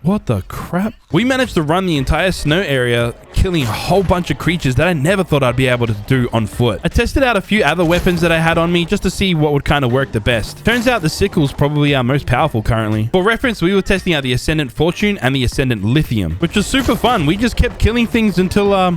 What the crap? We managed to run the entire snow area, killing a whole bunch of creatures that I never thought I'd be able to do on foot. I tested out a few other weapons that I had on me just to see what would kind of work the best. Turns out the sickle's probably our most powerful currently. For reference, we were testing out the Ascendant Fortune and the Ascendant Lithium, which was super fun. We just kept killing things until,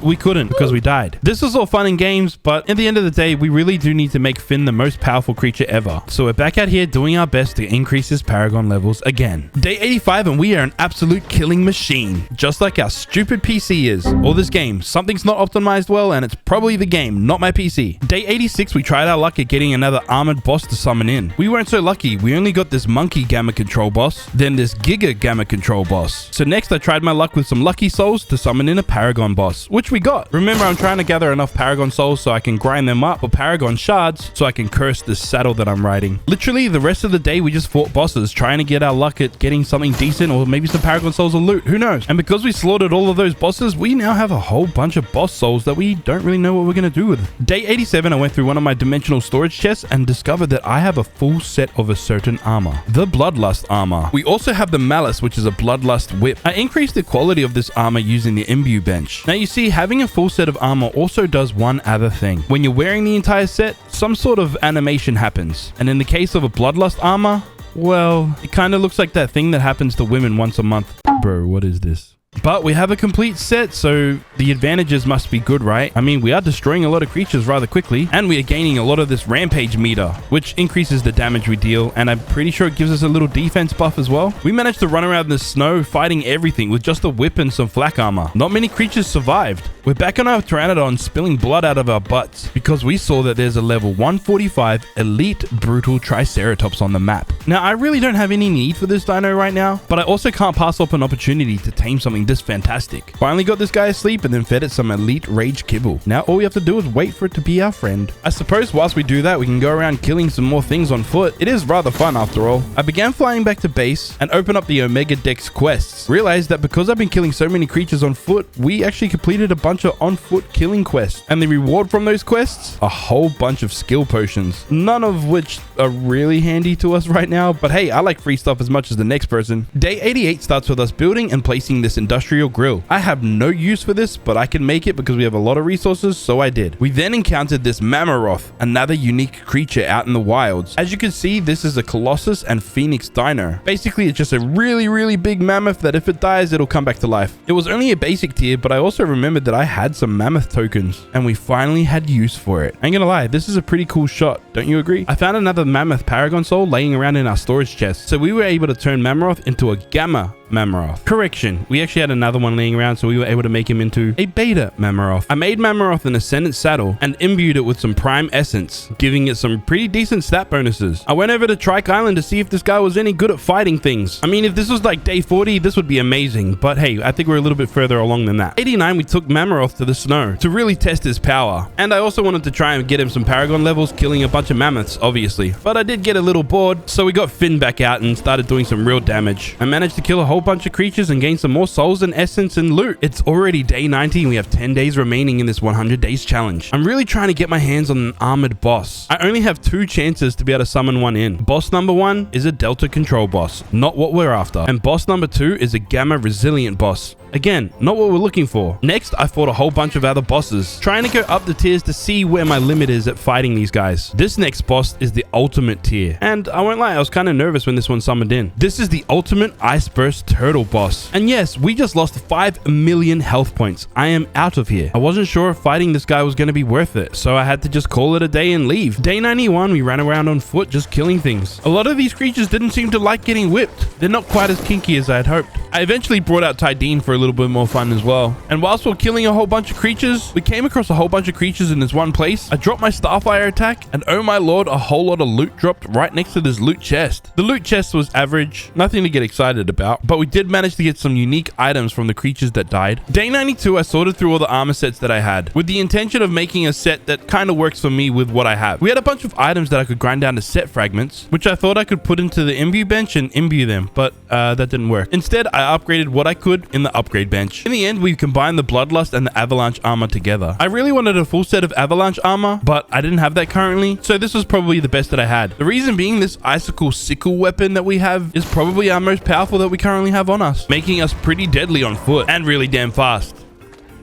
we couldn't because we died. This was all fun and games, but at the end of the day, we really do need to make Finn the most powerful creature ever. So we're back out here doing our best to increase his Paragon levels again. Day 85, and we are an absolute killing machine, just like our stupid PC is. Or this game, something's not optimized well, and it's probably the game, not my PC. Day 86, we tried our luck at getting another armored boss to summon in. We weren't so lucky. We only got this monkey gamma control boss, then this giga gamma control boss. So next I tried my luck with some lucky souls to summon in a Paragon boss, which we got. Remember, I'm trying to gather enough Paragon souls so I can grind them up for Paragon shards so I can curse this saddle that I'm riding. Literally the rest of the day we just fought bosses, trying to get our luck at getting something decent or maybe some Paragon souls or loot, who knows. And because we slaughtered all of those bosses, we now have a whole bunch of boss souls that we don't really know what we're gonna do with. Day 87, I went through one of my dimensional storage chests and discovered that I have a full set of a certain armor, the Bloodlust armor. We also have the Malice, which is a Bloodlust whip. I increased the quality of this armor using the Imbue bench. Now you see, having a full set of armor also does one other thing. When you're wearing the entire set, some sort of animation happens. And in the case of a Bloodlust armor, well, it kind of looks like that thing that happens to women once a month. Bro, what is this? But we have a complete set, so the advantages must be good, right? I mean, we are destroying a lot of creatures rather quickly, and we are gaining a lot of this rampage meter, which increases the damage we deal, and I'm pretty sure it gives us a little defense buff as well. We managed to run around the snow fighting everything with just a whip and some flak armor. Not many creatures survived. We're back on our Pteranodon spilling blood out of our butts because we saw that there's a level 145 elite brutal Triceratops on the map. Now, I really don't have any need for this dino right now, but I also can't pass up an opportunity to tame something feeling this fantastic. Finally got this guy asleep and then fed it some elite rage kibble. Now all we have to do is wait for it to be our friend. I suppose whilst we do that, we can go around killing some more things on foot. It is rather fun after all. I began flying back to base and open up the ARKs quests. Realized that because I've been killing so many creatures on foot, we actually completed a bunch of on foot killing quests. And the reward from those quests? A whole bunch of skill potions. None of which are really handy to us right now, but hey, I like free stuff as much as the next person. Day 88 starts with us building and placing this industrial grill. I have no use for this, but I can make it because we have a lot of resources, so I did. We then encountered this Mammoth, another unique creature out in the wilds. As you can see, this is a Colossus and Phoenix Dino. Basically, it's just a really big mammoth that if it dies, it'll come back to life. It was only a basic tier, but I also remembered that I had some mammoth tokens, and we finally had use for it. I ain't gonna lie, this is a pretty cool shot, don't you agree? I found another mammoth paragon soul laying around in our storage chest, so we were able to turn Mammoth into a Gamma Mammoth. Correction, we actually had another one laying around, so we were able to make him into a Beta Mammoth. I made Mammoth an Ascendant saddle and imbued it with some Prime Essence, giving it some pretty decent stat bonuses. I went over to Trike Island to see if this guy was any good at fighting things. I mean, if this was like day 40, this would be amazing, but hey, I think we're a little bit further along than that. 89, we took Mammoth to the snow to really test his power, and I also wanted to try and get him some Paragon levels, killing a bunch of mammoths, obviously. But I did get a little bored, so we got Finn back out and started doing some real damage. I managed to kill a whole bunch of creatures and gain some more souls and essence and loot. It's already day 90 and we have 10 days remaining in this 100 days challenge. I'm really trying to get my hands on an armored boss. I only have 2 chances to be able to summon one in. Boss number 1 is a Delta Control boss, not what we're after. And boss number 2 is a Gamma Resilient boss. Again, not what we're looking for. Next, I fought a whole bunch of other bosses, trying to go up the tiers to see where my limit is at fighting these guys. This next boss is the ultimate tier, and I won't lie, I was kind of nervous when this one summoned in. This is the ultimate Ice Burst Turtle boss. And yes, we just lost 5 million health points. I am out of here. I wasn't sure if fighting this guy was going to be worth it, so I had to just call it a day and leave. Day 91, we ran around on foot just killing things. A lot of these creatures didn't seem to like getting whipped. They're not quite as kinky as I had hoped. I eventually brought out Tidine for a little bit more fun as well. And whilst we're killing a whole bunch of creatures, we came across a whole bunch of creatures in this one place. I dropped my Starfire attack, and oh my lord, a whole lot of loot dropped right next to this loot chest. The loot chest was average, nothing to get excited about, but we did manage to get some unique items from the creatures that died. Day 92, I sorted through all the armor sets that I had, with the intention of making a set that kind of works for me with what I have. We had a bunch of items that I could grind down to set fragments, which I thought I could put into the imbue bench and imbue them, but that didn't work. Instead, I upgraded what I could in the upgrade bench. In the end, we combined the Bloodlust and the Avalanche armor together. I really wanted a full set of Avalanche armor, but I didn't have that currently, so this was probably the best that I had. The reason being, this Icicle Sickle weapon that we have is probably our most powerful that we currently have on us, making us pretty deadly on foot and really damn fast.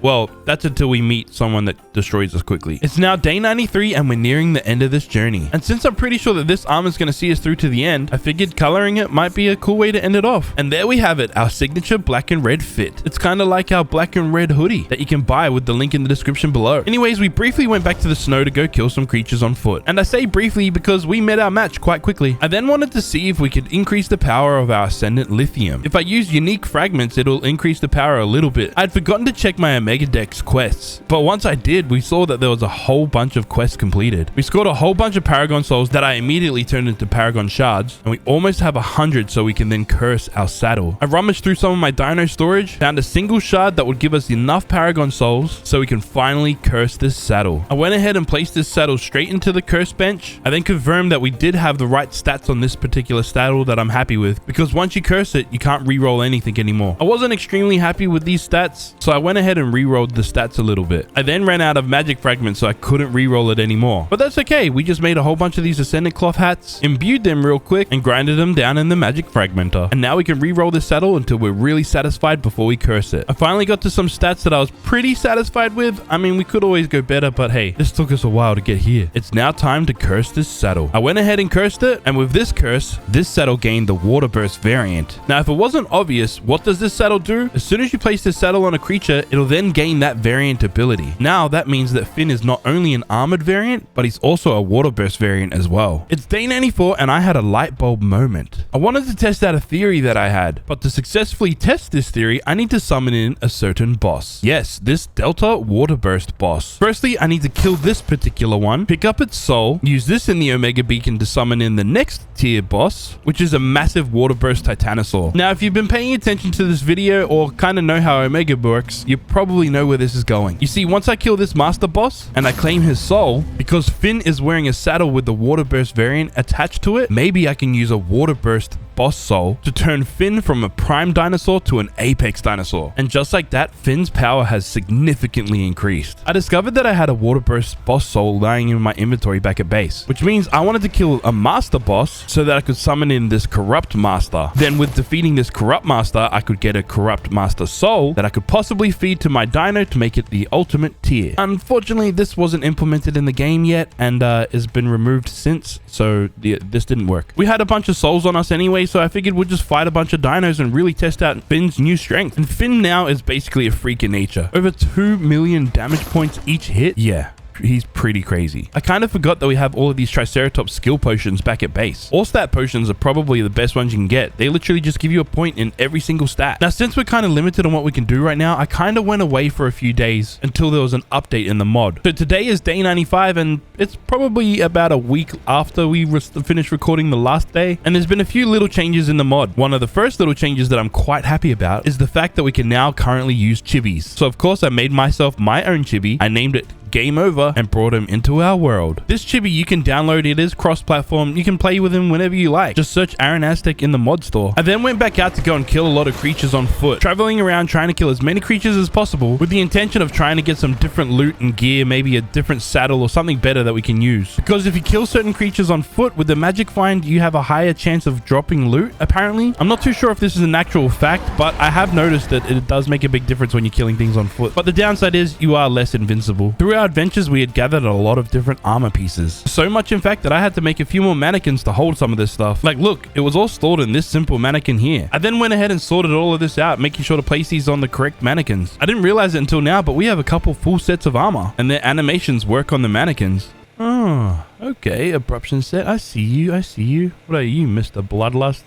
Well, that's until we meet someone that destroys us quickly. It's now day 93 and we're nearing the end of this journey. And since I'm pretty sure that this armor is going to see us through to the end, I figured coloring it might be a cool way to end it off. And there we have it, our signature black and red fit. It's kind of like our black and red hoodie that you can buy with the link in the description below. Anyways, we briefly went back to the snow to go kill some creatures on foot. And I say briefly because we met our match quite quickly. I then wanted to see if we could increase the power of our Ascendant Lithium. If I use unique fragments, it'll increase the power a little bit. I'd forgotten to check my ARKs quests, but once I did, we saw that there was a whole bunch of quests completed. We scored a whole bunch of Paragon Souls that I immediately turned into Paragon Shards, and we almost have 100 so we can then curse our saddle. I rummaged through some of my dino storage, found a single shard that would give us enough Paragon Souls so we can finally curse this saddle. I went ahead and placed this saddle straight into the curse bench. I then confirmed that we did have the right stats on this particular saddle that I'm happy with, because once you curse it, you can't re-roll anything anymore. I wasn't extremely happy with these stats, so I went ahead and re-rolled the stats a little bit. I then ran out of magic fragments, so I couldn't re-roll it anymore. But that's okay, we just made a whole bunch of these Ascendant Cloth hats, imbued them real quick, and grinded them down in the magic fragmenter. And now we can re-roll this saddle until we're really satisfied before we curse it. I finally got to some stats that I was pretty satisfied with. I mean, we could always go better, but hey, this took us a while to get here. It's now time to curse this saddle. I went ahead and cursed it, and with this curse, this saddle gained the Water Burst variant. Now, if it wasn't obvious, what does this saddle do? As soon as you place this saddle on a creature, it'll then gain that variant ability. Now that means that Finn is not only an armored variant, but he's also a Water Burst variant as well. It's day 94 and I had a light bulb moment. I wanted to test out a theory that I had, but to successfully test this theory, I need to summon in a certain boss. Yes, this Delta Water Burst boss. Firstly, I need to kill this particular one, pick up its soul, use this in the Omega Beacon to summon in the next tier boss, which is a massive Water Burst Titanosaur. Now, if you've been paying attention to this video or kind of know how Omega works, you probably know where this is going. You see, once I kill this master boss and I claim his soul, because Finn is wearing a saddle with the Water Burst variant attached to it, maybe I can use a Water Burst boss soul to turn Finn from a prime dinosaur to an apex dinosaur. And just like that, Finn's power has significantly increased. I discovered that I had a Water Burst boss soul lying in my inventory back at base, which means I wanted to kill a master boss so that I could summon in this corrupt master. Then with defeating this corrupt master, I could get a corrupt master soul that I could possibly feed to my dino to make it the ultimate tier. Unfortunately, this wasn't implemented in the game yet and has been removed since, so this didn't work. We had a bunch of souls on us anyway, so I figured we'd just fight a bunch of dinos and really test out Finn's new strength. And Finn now is basically a freak in nature. Over 2 million damage points each hit. Yeah. He's pretty crazy. I kind of forgot that we have all of these Triceratops skill potions back at base. All stat potions are probably the best ones you can get. They literally just give you a point in every single stat. Now, since we're kind of limited on what we can do right now, I kind of went away for a few days until there was an update in the mod. So today is day 95 and it's probably about a week after we finished recording the last day. And there's been a few little changes in the mod. One of the first little changes that I'm quite happy about is the fact that we can now currently use chibis. So of course I made myself my own chibi. I named it Game Over and brought him into our world. This chibi you can download. It is cross-platform. You can play with him whenever you like. Just search AronAztek in the mod store. I then went back out to go and kill a lot of creatures on foot, traveling around trying to kill as many creatures as possible with the intention of trying to get some different loot and gear, maybe a different saddle or something better that we can use. Because if you kill certain creatures on foot with the magic find, you have a higher chance of dropping loot, apparently. I'm not too sure if this is an actual fact, but I have noticed that it does make a big difference when you're killing things on foot. But the downside is you are less invincible. Throughout our adventures, we had gathered a lot of different armor pieces. So much, in fact, that I had to make a few more mannequins to hold some of this stuff. Like, look, it was all stored in this simple mannequin here. I then went ahead and sorted all of this out, making sure to place these on the correct mannequins. I didn't realize it until now, but we have a couple full sets of armor, and their animations work on the mannequins. Oh, okay, abruption set. I see you, I see you. What are you, Mr. Bloodlust?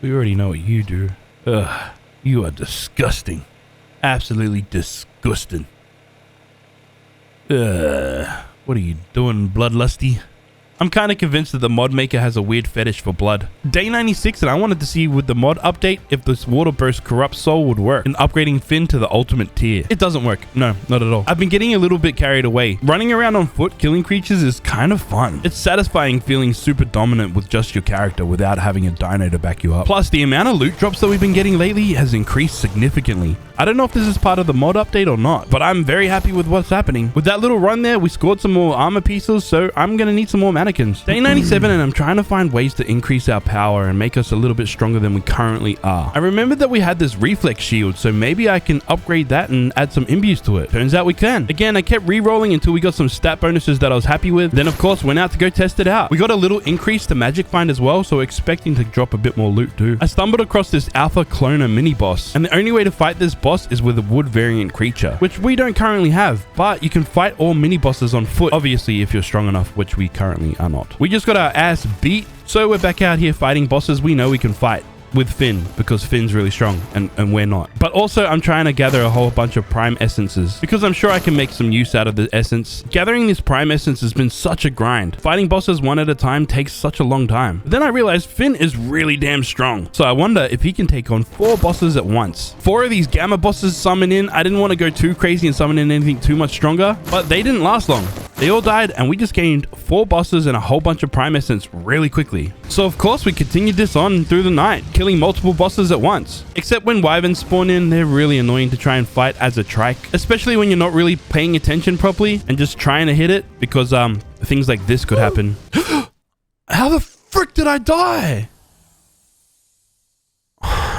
We already know what you do. Ugh, you are disgusting. Absolutely disgusting. What are you doing, Bloodlusty? I'm kind of convinced that the mod maker has a weird fetish for blood. Day 96, and I wanted to see with the mod update if this Water Burst Corrupt Soul would work in upgrading Finn to the ultimate tier. It doesn't work. No, not at all. I've been getting a little bit carried away. Running around on foot killing creatures is kind of fun. It's satisfying feeling super dominant with just your character without having a dino to back you up. Plus, the amount of loot drops that we've been getting lately has increased significantly. I don't know if this is part of the mod update or not, but I'm very happy with what's happening. With that little run there, we scored some more armor pieces, so I'm gonna need some more mannequins. Day 97, and I'm trying to find ways to increase our power and make us a little bit stronger than we currently are. I remembered that we had this reflex shield, so maybe I can upgrade that and add some imbues to it. Turns out we can. Again, I kept re-rolling until we got some stat bonuses that I was happy with. Then, of course, went out to go test it out. We got a little increase to magic find as well, so expecting to drop a bit more loot too. I stumbled across this alpha cloner mini boss, and the only way to fight this boss is with a wood variant creature, which we don't currently have, but you can fight all mini bosses on foot, obviously if you're strong enough, which we currently are not. We just got our ass beat, so we're back out here fighting bosses we know we can fight with Finn, because Finn's really strong and we're not. But also I'm trying to gather a whole bunch of prime essences because I'm sure I can make some use out of the essence. Gathering this prime essence has been such a grind. Fighting bosses one at a time takes such a long time. But then I realized Finn is really damn strong, so I wonder if he can take on 4 bosses at once. 4 of these gamma bosses summon in. I didn't want to go too crazy and summon in anything too much stronger, but they didn't last long. They all died, and we just gained 4 bosses and a whole bunch of prime essence really quickly. So of course we continued this on through the night, killing multiple bosses at once. Except when wyverns spawn in, they're really annoying to try and fight as a trike, especially when you're not really paying attention properly and just trying to hit it, because things like this could happen. How the frick did I die?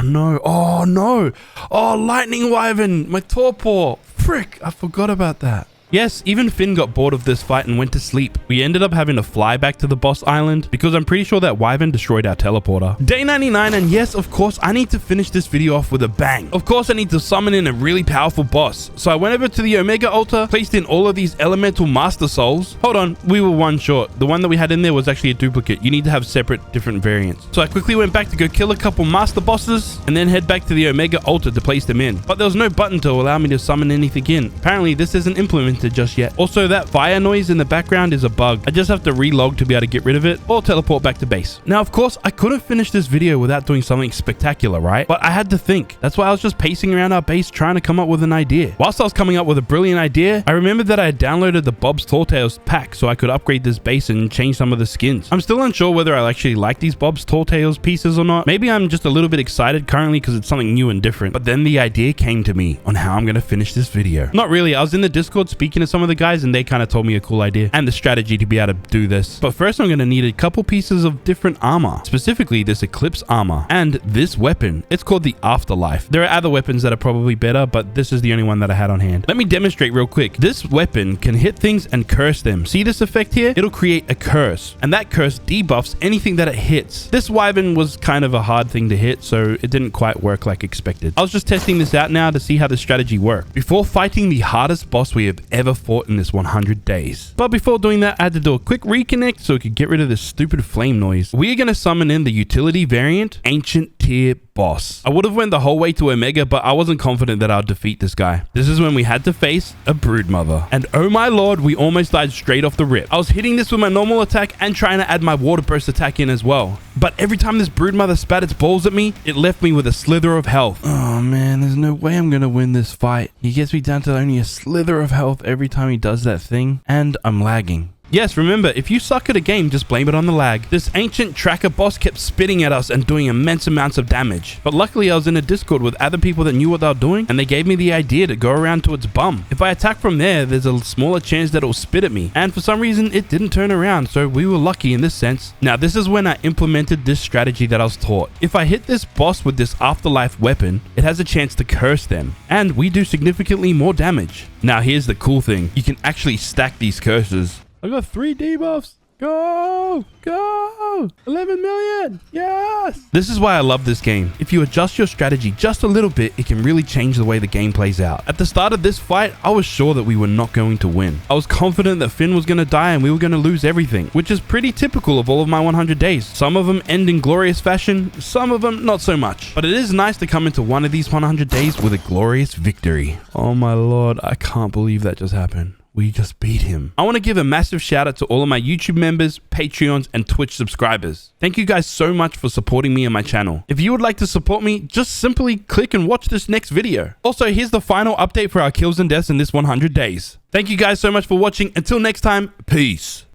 No. Oh no. Oh, lightning wyvern, my torpor. Frick, I forgot about that. Yes, even Finn got bored of this fight and went to sleep. We ended up having to fly back to the boss island because I'm pretty sure that Wyvern destroyed our teleporter. Day 99, and yes, of course, I need to finish this video off with a bang. Of course, I need to summon in a really powerful boss. So I went over to the Omega altar, placed in all of these elemental master souls. Hold on, we were one short. The one that we had in there was actually a duplicate. You need to have separate different variants. So I quickly went back to go kill a couple master bosses and then head back to the Omega altar to place them in. But there was no button to allow me to summon anything in. Apparently, this isn't implemented just yet. Also, that fire noise in the background is a bug. I just have to relog to be able to get rid of it or teleport back to base. Now, of course, I couldn't finish this video without doing something spectacular, right? But I had to think. That's why I was just pacing around our base trying to come up with an idea. Whilst I was coming up with a brilliant idea, I remembered that I had downloaded the Bob's Tall Tales pack so I could upgrade this base and change some of the skins. I'm still unsure whether I actually like these Bob's Tall Tales pieces or not. Maybe I'm just a little bit excited currently because it's something new and different. But then the idea came to me on how I'm going to finish this video. Not really. I was in the Discord speaking to some of the guys and they kind of told me a cool idea and the strategy to be able to do this. But first I'm going to need a couple pieces of different armor, specifically this Eclipse armor and this weapon. It's called the Afterlife. There are other weapons that are probably better, but this is the only one that I had on hand. Let me demonstrate real quick. This weapon can hit things and curse them. See this effect here? It'll create a curse and that curse debuffs anything that it hits. This Wyvern was kind of a hard thing to hit, so it didn't quite work like expected. I was just testing this out now to see how the strategy worked before fighting the hardest boss we have ever fought in this 100 days. But before doing that, I had to do a quick reconnect so we could get rid of this stupid flame noise. We are going to summon in the utility variant, Ancient Tier Boss. I would have went the whole way to Omega, but I wasn't confident that I'd defeat this guy. This is when we had to face a Broodmother. And oh my lord, we almost died straight off the rip. I was hitting this with my normal attack and trying to add my water burst attack in as well. But every time this Broodmother spat its balls at me, it left me with a slither of health. Oh man, there's no way I'm gonna win this fight. He gets me down to only a slither of health every time he does that thing, and I'm lagging. Yes, remember, if you suck at a game, just blame it on the lag. This ancient tracker boss kept spitting at us and doing immense amounts of damage. But luckily, I was in a Discord with other people that knew what they were doing, and they gave me the idea to go around to its bum. If I attack from there, there's a smaller chance that it'll spit at me. And for some reason, it didn't turn around, so we were lucky in this sense. Now, this is when I implemented this strategy that I was taught. If I hit this boss with this Afterlife weapon, it has a chance to curse them, and we do significantly more damage. Now, here's the cool thing. You can actually stack these curses. I got 3 debuffs. Go! Go! 11 million! Yes! This is why I love this game. If you adjust your strategy just a little bit, it can really change the way the game plays out. At the start of this fight, I was sure that we were not going to win. I was confident that Finn was going to die and we were going to lose everything, which is pretty typical of all of my 100 days. Some of them end in glorious fashion, some of them not so much. But it is nice to come into one of these 100 days with a glorious victory. Oh my lord, I can't believe that just happened. We just beat him. I want to give a massive shout out to all of my YouTube members, Patreons, and Twitch subscribers. Thank you guys so much for supporting me and my channel. If you would like to support me, just simply click and watch this next video. Also, here's the final update for our kills and deaths in this 100 days. Thank you guys so much for watching. Until next time, peace.